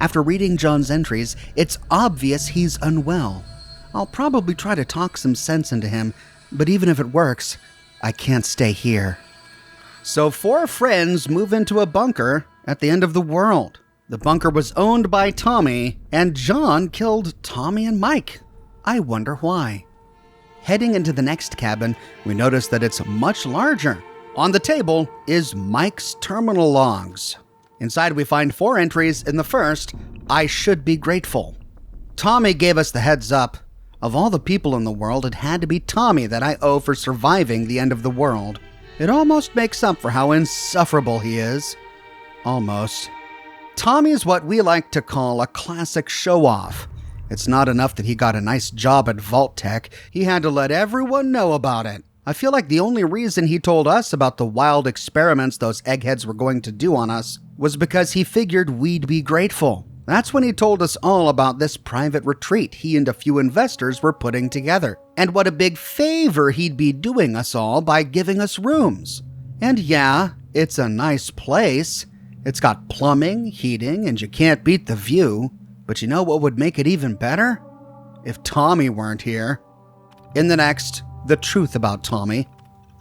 After reading John's entries, it's obvious he's unwell. I'll probably try to talk some sense into him, but even if it works, I can't stay here. So 4 friends move into a bunker at the end of the world. The bunker was owned by Tommy, and John killed Tommy and Mike. I wonder why. Heading into the next cabin, we notice that it's much larger. On the table is Mike's terminal logs. Inside we find 4 entries. In the first, I should be grateful. Tommy gave us the heads up. Of all the people in the world, it had to be Tommy that I owe for surviving the end of the world. It almost makes up for how insufferable he is. Almost. Tommy is what we like to call a classic show-off. It's not enough that he got a nice job at Vault Tech, he had to let everyone know about it. I feel like the only reason he told us about the wild experiments those eggheads were going to do on us was because he figured we'd be grateful. That's when he told us all about this private retreat he and a few investors were putting together, and what a big favor he'd be doing us all by giving us rooms. And yeah, it's a nice place. It's got plumbing, heating, and you can't beat the view. But you know what would make it even better? If Tommy weren't here. In the next, the truth about Tommy.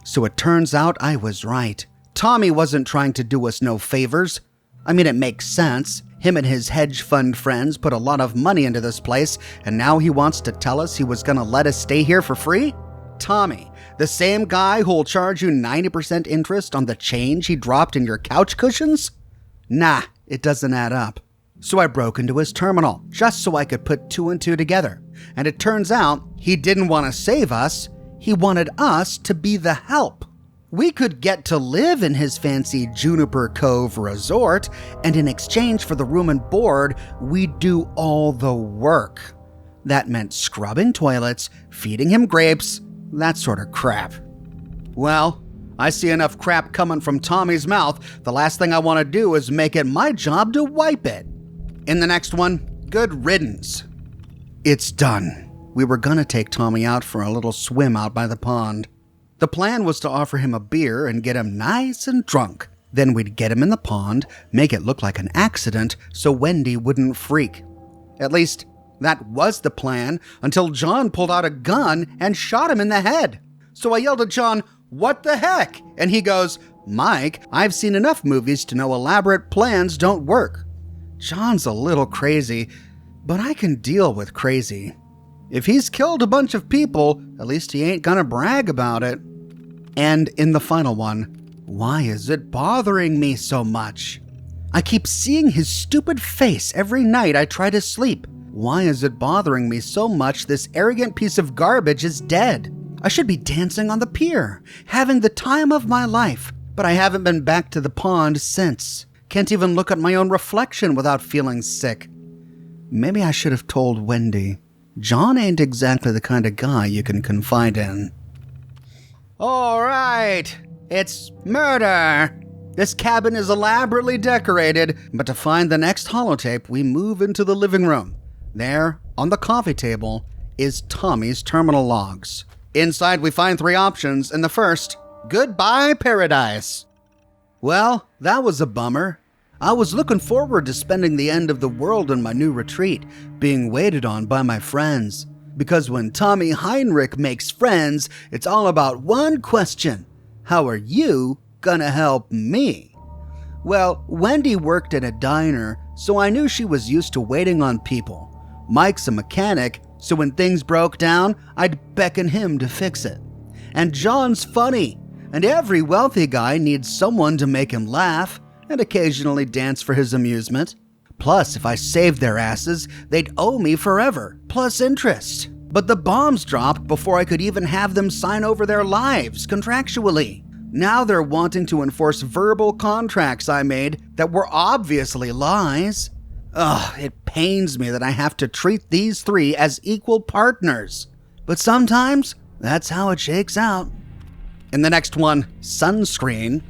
So it turns out I was right. Tommy wasn't trying to do us no favors. I mean, it makes sense. Him and his hedge fund friends put a lot of money into this place, and now he wants to tell us he was going to let us stay here for free? Tommy, the same guy who'll charge you 90% interest on the change he dropped in your couch cushions? Nah, it doesn't add up. So I broke into his terminal, just so I could put 2 and 2 together. And it turns out he didn't want to save us, he wanted us to be the help. We could get to live in his fancy Juniper Cove resort, and in exchange for the room and board, we'd do all the work. That meant scrubbing toilets, feeding him grapes, that sort of crap. Well, I see enough crap coming from Tommy's mouth. The last thing I want to do is make it my job to wipe it. In the next one, good riddance. It's done. We were gonna take Tommy out for a little swim out by the pond. The plan was to offer him a beer and get him nice and drunk. Then we'd get him in the pond, make it look like an accident so Wendy wouldn't freak. At least, that was the plan until John pulled out a gun and shot him in the head. So I yelled at John, "What the heck?" And he goes, "Mike, I've seen enough movies to know elaborate plans don't work." John's a little crazy, but I can deal with crazy. If he's killed a bunch of people, at least he ain't gonna brag about it. And in the final one, why is it bothering me so much? I keep seeing his stupid face every night I try to sleep. Why is it bothering me so much this arrogant piece of garbage is dead? I should be dancing on the pier, having the time of my life, but I haven't been back to the pond since. Can't even look at my own reflection without feeling sick. Maybe I should have told Wendy. John ain't exactly the kind of guy you can confide in. All right, it's murder. This cabin is elaborately decorated, but to find the next holotape, we move into the living room. There, on the coffee table, is Tommy's terminal logs. Inside, we find 3 options, and the first, goodbye paradise. Well, that was a bummer. I was looking forward to spending the end of the world in my new retreat, being waited on by my friends. Because when Tommy Heinrich makes friends, it's all about one question. How are you gonna help me? Well, Wendy worked at a diner, so I knew she was used to waiting on people. Mike's a mechanic, so when things broke down, I'd beckon him to fix it. And John's funny, and every wealthy guy needs someone to make him laugh and occasionally dance for his amusement. Plus, if I saved their asses, they'd owe me forever, plus interest. But the bombs dropped before I could even have them sign over their lives contractually. Now they're wanting to enforce verbal contracts I made that were obviously lies. Ugh, it pains me that I have to treat these 3 as equal partners. But sometimes, that's how it shakes out. In the next one, sunscreen.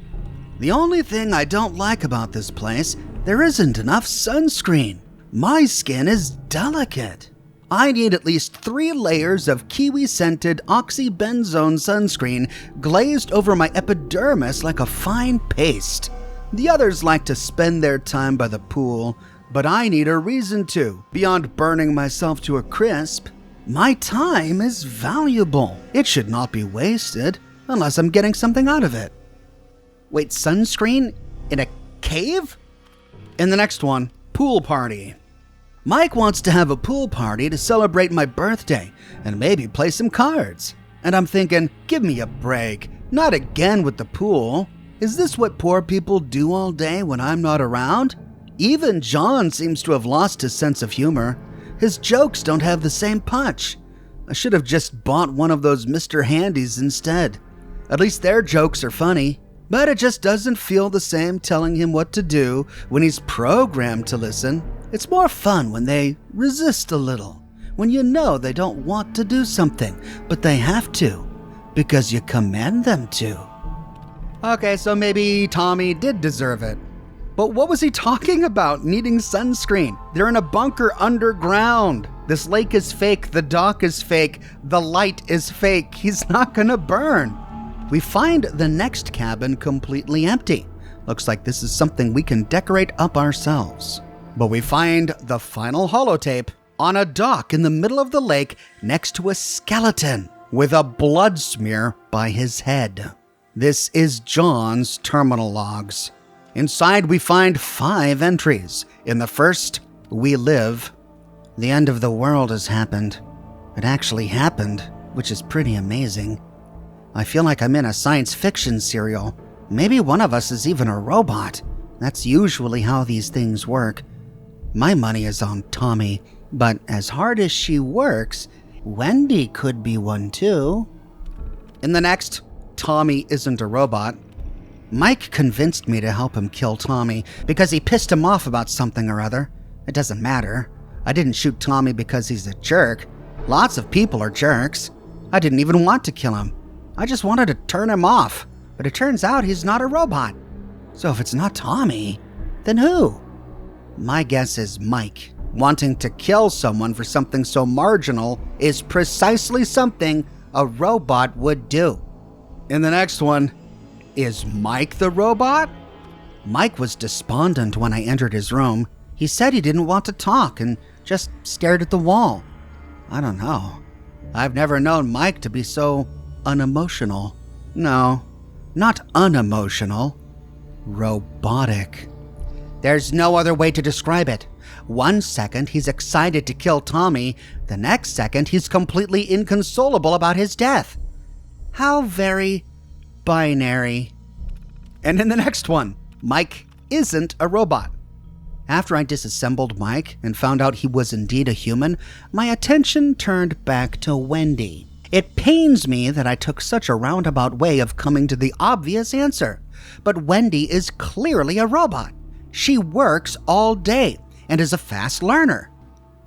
The only thing I don't like about this place, there isn't enough sunscreen. My skin is delicate. I need at least 3 layers of kiwi-scented oxybenzone sunscreen glazed over my epidermis like a fine paste. The others like to spend their time by the pool, But I need a reason to. Beyond burning myself to a crisp, my time is valuable. It should not be wasted unless I'm getting something out of it. Wait, sunscreen in a cave? In the next one, pool party. Mike wants to have a pool party to celebrate my birthday and maybe play some cards. And I'm thinking, give me a break. Not again with the pool. Is this what poor people do all day when I'm not around? Even John seems to have lost his sense of humor. His jokes don't have the same punch. I should have just bought one of those Mr. Handies instead. At least their jokes are funny. But it just doesn't feel the same telling him what to do when he's programmed to listen. It's more fun when they resist a little, when you know they don't want to do something, but they have to, because you command them to. Okay, so maybe Tommy did deserve it. But what was he talking about, needing sunscreen? They're in a bunker underground. This lake is fake, the dock is fake, the light is fake. He's not gonna burn. We find the next cabin completely empty. Looks like this is something we can decorate up ourselves. But we find the final holotape on a dock in the middle of the lake next to a skeleton with a blood smear by his head. This is John's terminal logs. Inside we find 5 entries. In the first, we live. The end of the world has happened. It actually happened, which is pretty amazing. I feel like I'm in a science fiction serial. Maybe one of us is even a robot. That's usually how these things work. My money is on Tommy, but as hard as she works, Wendy could be one too. In the next, Tommy isn't a robot. Mike convinced me to help him kill Tommy because he pissed him off about something or other. It doesn't matter. I didn't shoot Tommy because he's a jerk. Lots of people are jerks. I didn't even want to kill him. I just wanted to turn him off, but it turns out he's not a robot. So if it's not Tommy, then who? My guess is Mike. Wanting to kill someone for something so marginal is precisely something a robot would do. In the next one, is Mike the robot? Mike was despondent when I entered his room. He said he didn't want to talk and just stared at the wall. I don't know. I've never known Mike to be so unemotional. No, not unemotional. Robotic. There's no other way to describe it. One second he's excited to kill Tommy, the next second he's completely inconsolable about his death. How very binary. And in the next one, Mike isn't a robot. After I disassembled Mike and found out he was indeed a human, my attention turned back to Wendy. It pains me that I took such a roundabout way of coming to the obvious answer, but Wendy is clearly a robot. She works all day and is a fast learner.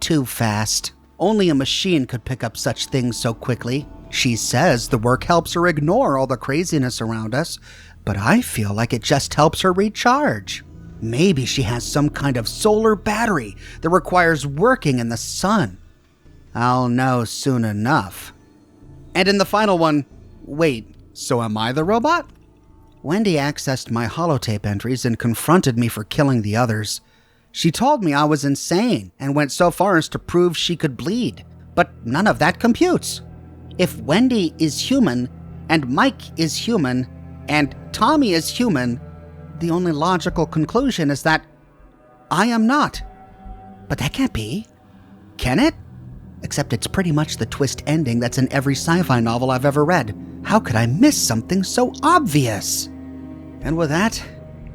Too fast. Only a machine could pick up such things so quickly. She says the work helps her ignore all the craziness around us, but I feel like it just helps her recharge. Maybe she has some kind of solar battery that requires working in the sun. I'll know soon enough. And in the final one, wait, so am I the robot? Wendy accessed my holotape entries and confronted me for killing the others. She told me I was insane and went so far as to prove she could bleed, but none of that computes. If Wendy is human, and Mike is human, and Tommy is human, the only logical conclusion is that I am not. But that can't be. Can it? Except it's pretty much the twist ending that's in every sci-fi novel I've ever read. How could I miss something so obvious? And with that,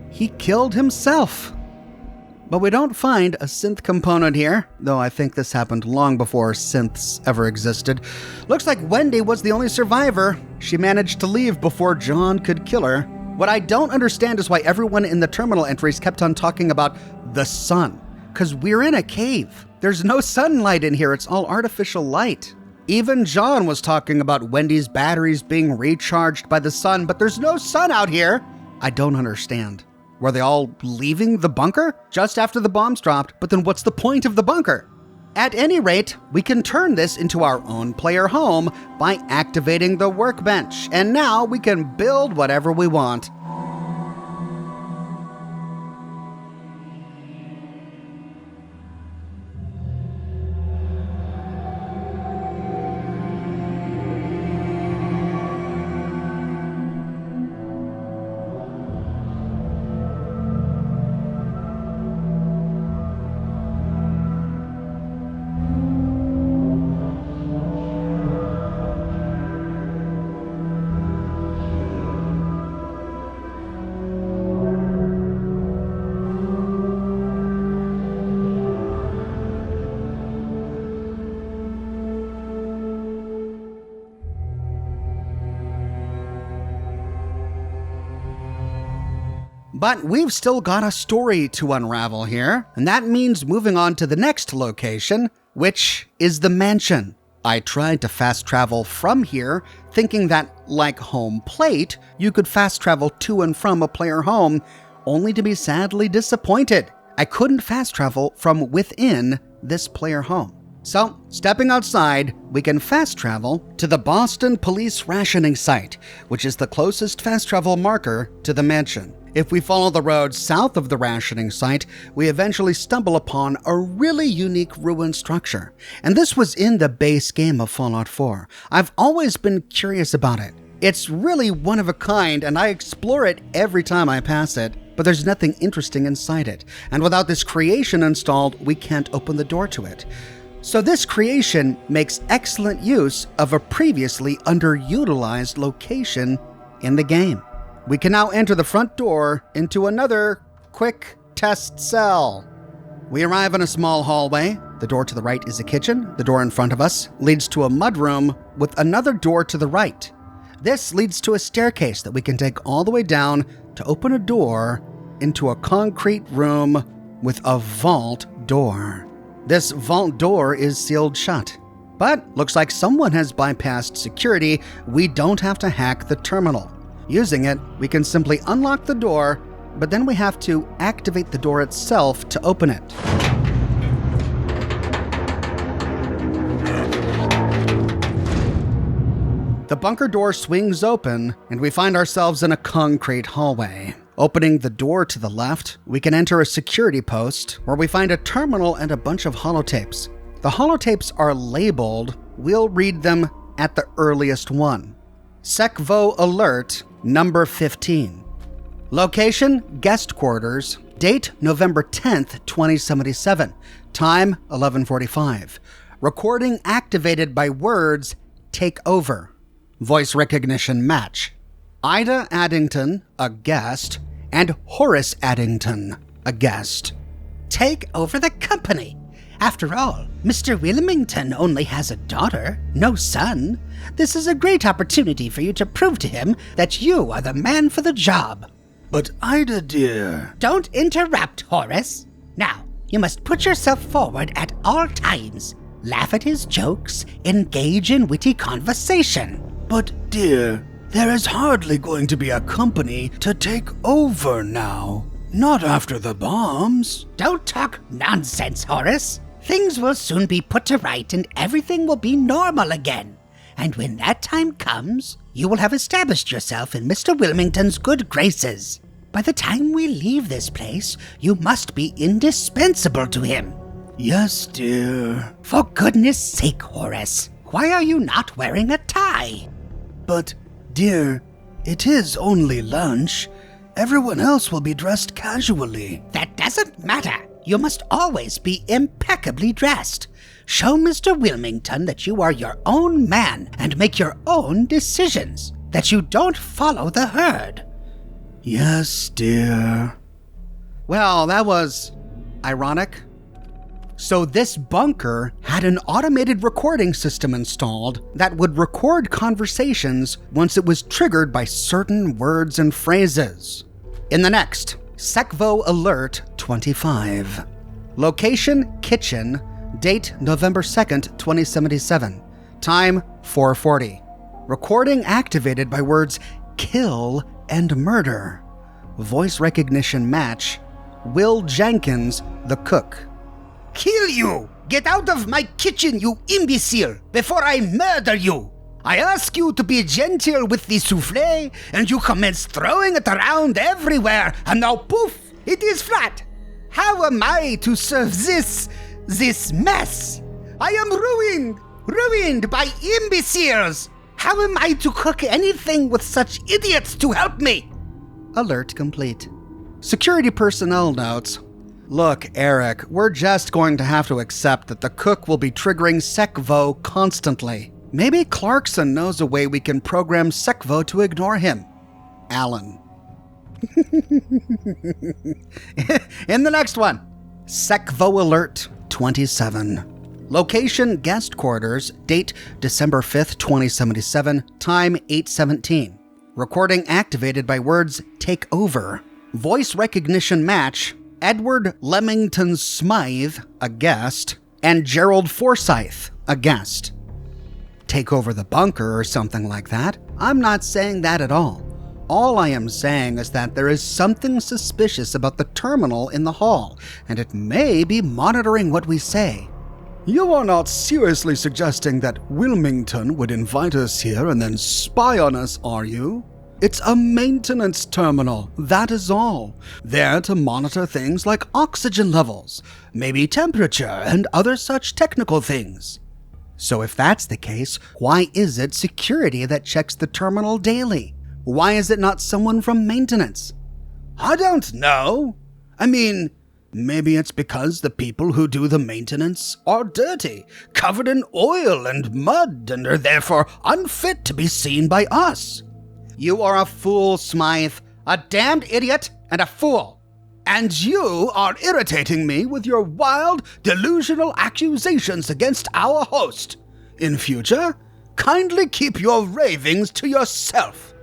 he killed himself. But we don't find a synth component here, though I think this happened long before synths ever existed. Looks like Wendy was the only survivor. She managed to leave before John could kill her. What I don't understand is why everyone in the terminal entries kept on talking about the sun. Because we're in a cave. There's no sunlight in here, it's all artificial light. Even John was talking about Wendy's batteries being recharged by the sun, but there's no sun out here. I don't understand. Were they all leaving the bunker just after the bombs dropped? But then what's the point of the bunker? At any rate, we can turn this into our own player home by activating the workbench. And now we can build whatever we want. But we've still got a story to unravel here, and that means moving on to the next location, which is the mansion. I tried to fast travel from here, thinking that, like home plate, you could fast travel to and from a player home, only to be sadly disappointed. I couldn't fast travel from within this player home. So, stepping outside, we can fast travel to the Boston Police Rationing Site, which is the closest fast travel marker to the mansion. If we follow the road south of the rationing site, we eventually stumble upon a really unique ruined structure. And this was in the base game of Fallout 4. I've always been curious about it. It's really one of a kind, and I explore it every time I pass it, but there's nothing interesting inside it. And without this creation installed, we can't open the door to it. So this creation makes excellent use of a previously underutilized location in the game. We can now enter the front door into another quick test cell. We arrive in a small hallway. The door to the right is a kitchen. The door in front of us leads to a mudroom with another door to the right. This leads to a staircase that we can take all the way down to open a door into a concrete room with a vault door. This vault door is sealed shut, but looks like someone has bypassed security. We don't have to hack the terminal. Using it, we can simply unlock the door, but then we have to activate the door itself to open it. The bunker door swings open, and we find ourselves in a concrete hallway. Opening the door to the left, we can enter a security post where we find a terminal and a bunch of holotapes. The holotapes are labeled. We'll read them at the earliest one. Secvo Alert number 15. Location, guest quarters. Date, November 10th, 2077. Time, 11:45. Recording activated by words, take over. Voice recognition match. Ida Addington, a guest, and Horace Addington, a guest. Take over the company. After all, Mr. Wilmington only has a daughter, no son. This is a great opportunity for you to prove to him that you are the man for the job. But Ida, dear... Don't interrupt, Horace. Now, you must put yourself forward at all times. Laugh at his jokes, engage in witty conversation. But, dear, there is hardly going to be a company to take over now. Not after the bombs. Don't talk nonsense, Horace. Things will soon be put to right and everything will be normal again. And when that time comes, you will have established yourself in Mr. Wilmington's good graces. By the time we leave this place, you must be indispensable to him. Yes, dear. For goodness sake, Horace, why are you not wearing a tie? But, dear, it is only lunch. Everyone else will be dressed casually. That doesn't matter. You must always be impeccably dressed. Show Mr. Wilmington that you are your own man and make your own decisions, that you don't follow the herd. Yes, dear. Well, that was ironic. So this bunker had an automated recording system installed that would record conversations once it was triggered by certain words and phrases. In the next, Secvo Alert 25. Location, kitchen. Date, November 2nd, 2077. Time, 4:40. Recording activated by words kill and murder. Voice recognition match. Will Jenkins, the cook. Kill you! Get out of my kitchen, you imbecile, before I murder you! I ask you to be gentle with the souffle, and you commence throwing it around everywhere, and now poof, it is flat. How am I to serve this mess? I am ruined by imbeciles. How am I to cook anything with such idiots to help me? Alert complete. Security personnel notes. Look, Eric, we're just going to have to accept that the cook will be triggering Secvo constantly. Maybe Clarkson knows a way we can program Secvo to ignore him. Alan. In the next one, Secvo Alert 27. Location, guest quarters. Date, December 5th, 2077. Time, 8:17. Recording activated by words take over. Voice recognition match, Edward Leamington Smythe, a guest, and Gerald Forsyth, a guest. Take over the bunker or something like that. I'm not saying that at all. All I am saying is that there is something suspicious about the terminal in the hall, and it may be monitoring what we say. You are not seriously suggesting that Wilmington would invite us here and then spy on us, are you? It's a maintenance terminal, that is all. There to monitor things like oxygen levels, maybe temperature, and other such technical things. So if that's the case, why is it security that checks the terminal daily? Why is it not someone from maintenance? I don't know. I mean, maybe it's because the people who do the maintenance are dirty, covered in oil and mud, and are therefore unfit to be seen by us. You are a fool, Smythe. A damned idiot and a fool. And you are irritating me with your wild, delusional accusations against our host. In future, kindly keep your ravings to yourself.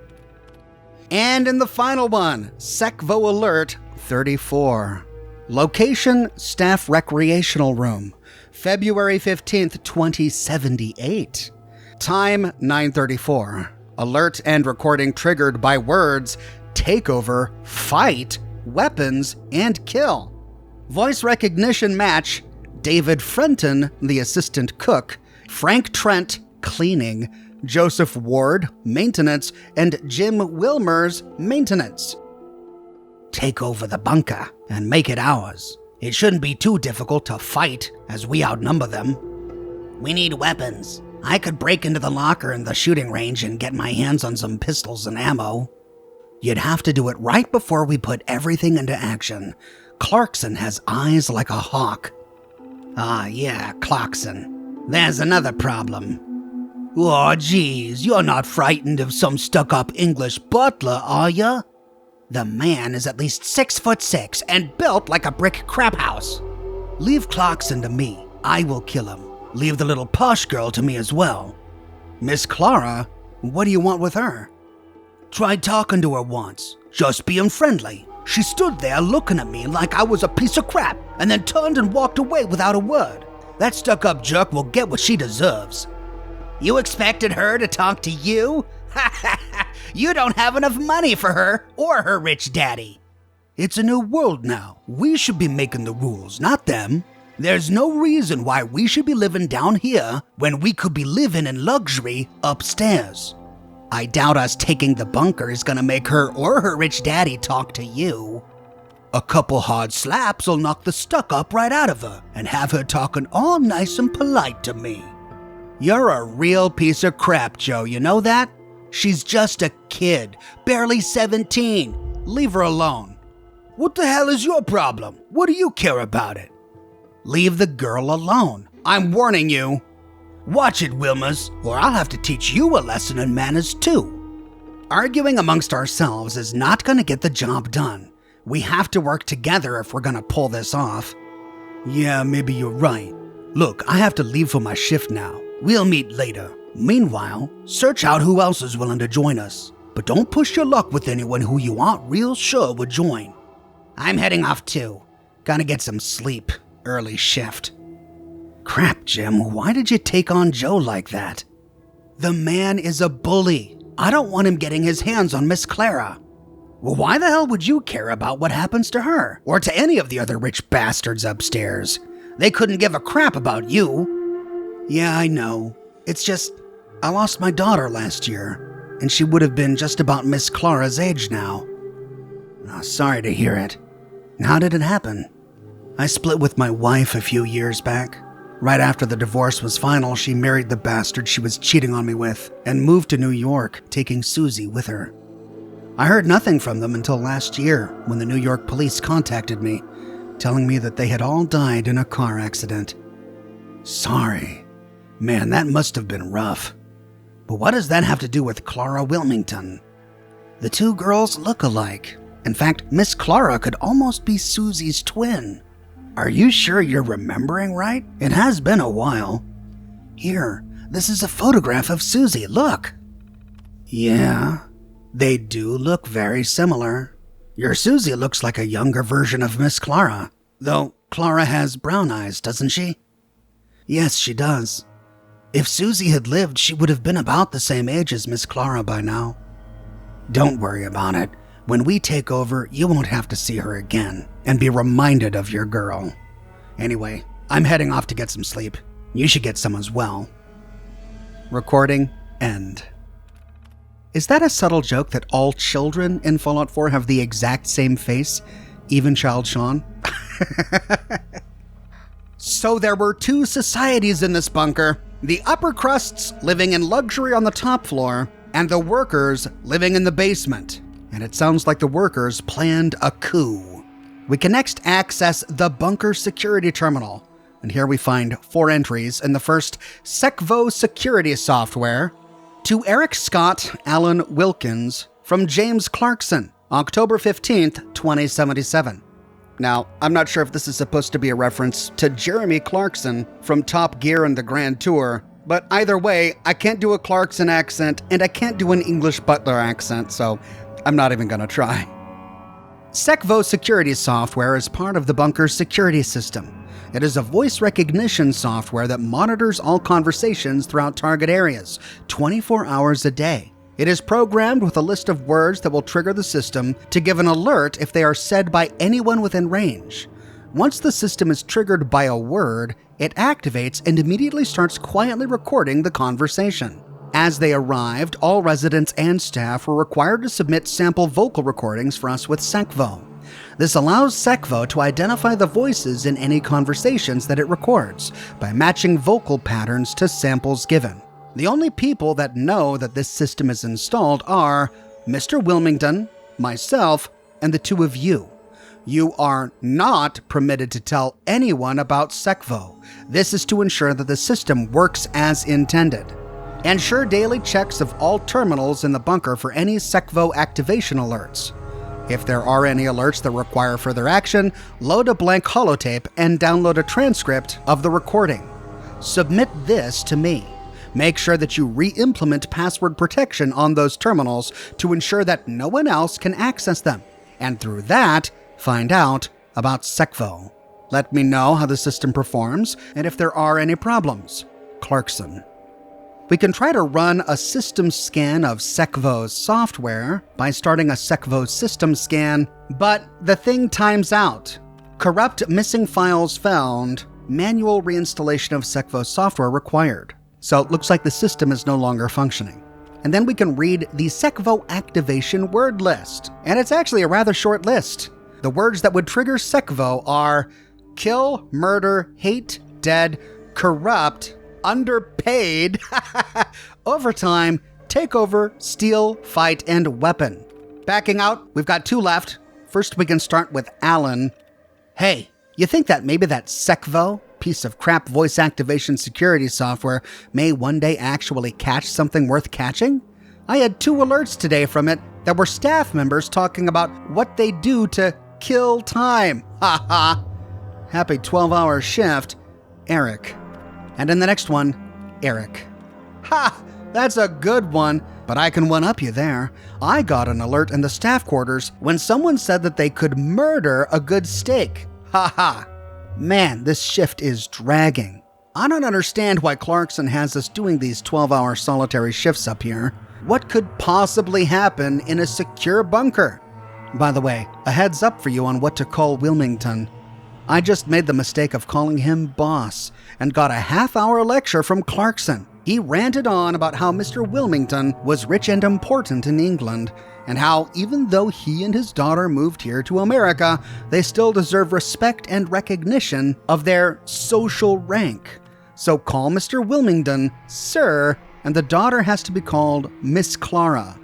And in the final one, Secvo Alert 34. Location, Staff Recreational Room, February 15th, 2078. Time, 9:34. Alert and recording triggered by words, takeover, fight, weapons, and kill. Voice recognition match, David Frenton, the assistant cook, Frank Trent, cleaning, Joseph Ward, maintenance, and Jim Wilmers, maintenance. Take over the bunker and make it ours. It shouldn't be too difficult to fight, as we outnumber them. We need weapons. I could break into the locker in the shooting range and get my hands on some pistols and ammo. You'd have to do it right before we put everything into action. Clarkson has eyes like a hawk. Ah, yeah, Clarkson. There's another problem. Oh, geez, you're not frightened of some stuck-up English butler, are ya? The man is at least 6'6" and built like a brick crap house. Leave Clarkson to me. I will kill him. Leave the little posh girl to me as well. Miss Clara, what do you want with her? Tried talking to her once, just being friendly. She stood there looking at me like I was a piece of crap and then turned and walked away without a word. That stuck-up jerk will get what she deserves. You expected her to talk to you? You don't have enough money for her or her rich daddy. It's a new world now. We should be making the rules, not them. There's no reason why we should be living down here when we could be living in luxury upstairs. I doubt us taking the bunker is gonna make her or her rich daddy talk to you. A couple hard slaps will knock the stuck-up right out of her and have her talking all nice and polite to me. You're a real piece of crap, Joe, you know that? She's just a kid, barely 17. Leave her alone. What the hell is your problem? What do you care about it? Leave the girl alone. I'm warning you. Watch it, Wilmers, or I'll have to teach you a lesson in manners too. Arguing amongst ourselves is not going to get the job done. We have to work together if we're going to pull this off. Yeah, maybe you're right. Look, I have to leave for my shift now. We'll meet later. Meanwhile, search out who else is willing to join us. But don't push your luck with anyone who you aren't real sure would join. I'm heading off too. Gotta get some sleep. Early shift. Crap, Jim, why did you take on Joe like that? The man is a bully. I don't want him getting his hands on Miss Clara. Well, why the hell would you care about what happens to her? Or to any of the other rich bastards upstairs? They couldn't give a crap about you. Yeah, I know. It's just, I lost my daughter last year, and she would have been just about Miss Clara's age now. Oh, sorry to hear it. How did it happen? I split with my wife a few years back. Right after the divorce was final, she married the bastard she was cheating on me with and moved to New York, taking Susie with her. I heard nothing from them until last year when the New York police contacted me, telling me that they had all died in a car accident. Sorry. Man, that must have been rough. But what does that have to do with Clara Wilmington? The two girls look alike. In fact, Miss Clara could almost be Susie's twin. Are you sure you're remembering right? It has been a while. Here, this is a photograph of Susie, look. Yeah, they do look very similar. Your Susie looks like a younger version of Miss Clara, though Clara has brown eyes, doesn't she? Yes, she does. If Susie had lived, she would have been about the same age as Miss Clara by now. Don't worry about it. When we take over, you won't have to see her again and be reminded of your girl. Anyway, I'm heading off to get some sleep. You should get some as well. Recording end. Is that a subtle joke that all children in Fallout 4 have the exact same face, even Child Sean? So there were two societies in this bunker. The upper crusts living in luxury on the top floor, and the workers living in the basement. And it sounds like the workers planned a coup. We can next access the bunker security terminal. And here we find 4 entries in the first Secvo security software. To Eric Scott, Alan Wilkins, from James Clarkson, October 15th, 2077. Now, I'm not sure if this is supposed to be a reference to Jeremy Clarkson from Top Gear and the Grand Tour, but either way, I can't do a Clarkson accent and I can't do an English butler accent, so I'm not even gonna try. Secvo security software is part of the bunker's security system. It is a voice recognition software that monitors all conversations throughout target areas, 24 hours a day. It is programmed with a list of words that will trigger the system to give an alert if they are said by anyone within range. Once the system is triggered by a word, it activates and immediately starts quietly recording the conversation. As they arrived, all residents and staff were required to submit sample vocal recordings for us with Secvo. This allows Secvo to identify the voices in any conversations that it records by matching vocal patterns to samples given. The only people that know that this system is installed are Mr. Wilmington, myself, and the 2 of you. You are not permitted to tell anyone about Secvo. This is to ensure that the system works as intended. Ensure daily checks of all terminals in the bunker for any Secvo activation alerts. If there are any alerts that require further action, load a blank holotape and download a transcript of the recording. Submit this to me. Make sure that you re-implement password protection on those terminals to ensure that no one else can access them. And through that, find out about Secvo. Let me know how the system performs and if there are any problems. Clarkson. We can try to run a system scan of Secvo's software by starting a Secvo system scan, but the thing times out. Corrupt missing files found. Manual reinstallation of Secvo software required. So it looks like the system is no longer functioning. And then we can read the Secvo activation word list. And it's actually a rather short list. The words that would trigger Secvo are kill, murder, hate, dead, corrupt, underpaid, overtime, takeover, steal, fight, and weapon. Backing out, we've got 2 left. First, we can start with Alan. Hey, you think that maybe that Secvo piece of crap voice activation security software may one day actually catch something worth catching? I had 2 alerts today from it that were staff members talking about what they do to kill time. Ha ha. Happy 12-hour shift, Eric. And in the next one, Eric. Ha! That's a good one, but I can one-up you there. I got an alert in the staff quarters when someone said that they could murder a good steak. Ha ha. Man, this shift is dragging. I don't understand why Clarkson has us doing these 12-hour solitary shifts up here. What could possibly happen in a secure bunker? By the way, a heads up for you on what to call Wilmington. I just made the mistake of calling him boss and got a half-hour lecture from Clarkson. He ranted on about how Mr. Wilmington was rich and important in England, and how even though he and his daughter moved here to America, they still deserve respect and recognition of their social rank. So call Mr. Wilmington Sir, and the daughter has to be called Miss Clara.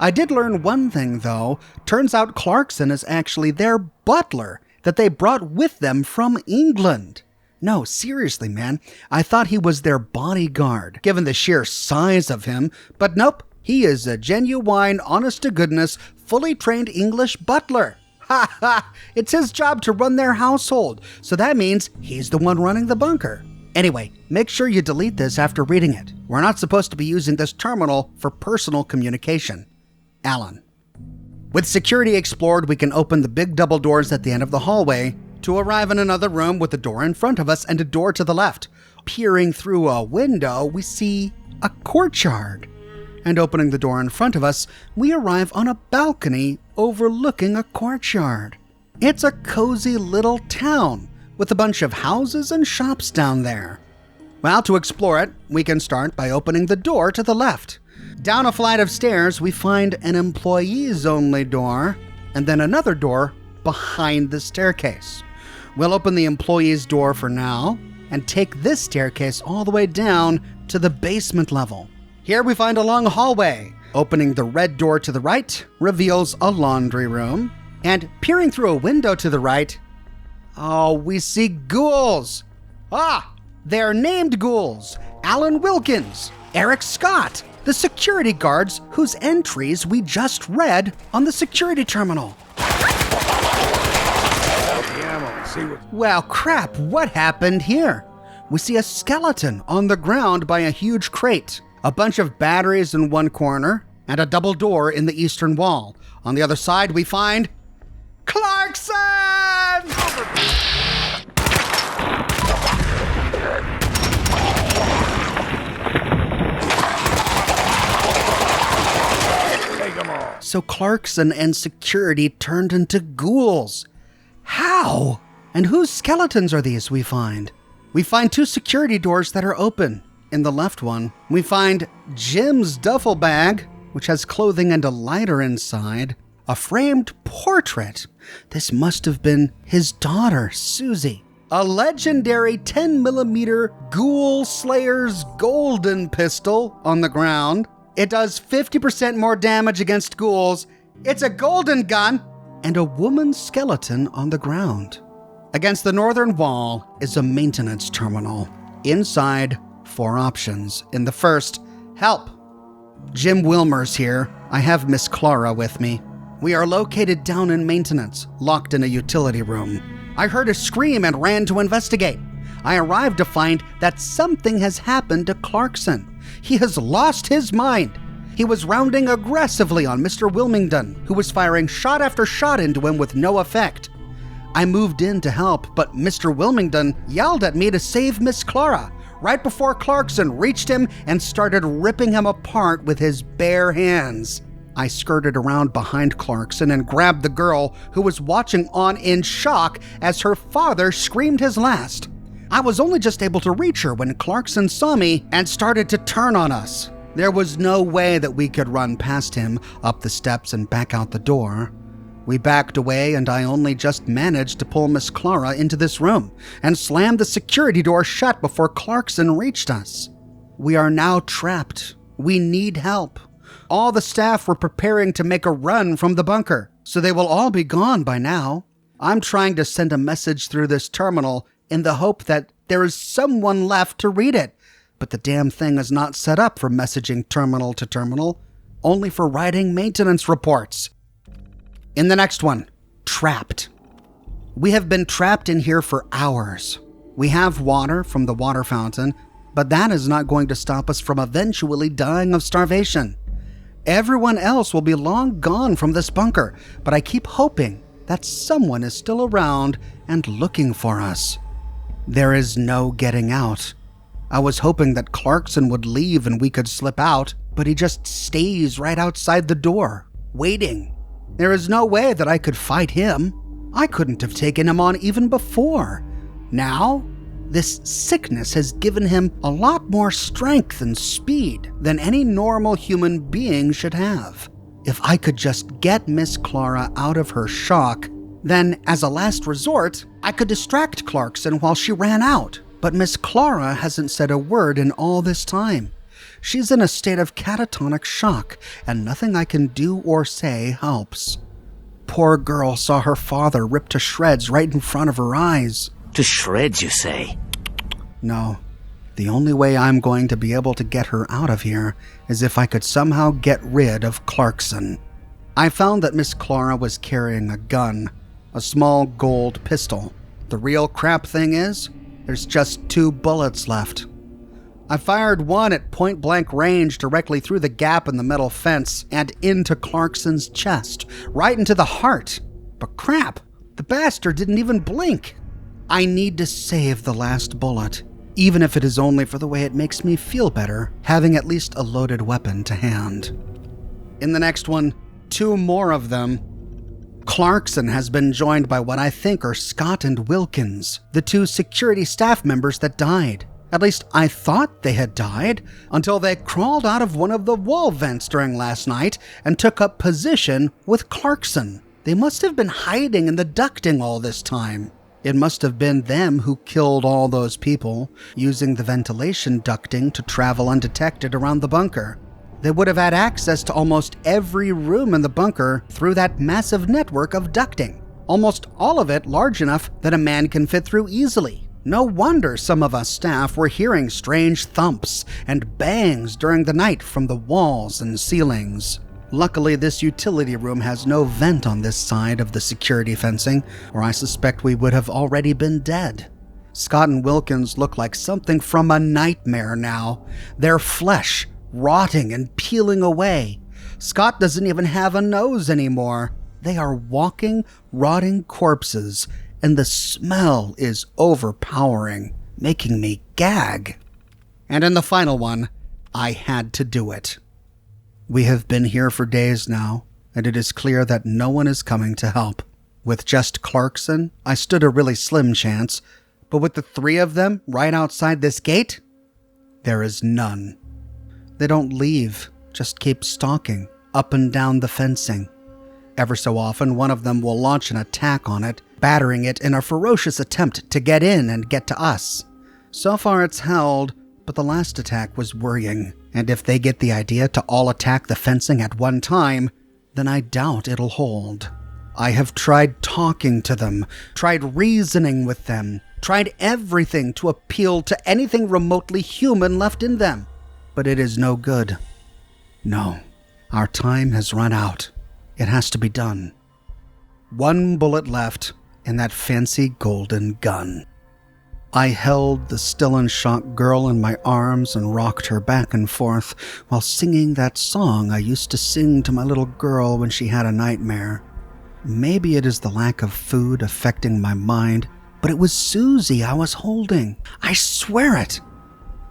I did learn one thing, though. Turns out Clarkson is actually their butler that they brought with them from England. No, seriously, man. I thought he was their bodyguard, given the sheer size of him, but nope. He is a genuine, honest-to-goodness, fully trained English butler. Ha ha! It's his job to run their household, so that means he's the one running the bunker. Anyway, make sure you delete this after reading it. We're not supposed to be using this terminal for personal communication. Alan. With security explored, we can open the big double doors at the end of the hallway to arrive in another room with a door in front of us and a door to the left. Peering through a window, we see a courtyard. And opening the door in front of us, we arrive on a balcony overlooking a courtyard. It's a cozy little town with a bunch of houses and shops down there. Well, to explore it, we can start by opening the door to the left. Down a flight of stairs, we find an employees-only door, and then another door behind the staircase. We'll open the employees' door for now, and take this staircase all the way down to the basement level. Here we find a long hallway. Opening the red door to the right reveals a laundry room, and peering through a window to the right, we see ghouls. They're named ghouls. Alan Wilkins, Eric Scott, the security guards whose entries we just read on the security terminal. Well, crap, what happened here? We see a skeleton on the ground by a huge crate, a bunch of batteries in one corner, and a double door in the eastern wall. On the other side, we find Clarkson! So Clarkson and security turned into ghouls. How? And whose skeletons are these we find? We find two security doors that are open. In the left one, we find Jim's duffel bag, which has clothing and a lighter inside, a framed portrait. This must have been his daughter, Susie. A legendary 10mm Ghoul Slayer's golden pistol on the ground. It does 50% more damage against ghouls. It's a golden gun. And a woman's skeleton on the ground. Against the northern wall is a maintenance terminal. Inside, 4 options. In the first, help. Jim Wilmer's here. I have Miss Clara with me. We are located down in maintenance, locked in a utility room. I heard a scream and ran to investigate. I arrived to find that something has happened to Clarkson. He has lost his mind. He was rounding aggressively on Mr. Wilmington, who was firing shot after shot into him with no effect. I moved in to help, but Mr. Wilmington yelled at me to save Miss Clara, right before Clarkson reached him and started ripping him apart with his bare hands. I skirted around behind Clarkson and grabbed the girl, who was watching on in shock as her father screamed his last. I was only just able to reach her when Clarkson saw me and started to turn on us. There was no way that we could run past him, up the steps and back out the door. We backed away, and I only just managed to pull Miss Clara into this room and slammed the security door shut before Clarkson reached us. We are now trapped. We need help. All the staff were preparing to make a run from the bunker, so they will all be gone by now. I'm trying to send a message through this terminal in the hope that there is someone left to read it. But the damn thing is not set up for messaging terminal to terminal, only for writing maintenance reports. In the next one, trapped. We have been trapped in here for hours. We have water from the water fountain, but that is not going to stop us from eventually dying of starvation. Everyone else will be long gone from this bunker, but I keep hoping that someone is still around and looking for us. There is no getting out. I was hoping that Clarkson would leave and we could slip out, but he just stays right outside the door, waiting. There is no way that I could fight him. I couldn't have taken him on even before. Now, this sickness has given him a lot more strength and speed than any normal human being should have. If I could just get Miss Clara out of her shock, then as a last resort, I could distract Clarkson while she ran out. But Miss Clara hasn't said a word in all this time. She's in a state of catatonic shock, and nothing I can do or say helps. Poor girl saw her father ripped to shreds right in front of her eyes. To shreds, you say? No. The only way I'm going to be able to get her out of here is if I could somehow get rid of Clarkson. I found that Miss Clara was carrying a gun, a small gold pistol. The real crap thing is, there's just 2 bullets left. I fired one at point-blank range directly through the gap in the metal fence and into Clarkson's chest, right into the heart. But crap, the bastard didn't even blink. I need to save the last bullet, even if it is only for the way it makes me feel better, having at least a loaded weapon to hand. In the next one, 2 more of them. Clarkson has been joined by what I think are Scott and Wilkins, the 2 security staff members that died. At least I thought they had died, until they crawled out of one of the wall vents during last night and took up position with Clarkson. They must have been hiding in the ducting all this time. It must have been them who killed all those people, using the ventilation ducting to travel undetected around the bunker. They would have had access to almost every room in the bunker through that massive network of ducting, almost all of it large enough that a man can fit through easily. No wonder some of us staff were hearing strange thumps and bangs during the night from the walls and ceilings. Luckily, this utility room has no vent on this side of the security fencing, or I suspect we would have already been dead. Scott and Wilkins look like something from a nightmare now, their flesh rotting and peeling away. Scott doesn't even have a nose anymore. They are walking, rotting corpses, and the smell is overpowering, making me gag. And in the final one, I had to do it. We have been here for days now, and it is clear that no one is coming to help. With just Clarkson, I stood a really slim chance, but with the 3 of them right outside this gate, there is none. They don't leave, just keep stalking up and down the fencing. Ever so often, one of them will launch an attack on it, battering it in a ferocious attempt to get in and get to us. So far it's held, but the last attack was worrying, and if they get the idea to all attack the fencing at one time, then I doubt it'll hold. I have tried talking to them, tried reasoning with them, tried everything to appeal to anything remotely human left in them, but it is no good. No, our time has run out. It has to be done. 1 bullet left in that fancy golden gun. I held the still in shock girl in my arms and rocked her back and forth while singing that song I used to sing to my little girl when she had a nightmare. Maybe it is the lack of food affecting my mind, but it was Susie I was holding. I swear it.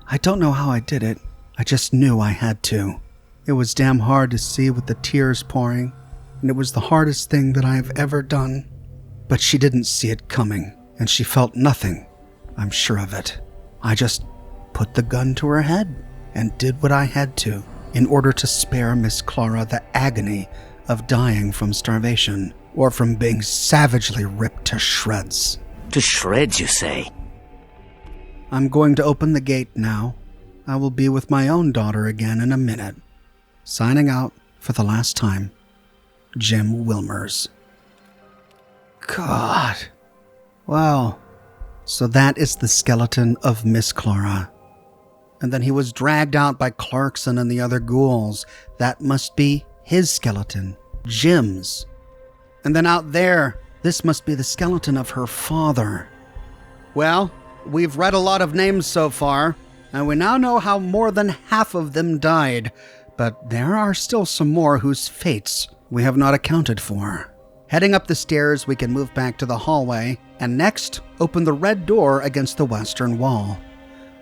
I don't know how I did it. I just knew I had to. It was damn hard to see with the tears pouring, and it was the hardest thing that I have ever done. But she didn't see it coming, and she felt nothing. I'm sure of it. I just put the gun to her head and did what I had to in order to spare Miss Clara the agony of dying from starvation or from being savagely ripped to shreds. To shreds, you say? I'm going to open the gate now. I will be with my own daughter again in a minute. Signing out for the last time, Jim Wilmers. God. Wow. So that is the skeleton of Miss Clara. And then he was dragged out by Clarkson and the other ghouls. That must be his skeleton, Jim's. And then out there, this must be the skeleton of her father. Well, we've read a lot of names so far, and we now know how more than half of them died, but there are still some more whose fates we have not accounted for. Heading up the stairs, we can move back to the hallway, and next, open the red door against the western wall.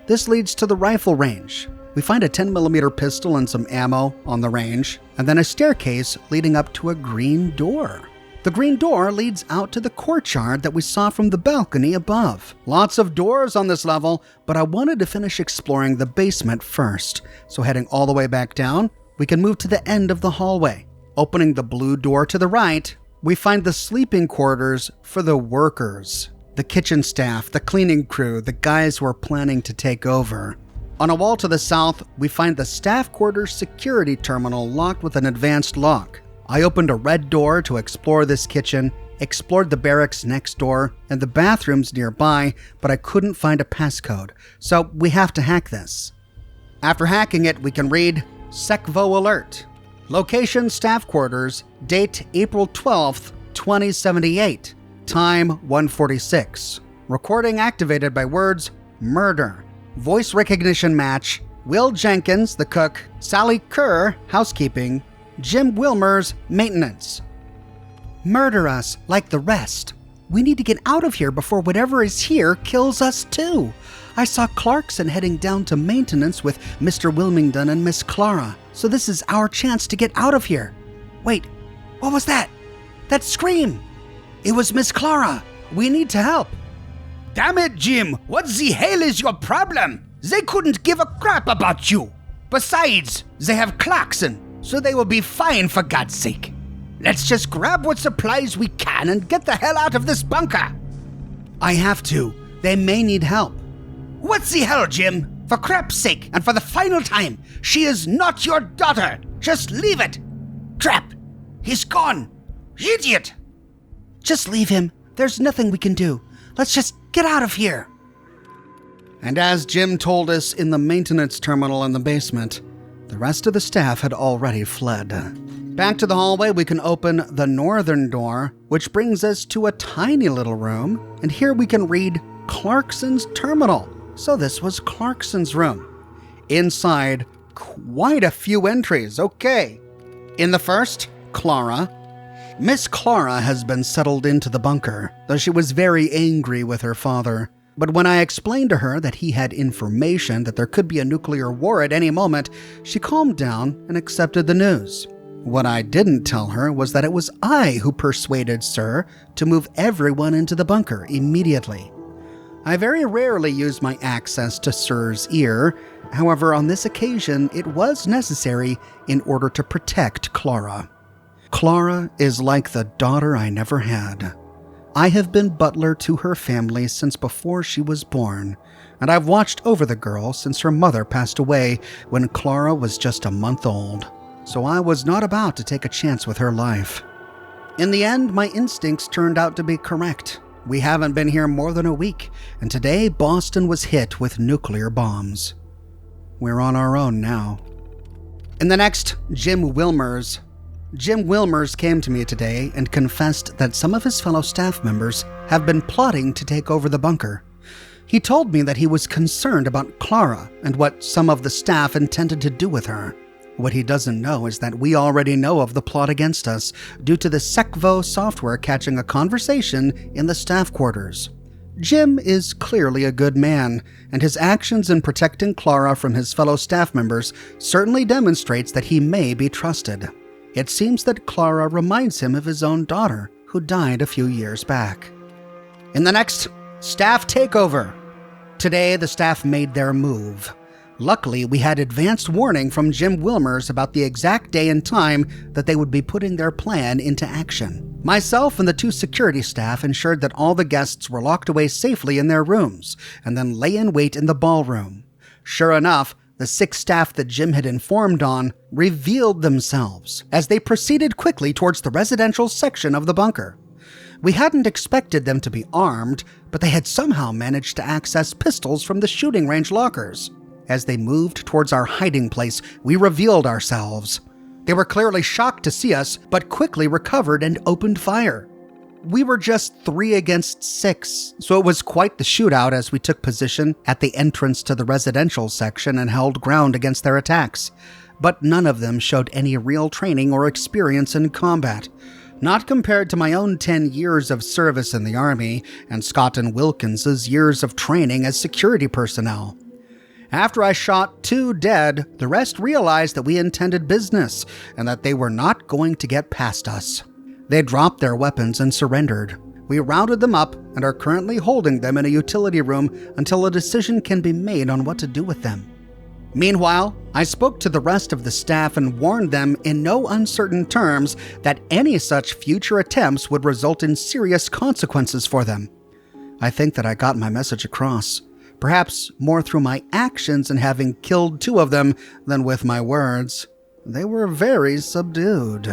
This leads to the rifle range. We find a 10mm pistol and some ammo on the range, and then a staircase leading up to a green door. The green door leads out to the courtyard that we saw from the balcony above. Lots of doors on this level, but I wanted to finish exploring the basement first. So heading all the way back down, we can move to the end of the hallway. Opening the blue door to the right, we find the sleeping quarters for the workers. The kitchen staff, the cleaning crew, the guys who are planning to take over. On a wall to the south, we find the staff quarters security terminal locked with an advanced lock. I opened a red door to explore this kitchen, explored the barracks next door, and the bathrooms nearby, but I couldn't find a passcode, so we have to hack this. After hacking it, we can read Secvo Alert. Location staff quarters, date April 12th, 2078, time 1:46. Recording activated by words murder. voice recognition match, Will Jenkins, the cook, Sally Kerr, housekeeping, Jim Wilmers, maintenance. Murder us like the rest. We need to get out of here before whatever is here kills us too. I saw Clarkson heading down to maintenance with Mr. Wilmington and Miss Clara, so this is our chance to get out of here. Wait, what was that? That scream! It was Miss Clara. We need to help. Damn it, Jim! What the hell is your problem? They couldn't give a crap about you. Besides, they have Clarkson, so they will be fine for God's sake. Let's just grab what supplies we can and get the hell out of this bunker. I have to. They may need help. What the hell, Jim? For crap's sake, and for the final time, she is not your daughter. Just leave it. Crap. He's gone. Idiot. Just leave him. There's nothing we can do. Let's just get out of here. And as Jim told us in the maintenance terminal in the basement, the rest of the staff had already fled. Back to the hallway, we can open the northern door, which brings us to a tiny little room, and here we can read Clarkson's terminal. So this was Clarkson's room. Inside, quite a few entries. Okay. In the first, Clara. Miss Clara has been settled into the bunker, though she was very angry with her father. But when I explained to her that he had information that there could be a nuclear war at any moment, she calmed down and accepted the news. What I didn't tell her was that it was I who persuaded Sir to move everyone into the bunker immediately. I very rarely use my access to Sir's ear. However, on this occasion, it was necessary in order to protect Clara. Clara is like the daughter I never had. I have been butler to her family since before she was born, and I've watched over the girl since her mother passed away when Clara was just a month old. So I was not about to take a chance with her life. In the end, my instincts turned out to be correct. We haven't been here more than a week, and today Boston was hit with nuclear bombs. We're on our own now. In the next, Jim Wilmers. Jim Wilmers came to me today and confessed that some of his fellow staff members have been plotting to take over the bunker. He told me that he was concerned about Clara and what some of the staff intended to do with her. What he doesn't know is that we already know of the plot against us due to the Secvo software catching a conversation in the staff quarters. Jim is clearly a good man, and his actions in protecting Clara from his fellow staff members certainly demonstrates that he may be trusted. It seems that Clara reminds him of his own daughter, who died a few years back. In the next, staff takeover. Today, the staff made their move. Luckily, we had advanced warning from Jim Wilmers about the exact day and time that they would be putting their plan into action. Myself and the 2 security staff ensured that all the guests were locked away safely in their rooms, and then lay in wait in the ballroom. Sure enough, the 6 staff that Jim had informed on revealed themselves as they proceeded quickly towards the residential section of the bunker. We hadn't expected them to be armed, but they had somehow managed to access pistols from the shooting range lockers. As they moved towards our hiding place, we revealed ourselves. They were clearly shocked to see us, but quickly recovered and opened fire. We were just 3 against 6, so it was quite the shootout as we took position at the entrance to the residential section and held ground against their attacks. But none of them showed any real training or experience in combat. Not compared to my own 10 years of service in the Army and Scott and Wilkins's years of training as security personnel. After I shot 2 dead, the rest realized that we intended business and that they were not going to get past us. They dropped their weapons and surrendered. We rounded them up and are currently holding them in a utility room until a decision can be made on what to do with them. Meanwhile, I spoke to the rest of the staff and warned them in no uncertain terms that any such future attempts would result in serious consequences for them. I think that I got my message across, perhaps more through my actions in having killed 2 of them than with my words. They were very subdued.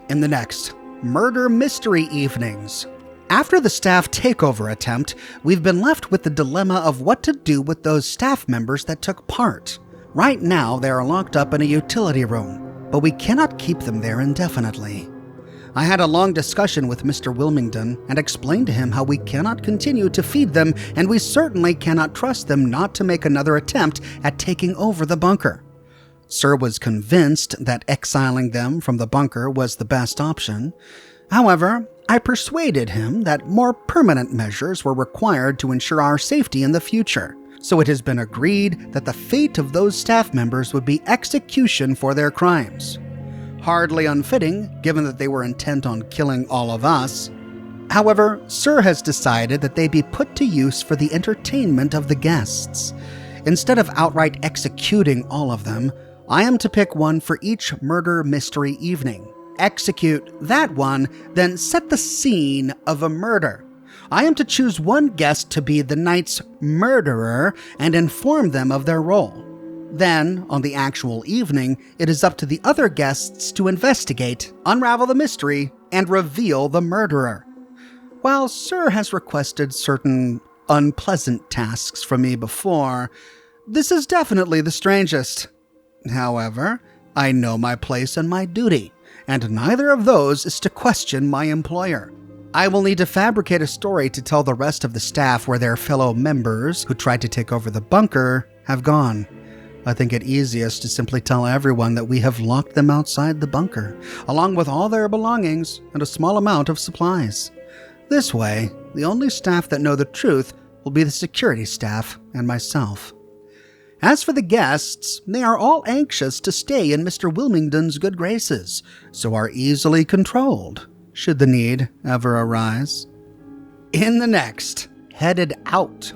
In the next, Murder Mystery Evenings. After the staff takeover attempt, we've been left with the dilemma of what to do with those staff members that took part. Right now, they are locked up in a utility room, but we cannot keep them there indefinitely. I had a long discussion with Mr. Wilmington and explained to him how we cannot continue to feed them, and we certainly cannot trust them not to make another attempt at taking over the bunker. Sir was convinced that exiling them from the bunker was the best option. However, I persuaded him that more permanent measures were required to ensure our safety in the future. So it has been agreed that the fate of those staff members would be execution for their crimes. Hardly unfitting, given that they were intent on killing all of us. However, Sir has decided that they be put to use for the entertainment of the guests. Instead of outright executing all of them, I am to pick one for each murder mystery evening. Execute that one, then set the scene of a murder. I am to choose one guest to be the night's murderer and inform them of their role. Then, on the actual evening, it is up to the other guests to investigate, unravel the mystery, and reveal the murderer. While Sir has requested certain unpleasant tasks from me before, this is definitely the strangest. However, I know my place and my duty, and neither of those is to question my employer. I will need to fabricate a story to tell the rest of the staff where their fellow members who tried to take over the bunker have gone. I think it easiest to simply tell everyone that we have locked them outside the bunker, along with all their belongings and a small amount of supplies. This way, the only staff that know the truth will be the security staff and myself. As for the guests, they are all anxious to stay in Mr. Wilmington's good graces, so are easily controlled, should the need ever arise. In the next, headed out.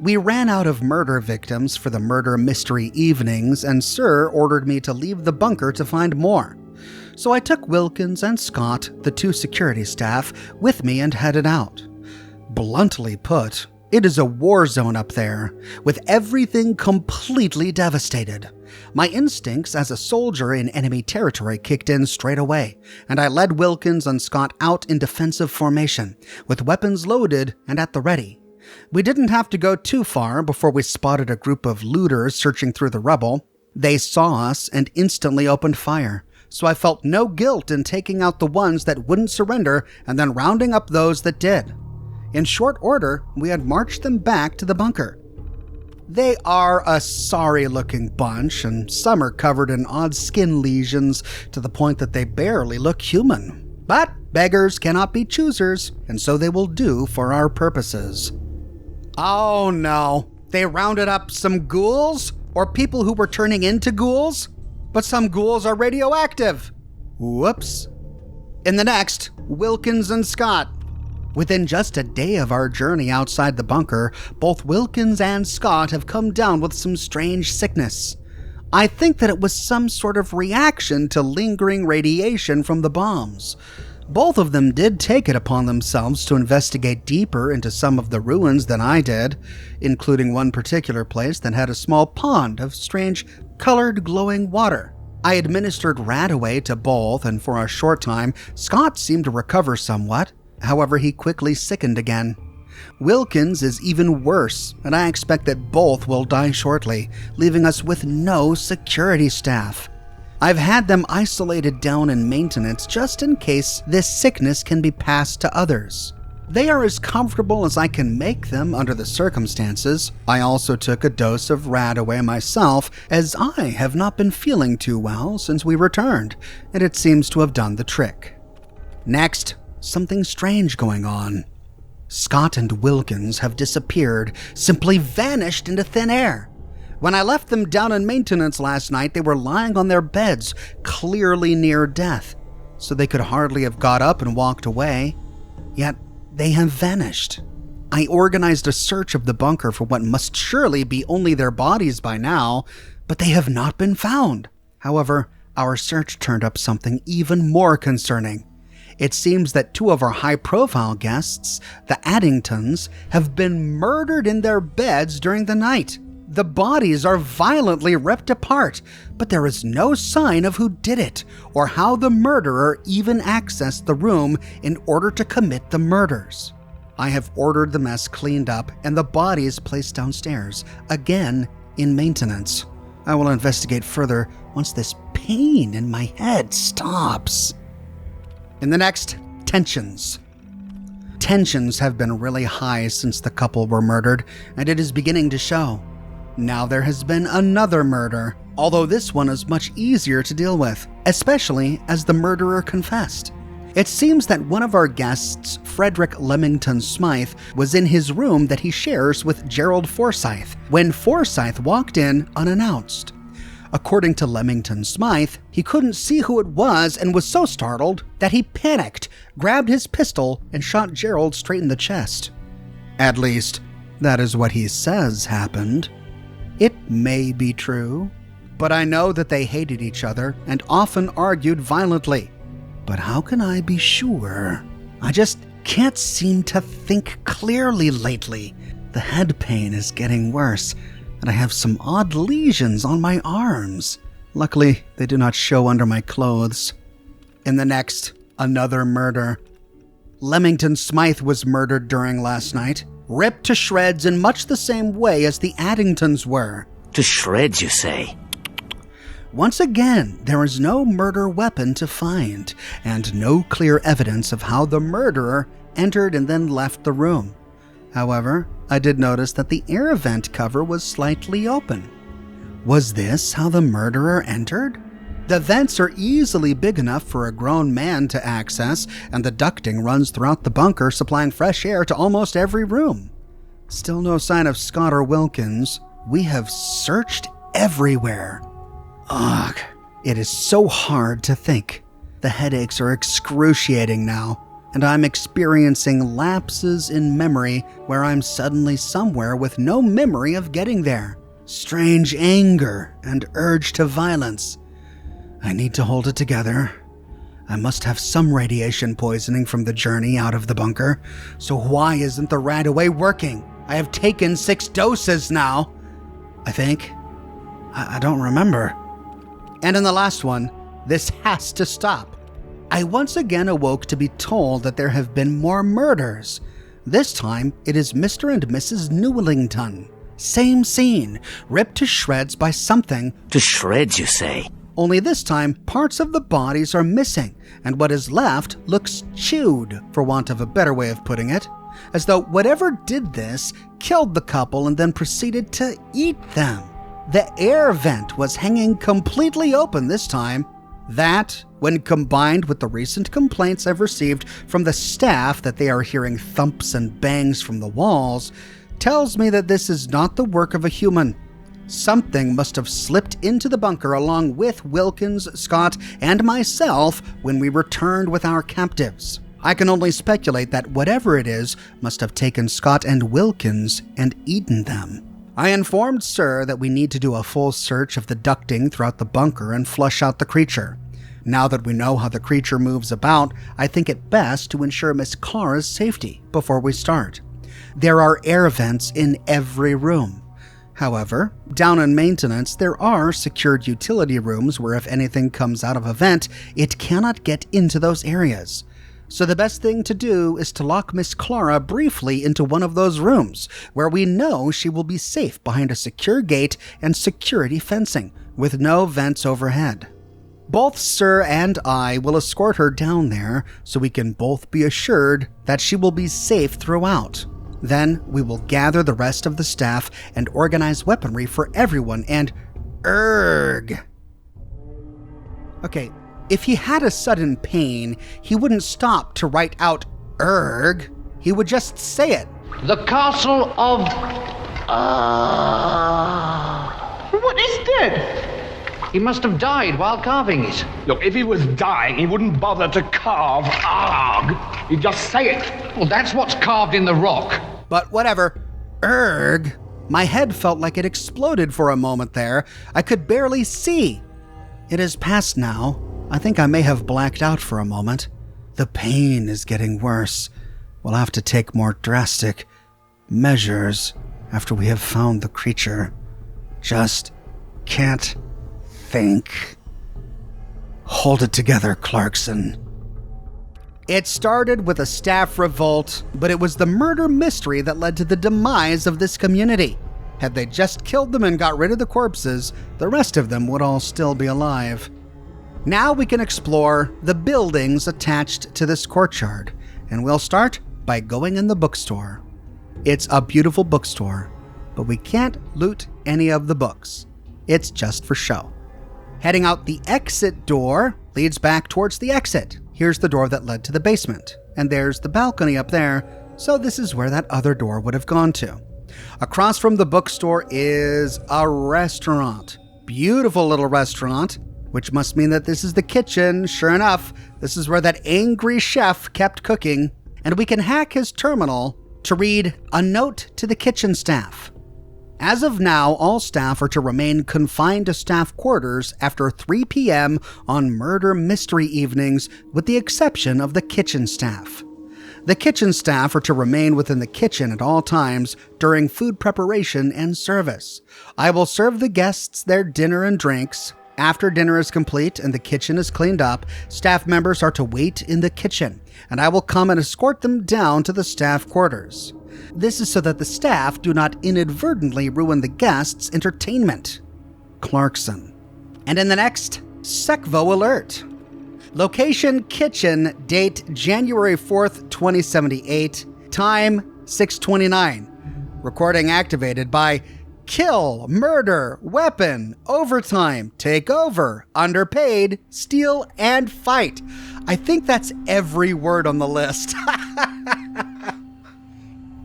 We ran out of murder victims for the murder mystery evenings, and Sir ordered me to leave the bunker to find more. So I took Wilkins and Scott, the two security staff, with me and headed out. Bluntly put, it is a war zone up there, with everything completely devastated. My instincts as a soldier in enemy territory kicked in straight away, and I led Wilkins and Scott out in defensive formation, with weapons loaded and at the ready. We didn't have to go too far before we spotted a group of looters searching through the rubble. They saw us and instantly opened fire, so I felt no guilt in taking out the ones that wouldn't surrender and then rounding up those that did. In short order, we had marched them back to the bunker. They are a sorry-looking bunch, and some are covered in odd skin lesions to the point that they barely look human. But beggars cannot be choosers, and so they will do for our purposes. Oh no, they rounded up some ghouls? Or people who were turning into ghouls? But some ghouls are radioactive. Whoops. In the next, Wilkins and Scott. Within just a day of our journey outside the bunker, both Wilkins and Scott have come down with some strange sickness. I think that it was some sort of reaction to lingering radiation from the bombs. Both of them did take it upon themselves to investigate deeper into some of the ruins than I did, including one particular place that had a small pond of strange, colored, glowing water. I administered Radaway to both, and for a short time, Scott seemed to recover somewhat. However, he quickly sickened again. Wilkins is even worse, and I expect that both will die shortly, leaving us with no security staff. I've had them isolated down in maintenance just in case this sickness can be passed to others. They are as comfortable as I can make them under the circumstances. I also took a dose of Radaway myself, as I have not been feeling too well since we returned, and it seems to have done the trick. Next, something strange going on. Scott and Wilkins have disappeared, simply vanished into thin air. When I left them down in maintenance last night, they were lying on their beds, clearly near death, so they could hardly have got up and walked away. Yet, they have vanished. I organized a search of the bunker for what must surely be only their bodies by now, but they have not been found. However, our search turned up something even more concerning. It seems that two of our high-profile guests, the Addingtons, have been murdered in their beds during the night. The bodies are violently ripped apart, but there is no sign of who did it, or how the murderer even accessed the room in order to commit the murders. I have ordered the mess cleaned up and the bodies placed downstairs, again in maintenance. I will investigate further once this pain in my head stops. In the next, tensions. Tensions have been really high since the couple were murdered, and it is beginning to show. Now there has been another murder, although this one is much easier to deal with, especially as the murderer confessed. It seems that one of our guests, Frederick Leamington Smythe, was in his room that he shares with Gerald Forsyth when Forsyth walked in unannounced. According to Leamington Smythe, he couldn't see who it was and was so startled that he panicked, grabbed his pistol, and shot Gerald straight in the chest. At least, that is what he says happened. It may be true, but I know that they hated each other and often argued violently. But how can I be sure? I just can't seem to think clearly lately. The head pain is getting worse, and I have some odd lesions on my arms. Luckily, they do not show under my clothes. In the next, another murder. Leamington Smythe was murdered during last night, ripped to shreds in much the same way as the Addingtons were. To shreds, you say? Once again, there is no murder weapon to find, and no clear evidence of how the murderer entered and then left the room. However, I did notice that the air vent cover was slightly open. Was this how the murderer entered? The vents are easily big enough for a grown man to access, and the ducting runs throughout the bunker, supplying fresh air to almost every room. Still no sign of Scott or Wilkins. We have searched everywhere. Ugh, it is so hard to think. The headaches are excruciating now, and I'm experiencing lapses in memory where I'm suddenly somewhere with no memory of getting there. Strange anger and urge to violence. I need to hold it together. I must have some radiation poisoning from the journey out of the bunker, so why isn't the Radaway working? I have taken 6 doses now, I think. I don't remember. And in the last one, this has to stop. I once again awoke to be told that there have been more murders. This time, it is Mr. and Mrs. Newellington. Same scene, ripped to shreds by something. To shreds, you say? Only this time, parts of the bodies are missing, and what is left looks chewed, for want of a better way of putting it, as though whatever did this killed the couple and then proceeded to eat them. The air vent was hanging completely open this time. That, when combined with the recent complaints I've received from the staff that they are hearing thumps and bangs from the walls, tells me that this is not the work of a human. Something must have slipped into the bunker along with Wilkins, Scott, and myself when we returned with our captives. I can only speculate that whatever it is must have taken Scott and Wilkins and eaten them. I informed Sir that we need to do a full search of the ducting throughout the bunker and flush out the creature. Now that we know how the creature moves about, I think it best to ensure Miss Clara's safety before we start. There are air vents in every room. However, down in maintenance, there are secured utility rooms where if anything comes out of a vent, it cannot get into those areas. So the best thing to do is to lock Miss Clara briefly into one of those rooms, where we know she will be safe behind a secure gate and security fencing, with no vents overhead. Both Sir and I will escort her down there, so we can both be assured that she will be safe throughout. Then we will gather the rest of the staff and organize weaponry for everyone and... Erg! Okay, if he had a sudden pain, he wouldn't stop to write out Erg. He would just say it. The castle of... What is dead? He must have died while carving it. Look, if he was dying, he wouldn't bother to carve Arg. He'd just say it. Well, that's what's carved in the rock. But whatever. Erg. My head felt like it exploded for a moment there. I could barely see. It is past now. I think I may have blacked out for a moment. The pain is getting worse. We'll have to take more drastic measures after we have found the creature. Just can't think. Hold it together, Clarkson. It started with a staff revolt, but it was the murder mystery that led to the demise of this community. Had they just killed them and got rid of the corpses, the rest of them would all still be alive. Now we can explore the buildings attached to this courtyard, and we'll start by going in the bookstore. It's a beautiful bookstore, but we can't loot any of the books. It's just for show. Heading out the exit door leads back towards the exit. Here's the door that led to the basement, and there's the balcony up there, so this is where that other door would have gone to. Across from the bookstore is a restaurant. Beautiful little restaurant, which must mean that this is the kitchen. Sure enough, this is where that angry chef kept cooking, and we can hack his terminal to read a note to the kitchen staff. As of now, all staff are to remain confined to staff quarters after 3 p.m. on murder mystery evenings, with the exception of the kitchen staff. The kitchen staff are to remain within the kitchen at all times during food preparation and service. I will serve the guests their dinner and drinks. After dinner is complete and the kitchen is cleaned up, staff members are to wait in the kitchen, and I will come and escort them down to the staff quarters. This is so that the staff do not inadvertently ruin the guests' entertainment. Clarkson. And in the next Secvo alert. Location kitchen, date January 4th, 2078, time 6:29. Recording activated by kill, murder, weapon, overtime, take over, underpaid, steal, and fight. I think that's every word on the list.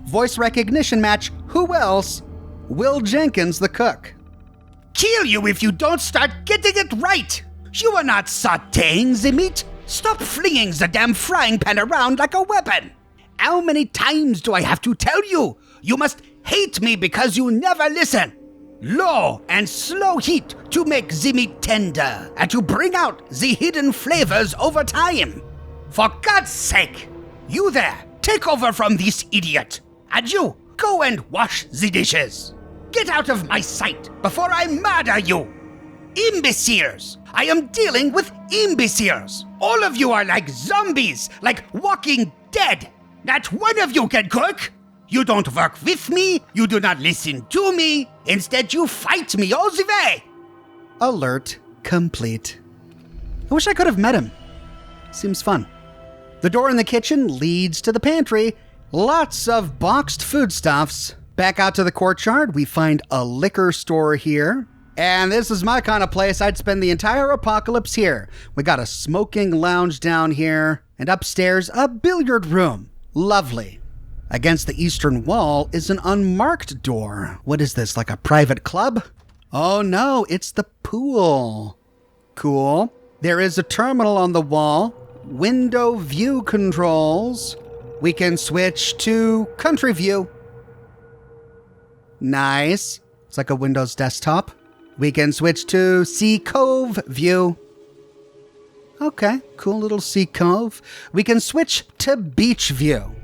Voice recognition match. Who else? Will Jenkins, the cook. Kill you if you don't start getting it right! You are not sautéing the meat! Stop flinging the damn frying pan around like a weapon! How many times do I have to tell you? You must hate me because you never listen! Low and slow heat to make the meat tender and to bring out the hidden flavors over time. For God's sake! You there, take over from this idiot! And you, go and wash the dishes! Get out of my sight before I murder you! Imbeciles! I am dealing with imbeciles! All of you are like zombies, like walking dead! Not one of you can cook! You don't work with me, you do not listen to me, instead you fight me all the way! Alert complete. I wish I could have met him. Seems fun. The door in the kitchen leads to the pantry. Lots of boxed foodstuffs. Back out to the courtyard, we find a liquor store here. And this is my kind of place. I'd spend the entire apocalypse here. We got a smoking lounge down here, and upstairs, a billiard room. Lovely. Against the eastern wall is an unmarked door. What is this, like a private club? Oh no, it's the pool. Cool. There is a terminal on the wall. Window view controls. We can switch to country view. Nice. It's like a Windows desktop. We can switch to Sea Cove view. Okay, cool little Sea Cove. We can switch to beach view.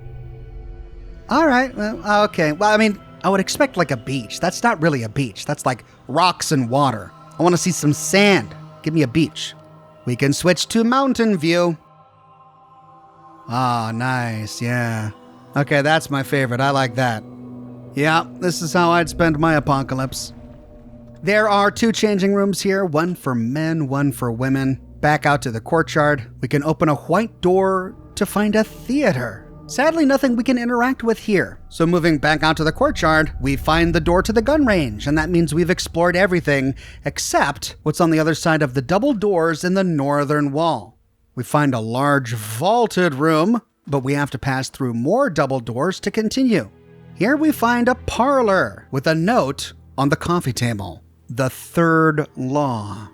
All right, well, okay. Well, I mean, I would expect like a beach. That's not really a beach. That's like rocks and water. I want to see some sand. Give me a beach. We can switch to mountain view. Ah, nice, yeah. Okay, that's my favorite. I like that. Yeah, this is how I'd spend my apocalypse. There are 2 changing rooms here, one for men, one for women. Back out to the courtyard, we can open a white door to find a theater. Sadly, nothing we can interact with here. So moving back out to the courtyard, we find the door to the gun range, and that means we've explored everything except what's on the other side of the double doors in the northern wall. We find a large vaulted room, but we have to pass through more double doors to continue. Here we find a parlor with a note on the coffee table. The third law.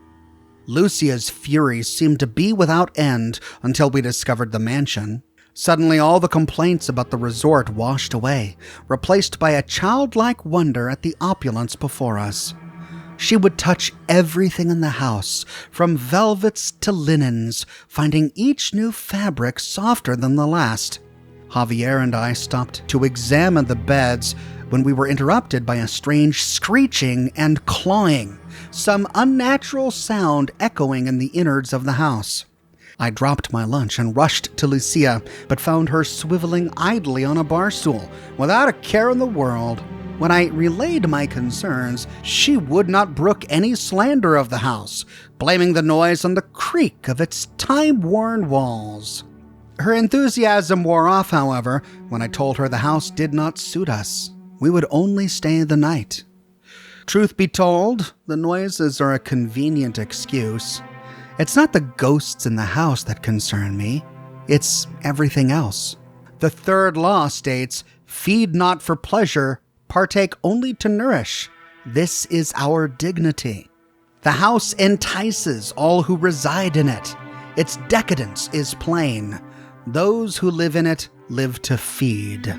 Lucia's fury seemed to be without end until we discovered the mansion. Suddenly all the complaints about the resort washed away, replaced by a childlike wonder at the opulence before us. She would touch everything in the house, from velvets to linens, finding each new fabric softer than the last. Javier and I stopped to examine the beds when we were interrupted by a strange screeching and clawing, some unnatural sound echoing in the innards of the house. I dropped my lunch and rushed to Lucia, but found her swiveling idly on a bar stool, without a care in the world. When I relayed my concerns, she would not brook any slander of the house, blaming the noise on the creak of its time-worn walls. Her enthusiasm wore off, however, when I told her the house did not suit us. We would only stay the night. Truth be told, the noises are a convenient excuse. It's not the ghosts in the house that concern me. It's everything else. The third law states, "Feed not for pleasure, partake only to nourish. This is our dignity." The house entices all who reside in it. Its decadence is plain. Those who live in it live to feed.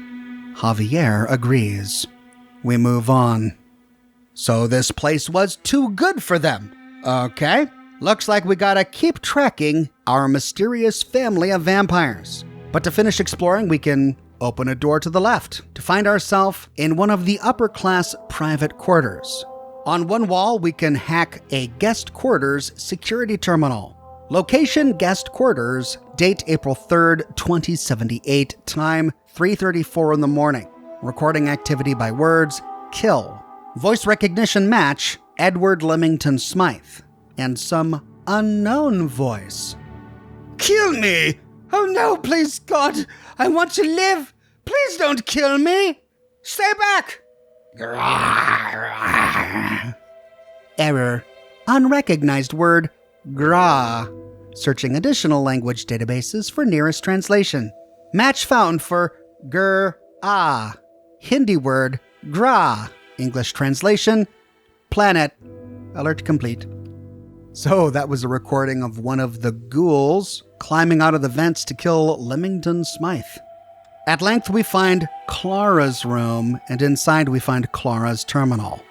Javier agrees. We move on. So this place was too good for them. Okay, looks like we gotta keep tracking our mysterious family of vampires. But to finish exploring, we can open a door to the left to find ourselves in one of the upper-class private quarters. On one wall, we can hack a guest quarters security terminal. Location guest quarters, date April 3rd, 2078, time 3:34 in the morning. Recording activity by words, kill. Voice recognition match, Edward Leamington Smythe. And some unknown voice. Kill me! Oh no, please God! I want to live! Please don't kill me! Stay back! Error. Unrecognized word, gra. Searching additional language databases for nearest translation. Match found for gur-ah. Hindi word, gra. English translation, planet. Alert complete. So that was a recording of one of the ghouls climbing out of the vents to kill Leamington Smythe. At length we find Clara's room, and inside we find Clara's terminal.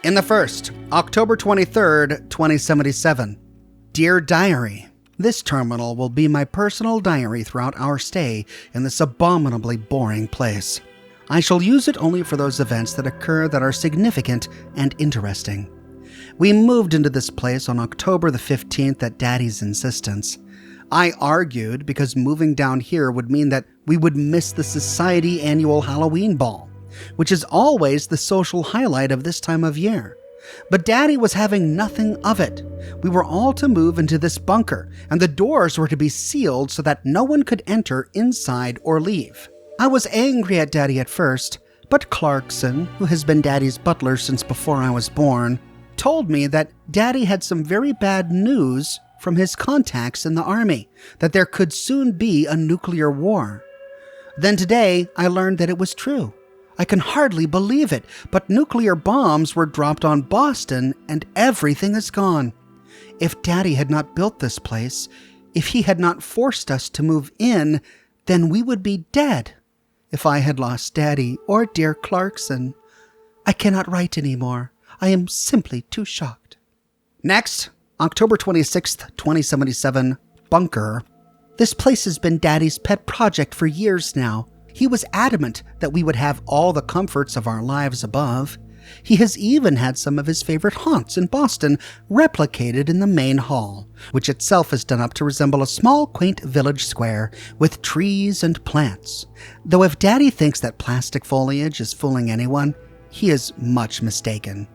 In the first, October 23rd, 2077. Dear Diary, this terminal will be my personal diary throughout our stay in this abominably boring place. I shall use it only for those events that occur that are significant and interesting. We moved into this place on October the 15th at Daddy's insistence. I argued because moving down here would mean that we would miss the Society annual Halloween ball, which is always the social highlight of this time of year. But Daddy was having nothing of it. We were all to move into this bunker, and the doors were to be sealed so that no one could enter inside or leave. I was angry at Daddy at first, but Clarkson, who has been Daddy's butler since before I was born, told me that Daddy had some very bad news from his contacts in the army, that there could soon be a nuclear war. Then today, I learned that it was true. I can hardly believe it, but nuclear bombs were dropped on Boston and everything is gone. If Daddy had not built this place, if he had not forced us to move in, then we would be dead. If I had lost Daddy or dear Clarkson, I cannot write anymore. I am simply too shocked. Next, October 26th, 2077, Bunker. This place has been Daddy's pet project for years now. He was adamant that we would have all the comforts of our lives above. He has even had some of his favorite haunts in Boston replicated in the main hall, which itself is done up to resemble a small, quaint village square with trees and plants. Though if Daddy thinks that plastic foliage is fooling anyone, he is much mistaken.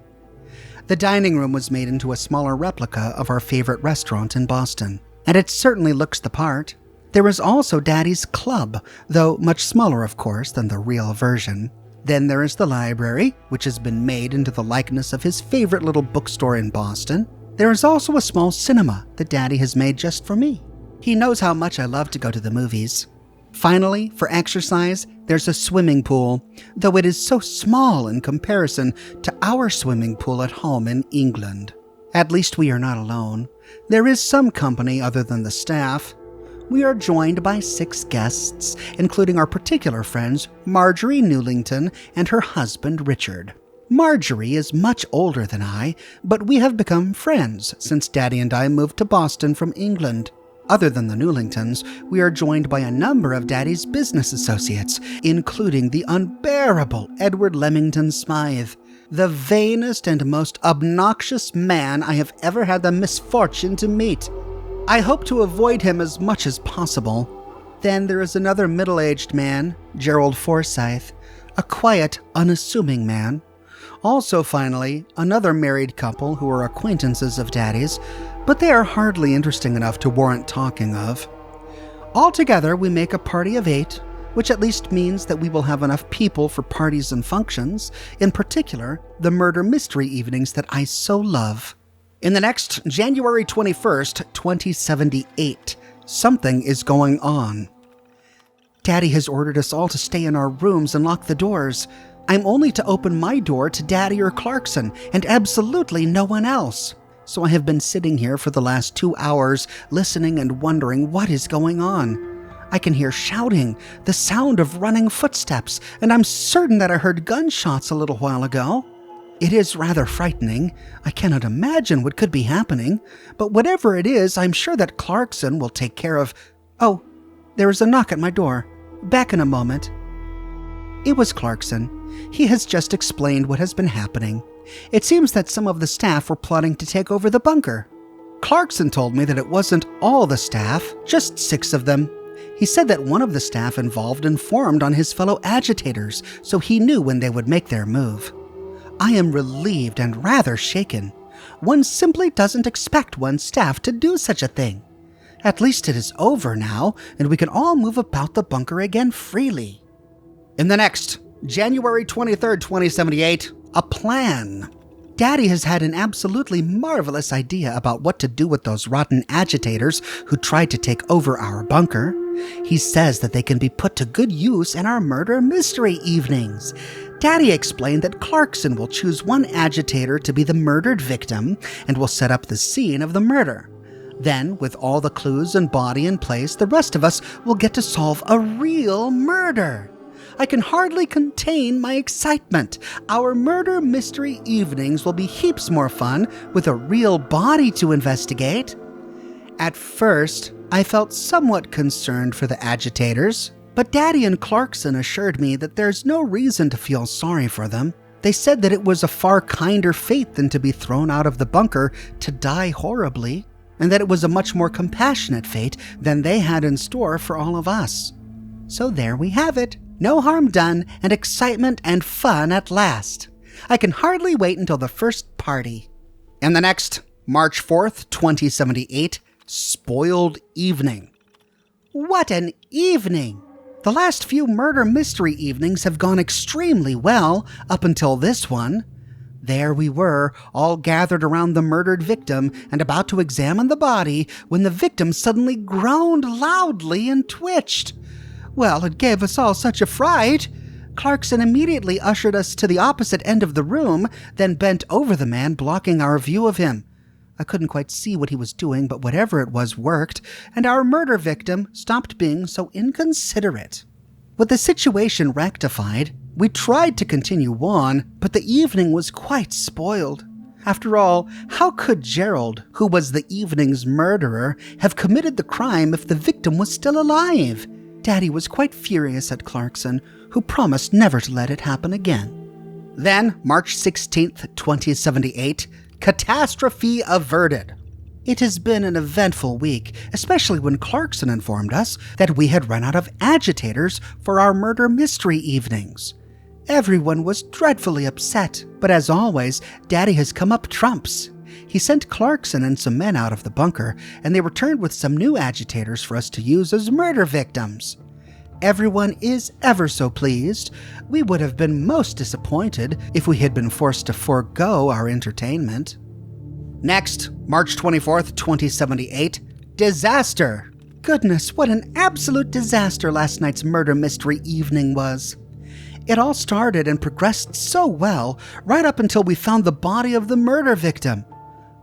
The dining room was made into a smaller replica of our favorite restaurant in Boston, and it certainly looks the part. There is also Daddy's club, though much smaller, of course, than the real version. Then there is the library, which has been made into the likeness of his favorite little bookstore in Boston. There is also a small cinema that Daddy has made just for me. He knows how much I love to go to the movies. Finally, for exercise, there's a swimming pool, though it is so small in comparison to our swimming pool at home in England. At least we are not alone. There is some company other than the staff. We are joined by 6 guests, including our particular friends, Marjorie Newlington and her husband, Richard. Marjorie is much older than I, but we have become friends since Daddy and I moved to Boston from England. Other than the Newlingtons, we are joined by a number of Daddy's business associates, including the unbearable Edward Leamington Smythe, the vainest and most obnoxious man I have ever had the misfortune to meet. I hope to avoid him as much as possible. Then there is another middle-aged man, Gerald Forsyth, a quiet, unassuming man. Also, finally, another married couple who are acquaintances of Daddy's, but they are hardly interesting enough to warrant talking of. Altogether, we make a party of 8, which at least means that we will have enough people for parties and functions, in particular, the murder mystery evenings that I so love. In the next January 21st, 2078, something is going on. Daddy has ordered us all to stay in our rooms and lock the doors. I'm only to open my door to Daddy or Clarkson, and absolutely no one else. So I have been sitting here for the last 2 hours, listening and wondering what is going on. I can hear shouting, the sound of running footsteps, and I'm certain that I heard gunshots a little while ago. It is rather frightening. I cannot imagine what could be happening, but whatever it is, I'm sure that Clarkson will take care of... Oh, there is a knock at my door. Back in a moment. It was Clarkson. He has just explained what has been happening. It seems that some of the staff were plotting to take over the bunker. Clarkson told me that it wasn't all the staff, just 6 of them. He said that one of the staff involved informed on his fellow agitators, so he knew when they would make their move. I am relieved and rather shaken. One simply doesn't expect one's staff to do such a thing. At least it is over now, and we can all move about the bunker again freely. In the next, January 23rd, 2078, a plan. Daddy has had an absolutely marvelous idea about what to do with those rotten agitators who tried to take over our bunker. He says that they can be put to good use in our murder mystery evenings. Daddy explained that Clarkson will choose one agitator to be the murdered victim and will set up the scene of the murder. Then, with all the clues and body in place, the rest of us will get to solve a real murder. I can hardly contain my excitement. Our murder mystery evenings will be heaps more fun with a real body to investigate. At first, I felt somewhat concerned for the agitators, but Daddy and Clarkson assured me that there's no reason to feel sorry for them. They said that it was a far kinder fate than to be thrown out of the bunker to die horribly, and that it was a much more compassionate fate than they had in store for all of us. So there we have it. No harm done, and excitement and fun at last. I can hardly wait until the first party. And the next, March 4th, 2078, Spoiled Evening. What an evening! The last few murder mystery evenings have gone extremely well, up until this one. There we were, all gathered around the murdered victim and about to examine the body when the victim suddenly groaned loudly and twitched. Well, it gave us all such a fright. Clarkson immediately ushered us to the opposite end of the room, then bent over the man, blocking our view of him. I couldn't quite see what he was doing, but whatever it was worked, and our murder victim stopped being so inconsiderate. With the situation rectified, we tried to continue on, but the evening was quite spoiled. After all, how could Gerald, who was the evening's murderer, have committed the crime if the victim was still alive? Daddy was quite furious at Clarkson, who promised never to let it happen again. Then, March 16th, 2078, catastrophe averted. It has been an eventful week, especially when Clarkson informed us that we had run out of agitators for our murder mystery evenings. Everyone was dreadfully upset, but as always, Daddy has come up trumps. He sent Clarkson and some men out of the bunker, and they returned with some new agitators for us to use as murder victims. Everyone is ever so pleased. We would have been most disappointed if we had been forced to forego our entertainment. Next, March 24th, 2078, disaster. Goodness, what an absolute disaster last night's murder mystery evening was. It all started and progressed so well, right up until we found the body of the murder victim.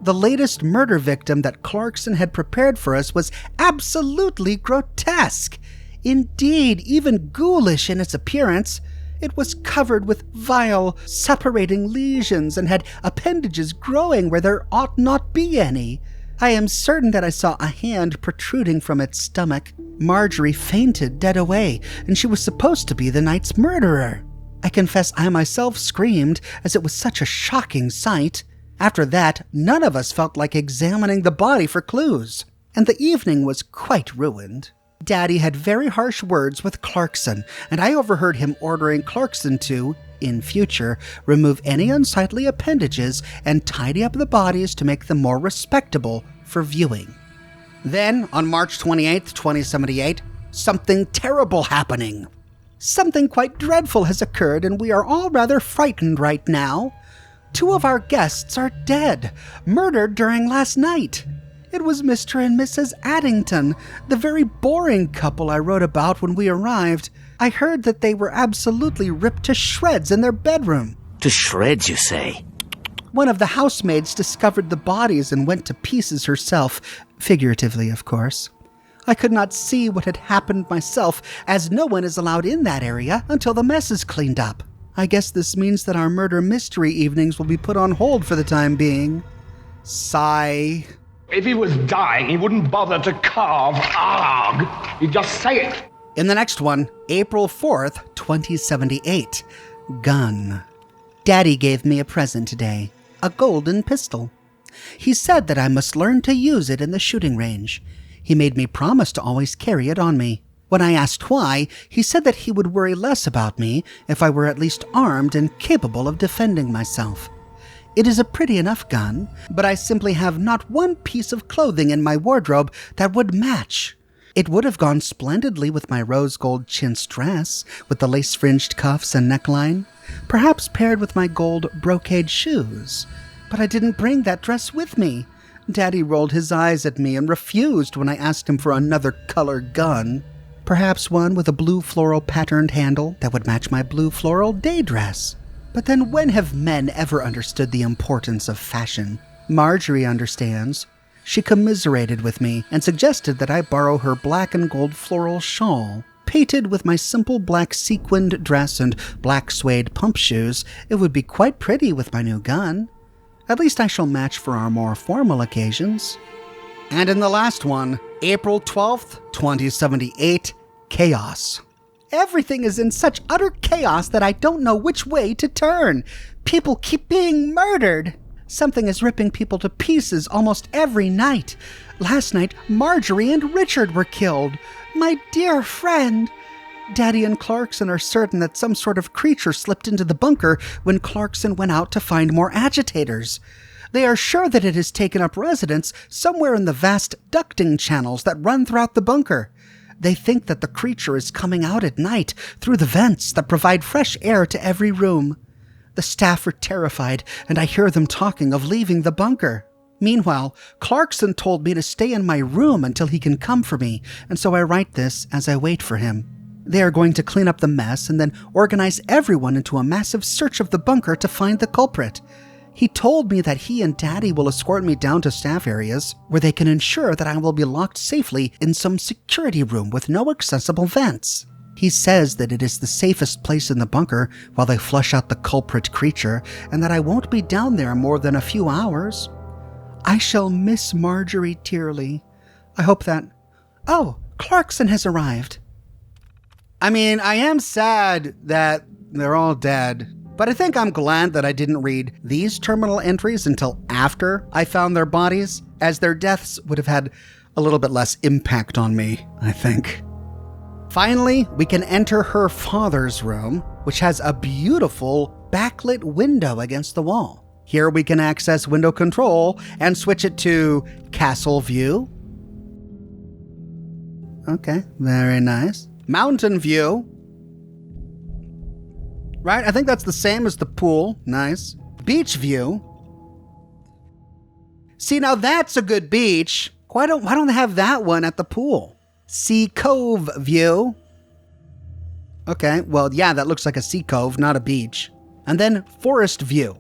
The latest murder victim that Clarkson had prepared for us was absolutely grotesque. Indeed, even ghoulish in its appearance. It was covered with vile, separating lesions and had appendages growing where there ought not be any. I am certain that I saw a hand protruding from its stomach. Marjorie fainted dead away, and she was supposed to be the night's murderer. I confess I myself screamed, as it was such a shocking sight. After that, none of us felt like examining the body for clues, and the evening was quite ruined. Daddy had very harsh words with Clarkson, and I overheard him ordering Clarkson to, in future, remove any unsightly appendages and tidy up the bodies to make them more respectable for viewing. Then, on March 28th, 2078, something terrible happening. Something quite dreadful has occurred, and we are all rather frightened right now. 2 of our guests are dead, murdered during last night. It was Mr. and Mrs. Addington, the very boring couple I wrote about when we arrived. I heard that they were absolutely ripped to shreds in their bedroom. To shreds, you say? One of the housemaids discovered the bodies and went to pieces herself, figuratively, of course. I could not see what had happened myself, as no one is allowed in that area until the mess is cleaned up. I guess this means that our murder mystery evenings will be put on hold for the time being. Sigh. If he was dying, he wouldn't bother to carve arg. He'd just say it. In the next one, April 4th, 2078. Gun. Daddy gave me a present today. A golden pistol. He said that I must learn to use it in the shooting range. He made me promise to always carry it on me. When I asked why, he said that he would worry less about me if I were at least armed and capable of defending myself. It is a pretty enough gun, but I simply have not one piece of clothing in my wardrobe that would match. It would have gone splendidly with my rose gold chintz dress, with the lace-fringed cuffs and neckline, perhaps paired with my gold brocade shoes. But I didn't bring that dress with me. Daddy rolled his eyes at me and refused when I asked him for another color gun. Perhaps one with a blue floral patterned handle that would match my blue floral day dress. But then when have men ever understood the importance of fashion? Marjorie understands. She commiserated with me and suggested that I borrow her black and gold floral shawl. Painted with my simple black sequined dress and black suede pump shoes, it would be quite pretty with my new gun. At least I shall match for our more formal occasions. And in the last one, April 12th, 2078, Chaos. Everything is in such utter chaos that I don't know which way to turn. People keep being murdered. Something is ripping people to pieces almost every night. Last night, Marjorie and Richard were killed. My dear friend. Daddy and Clarkson are certain that some sort of creature slipped into the bunker when Clarkson went out to find more agitators. They are sure that it has taken up residence somewhere in the vast ducting channels that run throughout the bunker. They think that the creature is coming out at night through the vents that provide fresh air to every room. The staff are terrified, and I hear them talking of leaving the bunker. Meanwhile, Clarkson told me to stay in my room until he can come for me, and so I write this as I wait for him. They are going to clean up the mess and then organize everyone into a massive search of the bunker to find the culprit. He told me that he and Daddy will escort me down to staff areas where they can ensure that I will be locked safely in some security room with no accessible vents. He says that it is the safest place in the bunker while they flush out the culprit creature, and that I won't be down there more than a few hours. I shall miss Marjorie dearly. I hope that... Oh, Clarkson has arrived. I mean, I am sad that they're all dead, but I think I'm glad that I didn't read these terminal entries until after I found their bodies, as their deaths would have had a little bit less impact on me, I think. Finally, we can enter her father's room, which has a beautiful backlit window against the wall. Here we can access window control and switch it to castle view. Okay, very nice. Mountain view. Right, I think that's the same as the pool. Nice. Beach view. See, now that's a good beach. Why don't they have that one at the pool? Sea cove view. Okay, well, yeah, that looks like a sea cove, not a beach. And then forest view.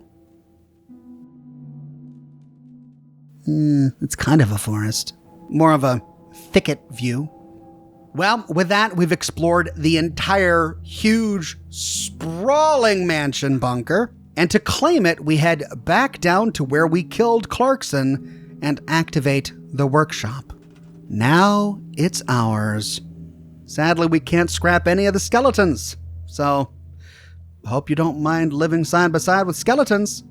It's kind of a forest. More of a thicket view. Well, with that, we've explored the entire huge, sprawling mansion bunker. And to claim it, we head back down to where we killed Clarkson and activate the workshop. Now it's ours. Sadly, we can't scrap any of the skeletons. So, hope you don't mind living side by side with skeletons.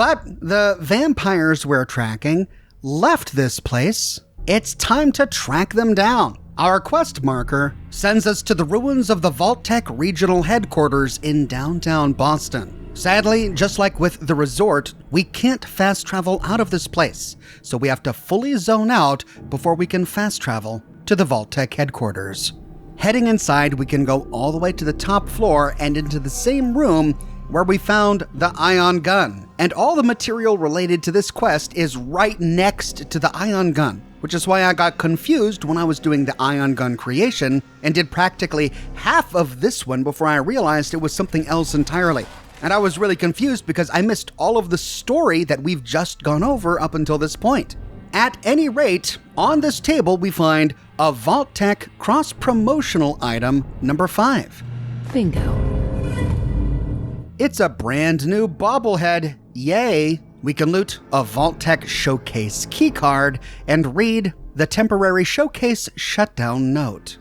But the vampires we're tracking left this place. It's time to track them down. Our quest marker sends us to the ruins of the Vault-Tec regional headquarters in downtown Boston. Sadly, just like with the resort, we can't fast travel out of this place, so we have to fully zone out before we can fast travel to the Vault-Tec headquarters. Heading inside, we can go all the way to the top floor and into the same room where we found the ion gun. And all the material related to this quest is right next to the ion gun, which is why I got confused when I was doing the ion gun creation and did practically half of this one before I realized it was something else entirely. And I was really confused because I missed all of the story that we've just gone over up until this point. At any rate, on this table we find a Vault-Tec cross-promotional item number 5. Bingo. It's a brand new bobblehead. Yay! We can loot a Vault-Tec showcase keycard and read the temporary showcase shutdown note.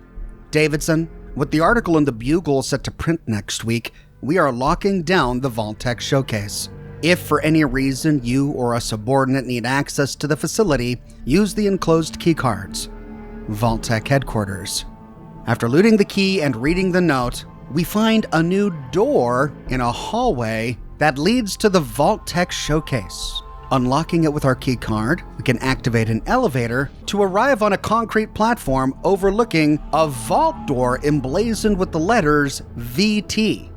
Davidson, with the article in the Bugle set to print next week, we are locking down the Vault-Tec showcase. If for any reason you or a subordinate need access to the facility, use the enclosed keycards. Vault-Tec headquarters. After looting the key and reading the note, we find a new door in a hallway that leads to the Vault-Tec showcase. Unlocking it with our keycard, we can activate an elevator to arrive on a concrete platform overlooking a vault door emblazoned with the letters VT.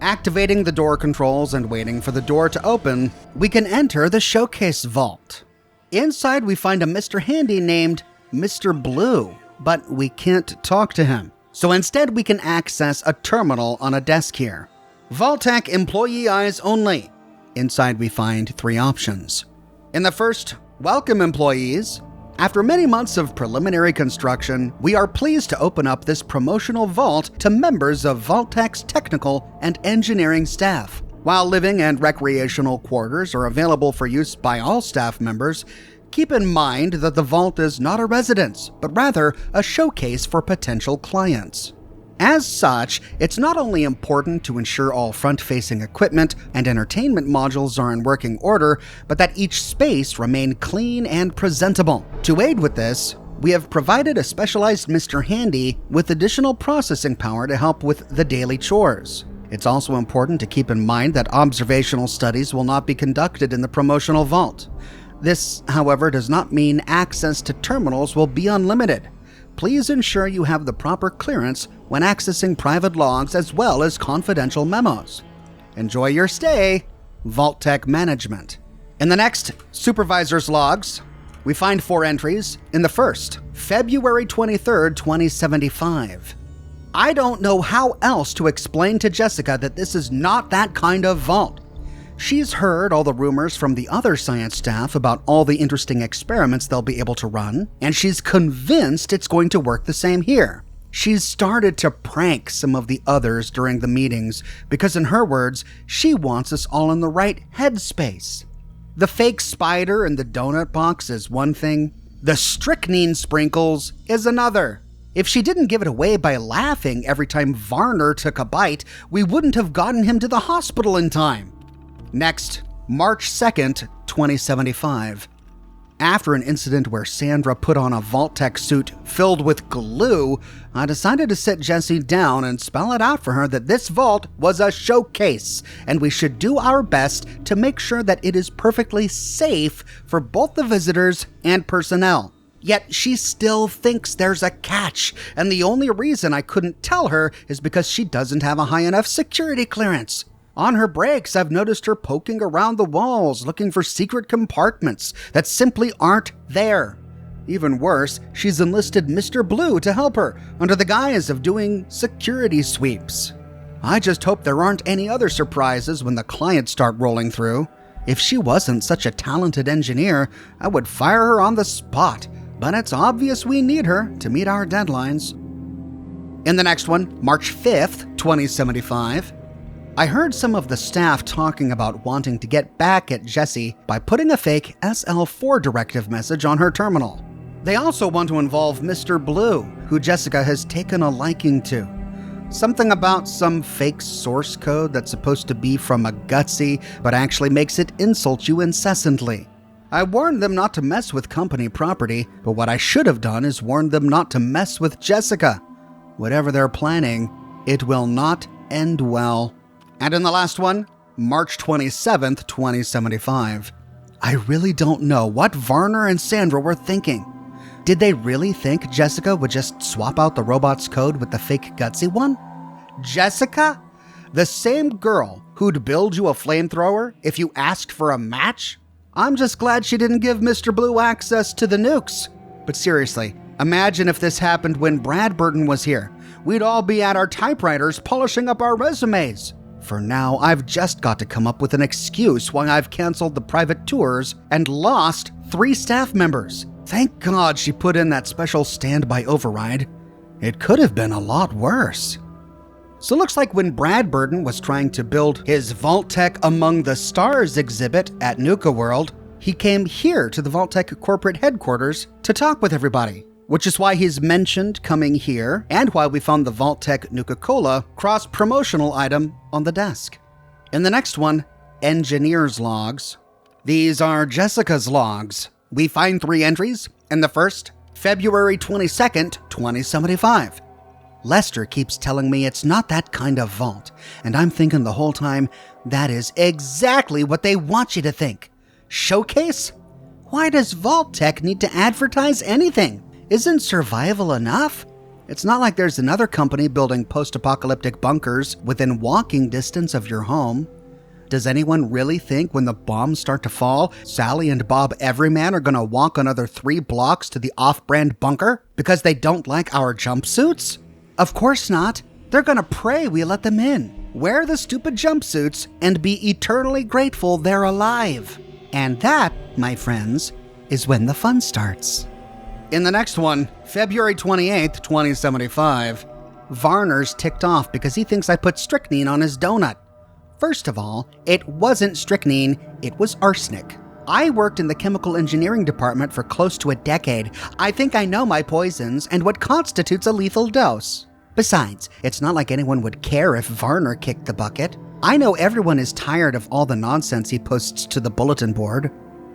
Activating the door controls and waiting for the door to open, we can enter the showcase vault. Inside, we find a Mr. Handy named Mr. Blue, but we can't talk to him. So instead, we can access a terminal on a desk here. Vault-Tec employee eyes only. Inside, we find 3 options. In the first, welcome employees. After many months of preliminary construction, we are pleased to open up this promotional vault to members of Vault-Tec's technical and engineering staff. While living and recreational quarters are available for use by all staff members, keep in mind that the vault is not a residence, but rather a showcase for potential clients. As such, it's not only important to ensure all front-facing equipment and entertainment modules are in working order, but that each space remain clean and presentable. To aid with this, we have provided a specialized Mr. Handy with additional processing power to help with the daily chores. It's also important to keep in mind that observational studies will not be conducted in the promotional vault. This, however, does not mean access to terminals will be unlimited. Please ensure you have the proper clearance when accessing private logs as well as confidential memos. Enjoy your stay, Vault-Tec Management. In the next Supervisor's Logs, we find 4 entries. In the first, February 23rd, 2075. I don't know how else to explain to Jessica that this is not that kind of vault. She's heard all the rumors from the other science staff about all the interesting experiments they'll be able to run, and she's convinced it's going to work the same here. She's started to prank some of the others during the meetings because, in her words, she wants us all in the right headspace. The fake spider in the donut box is one thing. The strychnine sprinkles is another. If she didn't give it away by laughing every time Varner took a bite, we wouldn't have gotten him to the hospital in time. Next, March 2nd, 2075. After an incident where Sandra put on a Vault-Tec suit filled with glue, I decided to sit Jessie down and spell it out for her that this vault was a showcase, and we should do our best to make sure that it is perfectly safe for both the visitors and personnel. Yet she still thinks there's a catch, and the only reason I couldn't tell her is because she doesn't have a high enough security clearance. On her breaks, I've noticed her poking around the walls looking for secret compartments that simply aren't there. Even worse, she's enlisted Mr. Blue to help her under the guise of doing security sweeps. I just hope there aren't any other surprises when the clients start rolling through. If she wasn't such a talented engineer, I would fire her on the spot, but it's obvious we need her to meet our deadlines. In the next one, March 5th, 2075, I heard some of the staff talking about wanting to get back at Jessie by putting a fake SL4 directive message on her terminal. They also want to involve Mr. Blue, who Jessica has taken a liking to. Something about some fake source code that's supposed to be from a gutsy, but actually makes it insult you incessantly. I warned them not to mess with company property, but what I should have done is warned them not to mess with Jessica. Whatever they're planning, it will not end well. And in the last one, March 27th, 2075. I really don't know what Varner and Sandra were thinking. Did they really think Jessica would just swap out the robot's code with the fake gutsy one? Jessica? The same girl who'd build you a flamethrower if you asked for a match? I'm just glad she didn't give Mr. Blue access to the nukes. But seriously, imagine if this happened when Brad Burton was here. We'd all be at our typewriters polishing up our resumes. For now, I've just got to come up with an excuse why I've canceled the private tours and lost 3 staff members. Thank God she put in that special standby override. It could have been a lot worse. So looks like when Brad Burton was trying to build his Vault-Tec Among the Stars exhibit at Nuka World, he came here to the Vault-Tec corporate headquarters to talk with everybody, which is why he's mentioned coming here and why we found the Vault-Tec Nuka-Cola cross-promotional item on the desk. In the next one, Engineer's Logs. These are Jessica's logs. We find 3 entries. In the first, February 22nd, 2075. Lester keeps telling me it's not that kind of vault, and I'm thinking the whole time, that is exactly what they want you to think. Showcase? Why does Vault-Tec need to advertise anything? Isn't survival enough? It's not like there's another company building post-apocalyptic bunkers within walking distance of your home. Does anyone really think when the bombs start to fall, Sally and Bob Everyman are gonna walk another 3 blocks to the off-brand bunker because they don't like our jumpsuits? Of course not. They're gonna pray we let them in, wear the stupid jumpsuits, and be eternally grateful they're alive. And that, my friends, is when the fun starts. In the next one, February 28th, 2075, Varner's ticked off because he thinks I put strychnine on his donut. First of all, it wasn't strychnine, it was arsenic. I worked in the chemical engineering department for close to a decade. I think I know my poisons and what constitutes a lethal dose. Besides, it's not like anyone would care if Varner kicked the bucket. I know everyone is tired of all the nonsense he posts to the bulletin board.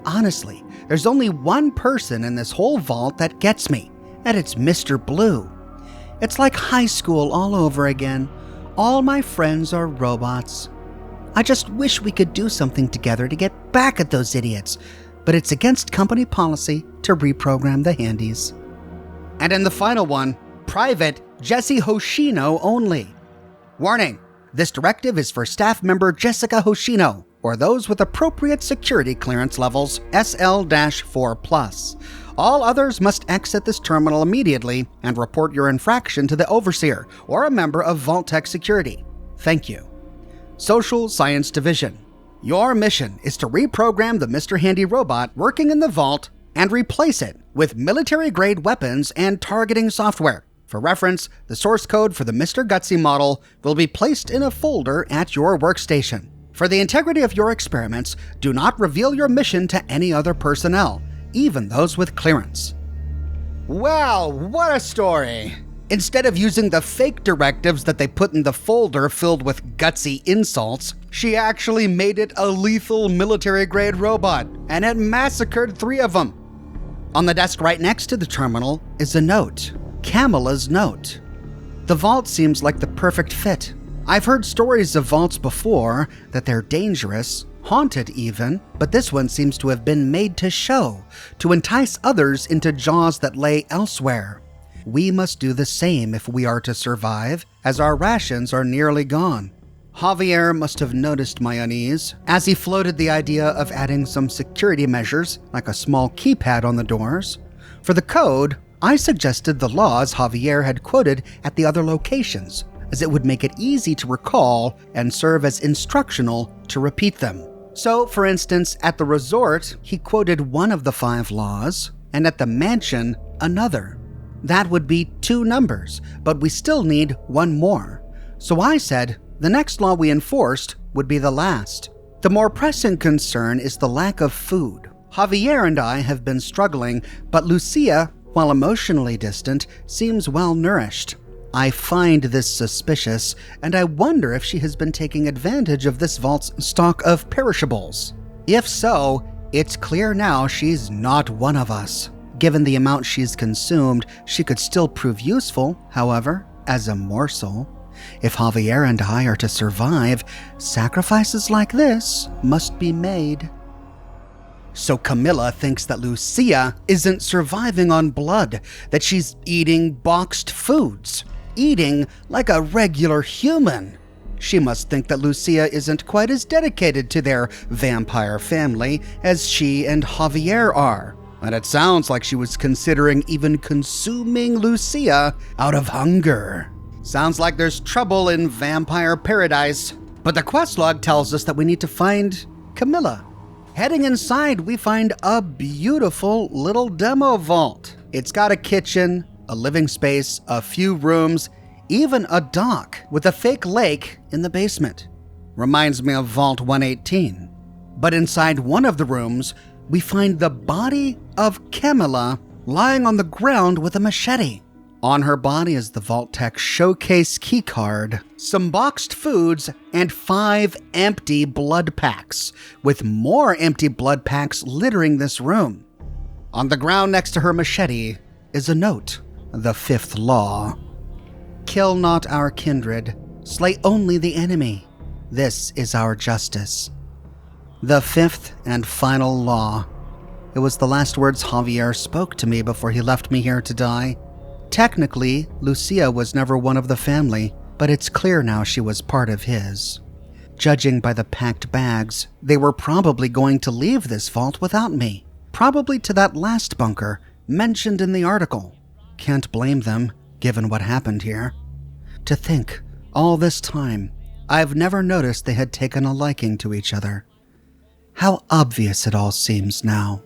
Honestly, there's only one person in this whole vault that gets me, and it's Mr. Blue. It's like high school all over again. All my friends are robots. I just wish we could do something together to get back at those idiots, but it's against company policy to reprogram the handies. And in the final one, Private Jesse Hoshino only. Warning, this directive is for staff member Jessica Hoshino, or those with appropriate security clearance levels SL-4+. All others must exit this terminal immediately and report your infraction to the Overseer or a member of Vault-Tec Security. Thank you. Social Science Division. Your mission is to reprogram the Mr. Handy robot working in the vault and replace it with military-grade weapons and targeting software. For reference, the source code for the Mr. Gutsy model will be placed in a folder at your workstation. For the integrity of your experiments, do not reveal your mission to any other personnel, even those with clearance. Well, what a story! Instead of using the fake directives that they put in the folder filled with gutsy insults, she actually made it a lethal military-grade robot, and it massacred 3 of them. On the desk right next to the terminal is a note. Camilla's note. The vault seems like the perfect fit. I've heard stories of vaults before, that they're dangerous, haunted even, but this one seems to have been made to show, to entice others into jaws that lay elsewhere. We must do the same if we are to survive, as our rations are nearly gone. Javier must have noticed my unease, as he floated the idea of adding some security measures, like a small keypad on the doors. For the code, I suggested the laws Javier had quoted at the other locations, as it would make it easy to recall and serve as instructional to repeat them. So, for instance, at the resort, he quoted one of the 5 laws, and at the mansion, another. That would be 2 numbers, but we still need 1 more. So I said, the next law we enforced would be the last. The more pressing concern is the lack of food. Javier and I have been struggling, but Lucia, while emotionally distant, seems well nourished. I find this suspicious, and I wonder if she has been taking advantage of this vault's stock of perishables. If so, it's clear now she's not one of us. Given the amount she's consumed, she could still prove useful, however, as a morsel. If Javier and I are to survive, sacrifices like this must be made. So Camilla thinks that Lucia isn't surviving on blood, that she's eating boxed foods, eating like a regular human. She must think that Lucia isn't quite as dedicated to their vampire family as she and Javier are. And it sounds like she was considering even consuming Lucia out of hunger. Sounds like there's trouble in vampire paradise. But the quest log tells us that we need to find Camilla. Heading inside, we find a beautiful little demo vault. It's got a kitchen, a living space, a few rooms, even a dock with a fake lake in the basement. Reminds me of Vault 118. But inside one of the rooms, we find the body of Camilla lying on the ground with a machete. On her body is the Vault Tech showcase keycard, some boxed foods, and 5 empty blood packs, with more empty blood packs littering this room. On the ground next to her machete is a note, the 5th law. Kill not our kindred, slay only the enemy. This is our justice. The 5th and final law. It was the last words Javier spoke to me before he left me here to die. Technically, Lucia was never one of the family, but it's clear now she was part of his. Judging by the packed bags, they were probably going to leave this vault without me. Probably to that last bunker mentioned in the article. Can't blame them, given what happened here. To think, all this time, I've never noticed they had taken a liking to each other. How obvious it all seems now.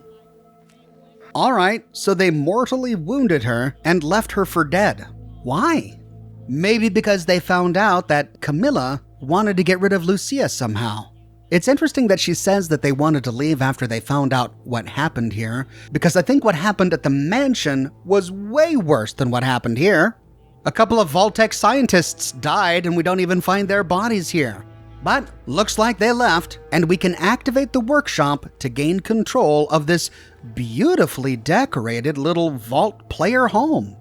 All right, so they mortally wounded her and left her for dead. Why? Maybe because they found out that Camilla wanted to get rid of Lucia somehow. It's interesting that she says that they wanted to leave after they found out what happened here, because I think what happened at the mansion was way worse than what happened here. A couple of Vault-Tec scientists died and we don't even find their bodies here. But looks like they left, and we can activate the workshop to gain control of this beautifully decorated little vault player home.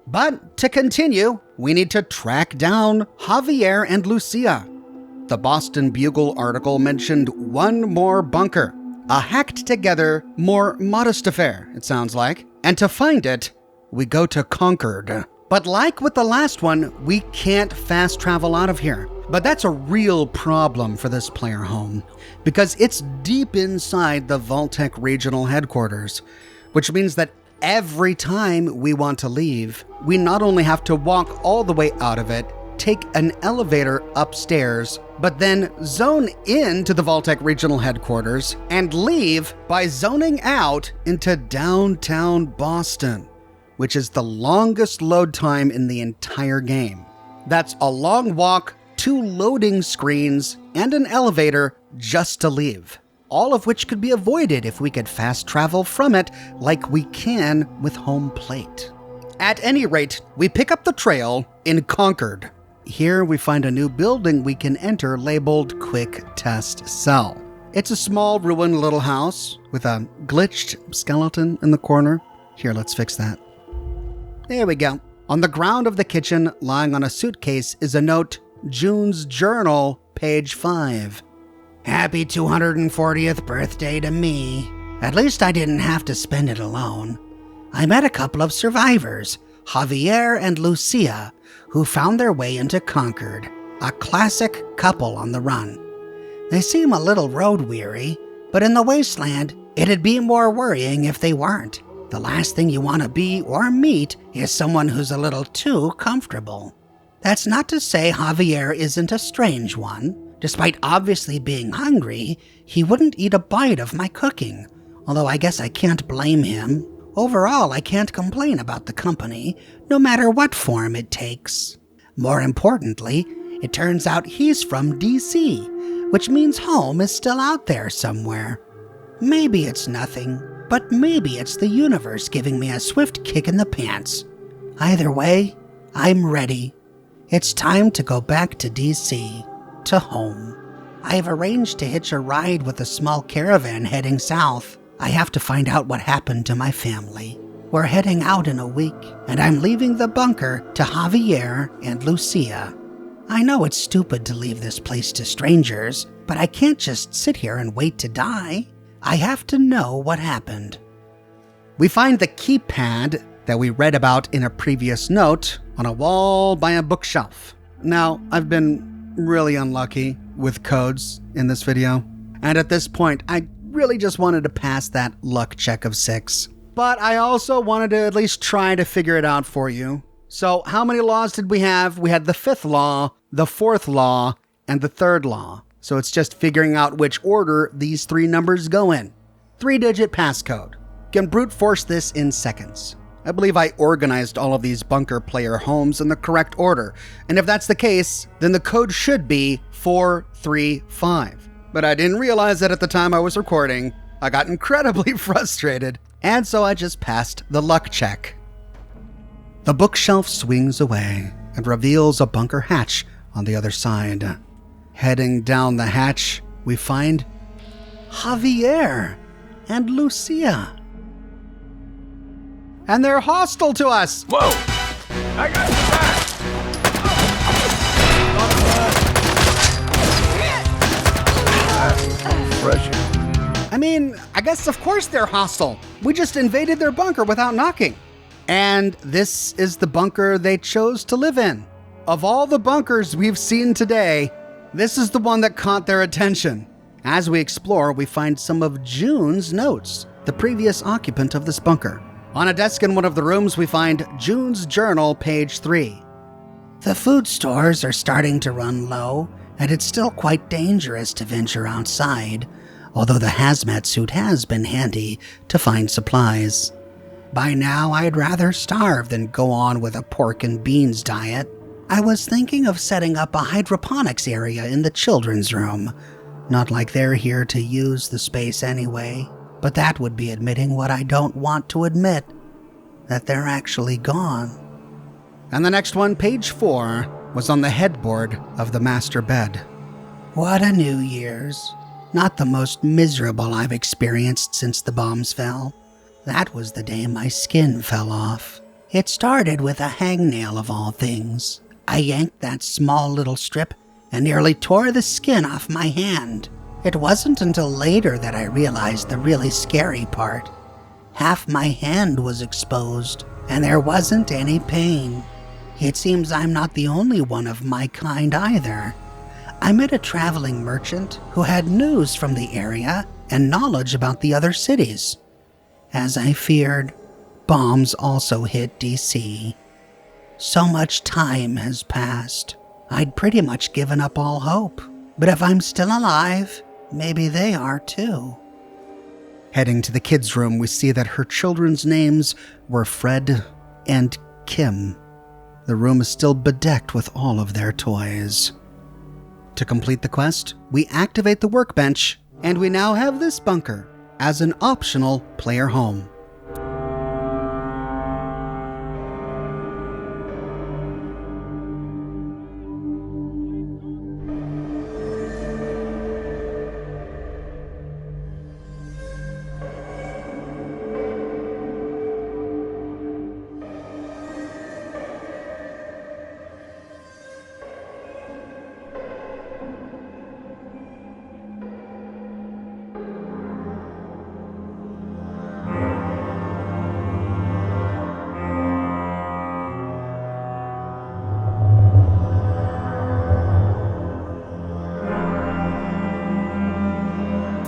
But to continue, we need to track down Javier and Lucia. The Boston Bugle article mentioned one more bunker, a hacked-together, more modest affair, it sounds like. And to find it, we go to Concord. But like with the last one, we can't fast travel out of here. But that's a real problem for this player home, because it's deep inside the Vault-Tec regional headquarters, which means that every time we want to leave, we not only have to walk all the way out of it, take an elevator upstairs, but then zone into the Vault-Tec regional headquarters and leave by zoning out into downtown Boston, which is the longest load time in the entire game. That's a long walk, 2 loading screens, and an elevator just to leave. All of which could be avoided if we could fast travel from it like we can with home plate. At any rate, we pick up the trail in Concord. Here we find a new building we can enter labeled Quick Test Cell. It's a small ruined little house with a glitched skeleton in the corner. Here, let's fix that. There we go. On the ground of the kitchen, lying on a suitcase, is a note, June's Journal, page 5. Happy 240th birthday to me. At least I didn't have to spend it alone. I met a couple of survivors, Javier and Lucia, who found their way into Concord, a classic couple on the run. They seem a little road weary, but in the wasteland, It'd be more worrying if they weren't. The last thing you want to be or meet is someone who's a little too comfortable. That's not to say Javier isn't a strange one. Despite obviously being hungry, he wouldn't eat a bite of my cooking, although I guess I can't blame him. Overall, I can't complain about the company, no matter what form it takes. More importantly, it turns out he's from DC, which means home is still out there somewhere. Maybe it's nothing, but maybe it's the universe giving me a swift kick in the pants. Either way, I'm ready. It's time to go back to DC, to home. I've arranged to hitch a ride with a small caravan heading south. I have to find out what happened to my family. We're heading out in a week, and I'm leaving the bunker to Javier and Lucia. I know it's stupid to leave this place to strangers, but I can't just sit here and wait to die. I have to know what happened. We find the keypad that we read about in a previous note on a wall by a bookshelf. Now, I've been really unlucky with codes in this video, and at this point, I really just wanted to pass that luck check of 6. But I also wanted to at least try to figure it out for you. So how many laws did we have? We had the 5th law, the 4th law, and the 3rd law. So it's just figuring out which order these 3 numbers go in. 3-digit passcode. Can brute force this in seconds. I believe I organized all of these bunker player homes in the correct order. And if that's the case, then the code should be 435. But I didn't realize that at the time I was recording. I got incredibly frustrated, and so I just passed the luck check. The bookshelf swings away and reveals a bunker hatch on the other side. Heading down the hatch, we find Javier and Lucia. And they're hostile to us! Whoa! I got your back! I mean, I guess of course they're hostile. We just invaded their bunker without knocking. And this is the bunker they chose to live in. Of all the bunkers we've seen today, this is the one that caught their attention. As we explore, we find some of June's notes, the previous occupant of this bunker. On a desk in one of the rooms, we find June's journal, page 3. The food stores are starting to run low, and it's still quite dangerous to venture outside, although the hazmat suit has been handy to find supplies. By now, I'd rather starve than go on with a pork and beans diet. I was thinking of setting up a hydroponics area in the children's room. Not like they're here to use the space anyway, but that would be admitting what I don't want to admit, that they're actually gone. And the next one, page 4, was on the headboard of the master bed. What a New Year's. Not the most miserable I've experienced since the bombs fell. That was the day my skin fell off. It started with a hangnail of all things. I yanked that small little strip and nearly tore the skin off my hand. It wasn't until later that I realized the really scary part. Half my hand was exposed, and there wasn't any pain. It seems I'm not the only one of my kind either. I met a traveling merchant who had news from the area and knowledge about the other cities. As I feared, bombs also hit DC. So much time has passed. I'd pretty much given up all hope. But if I'm still alive, maybe they are too. Heading to the kids' room, we see that her children's names were Fred and Kim. The room is still bedecked with all of their toys. To complete the quest, we activate the workbench, and we now have this bunker as an optional player home.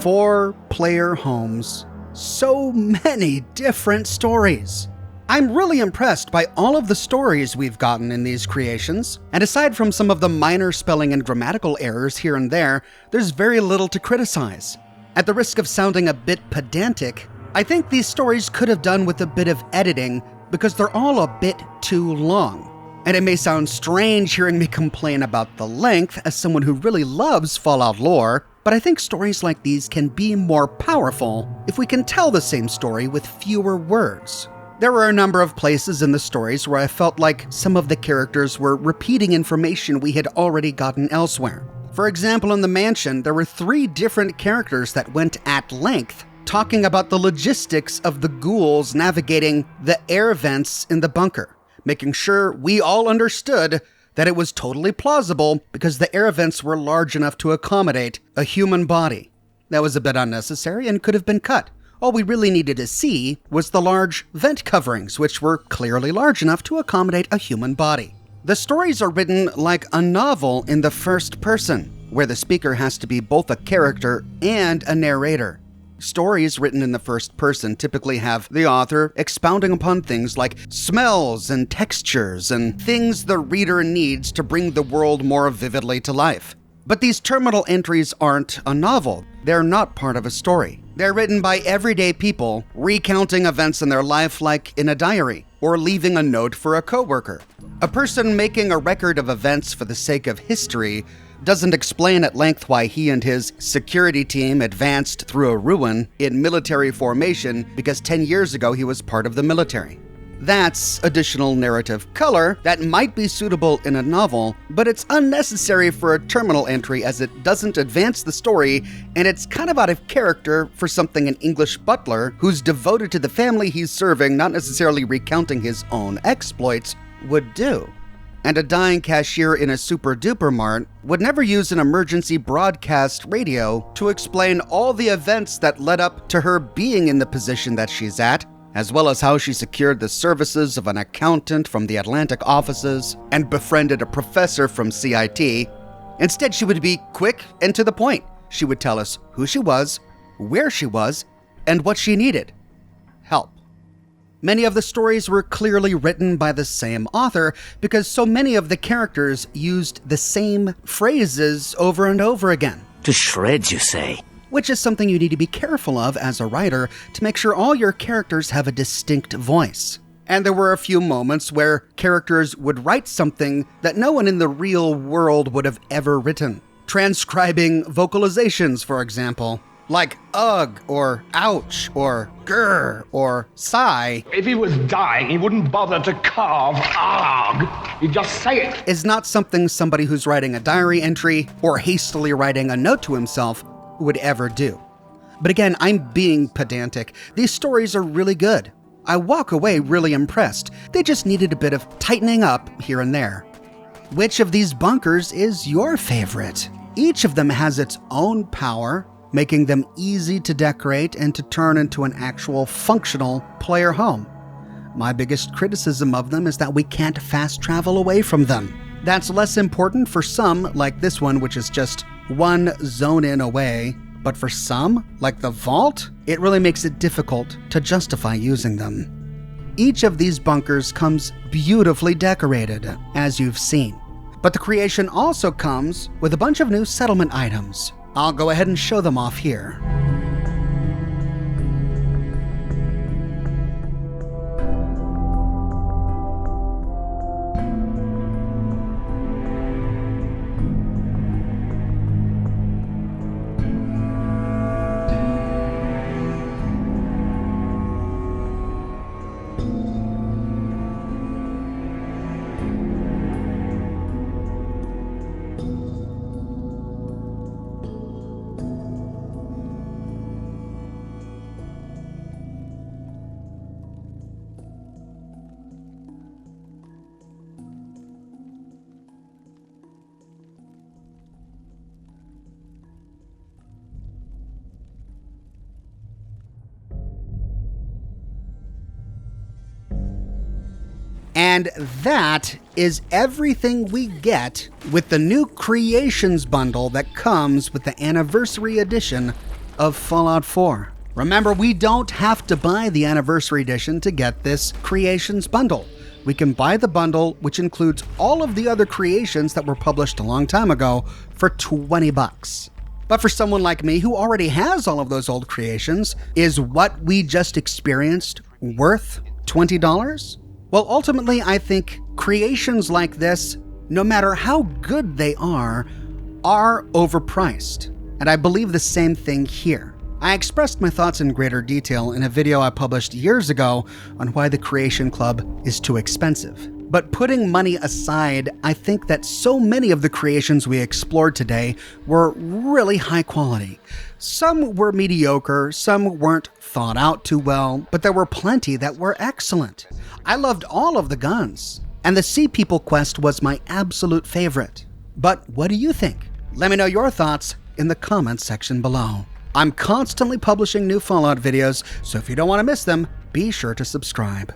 Four player homes So many different stories. I'm really impressed by all of the stories we've gotten in these creations, and aside from some of the minor spelling and grammatical errors here and there, there's very little to criticize. At the risk of sounding a bit pedantic, I think these stories could have done with a bit of editing because they're all a bit too long. And it may sound strange hearing me complain about the length as someone who really loves Fallout lore, but I think stories like these can be more powerful if we can tell the same story with fewer words. There were a number of places in the stories where I felt like some of the characters were repeating information we had already gotten elsewhere. For example, in the mansion, there were 3 different characters that went at length talking about the logistics of the ghouls navigating the air vents in the bunker, making sure we all understood that it was totally plausible because the air vents were large enough to accommodate a human body. That was a bit unnecessary and could have been cut. All we really needed to see was the large vent coverings, which were clearly large enough to accommodate a human body. The stories are written like a novel in the first person, where the speaker has to be both a character and a narrator. Stories written in the first person typically have the author expounding upon things like smells and textures and things the reader needs to bring the world more vividly to life. But these terminal entries aren't a novel. They're not part of a story. They're written by everyday people, recounting events in their life like in a diary, or leaving a note for a coworker. A person making a record of events for the sake of history doesn't explain at length why he and his security team advanced through a ruin in military formation because 10 years ago he was part of the military. That's additional narrative color that might be suitable in a novel, but it's unnecessary for a terminal entry as it doesn't advance the story, and it's kind of out of character for something an English butler who's devoted to the family he's serving, not necessarily recounting his own exploits, would do. And a dying cashier in a super-duper mart would never use an emergency broadcast radio to explain all the events that led up to her being in the position that she's at, as well as how she secured the services of an accountant from the Atlantic offices and befriended a professor from CIT. Instead, she would be quick and to the point. She would tell us who she was, where she was, and what she needed. Help. Many of the stories were clearly written by the same author because so many of the characters used the same phrases over and over again. To shreds, you say? Which is something you need to be careful of as a writer to make sure all your characters have a distinct voice. And there were a few moments where characters would write something that no one in the real world would have ever written. Transcribing vocalizations, for example. Like ugh, or ouch, or grr, or sigh. If he was dying, he wouldn't bother to carve arg. He'd just say it. Is not something somebody who's writing a diary entry or hastily writing a note to himself would ever do. But again, I'm being pedantic. These stories are really good. I walk away really impressed. They just needed a bit of tightening up here and there. Which of these bunkers is your favorite? Each of them has its own power, making them easy to decorate and to turn into an actual functional player home. My biggest criticism of them is that we can't fast travel away from them. That's less important for some, like this one, which is just one zone in away, but for some, like the vault, it really makes it difficult to justify using them. Each of these bunkers comes beautifully decorated, as you've seen. But the creation also comes with a bunch of new settlement items. I'll go ahead and show them off here. And that is everything we get with the new Creations bundle that comes with the anniversary edition of Fallout 4. Remember, we don't have to buy the Anniversary Edition to get this Creations bundle. We can buy the bundle, which includes all of the other creations that were published a long time ago, for $20. But for someone like me who already has all of those old creations, is what we just experienced worth $20? Well, ultimately, I think creations like this, no matter how good they are overpriced. And I believe the same thing here. I expressed my thoughts in greater detail in a video I published years ago on why the Creation Club is too expensive. But putting money aside, I think that so many of the creations we explored today were really high quality. Some were mediocre, some weren't thought out too well, but there were plenty that were excellent. I loved all of the guns, and the Sea People quest was my absolute favorite. But what do you think? Let me know your thoughts in the comments section below. I'm constantly publishing new Fallout videos, so if you don't want to miss them, be sure to subscribe.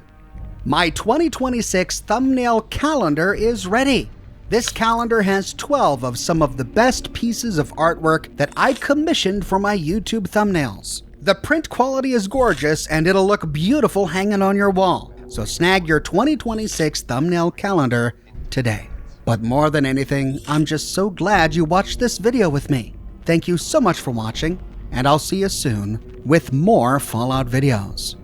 My 2026 thumbnail calendar is ready. This calendar has 12 of some of the best pieces of artwork that I commissioned for my YouTube thumbnails. The print quality is gorgeous and it'll look beautiful hanging on your wall. So snag your 2026 thumbnail calendar today. But more than anything, I'm just so glad you watched this video with me. Thank you so much for watching, and I'll see you soon with more Fallout videos.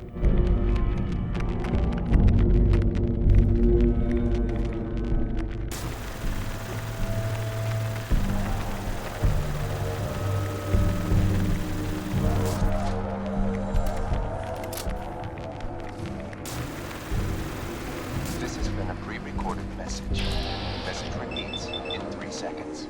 This has been a pre-recorded message. Message repeats in 3 seconds.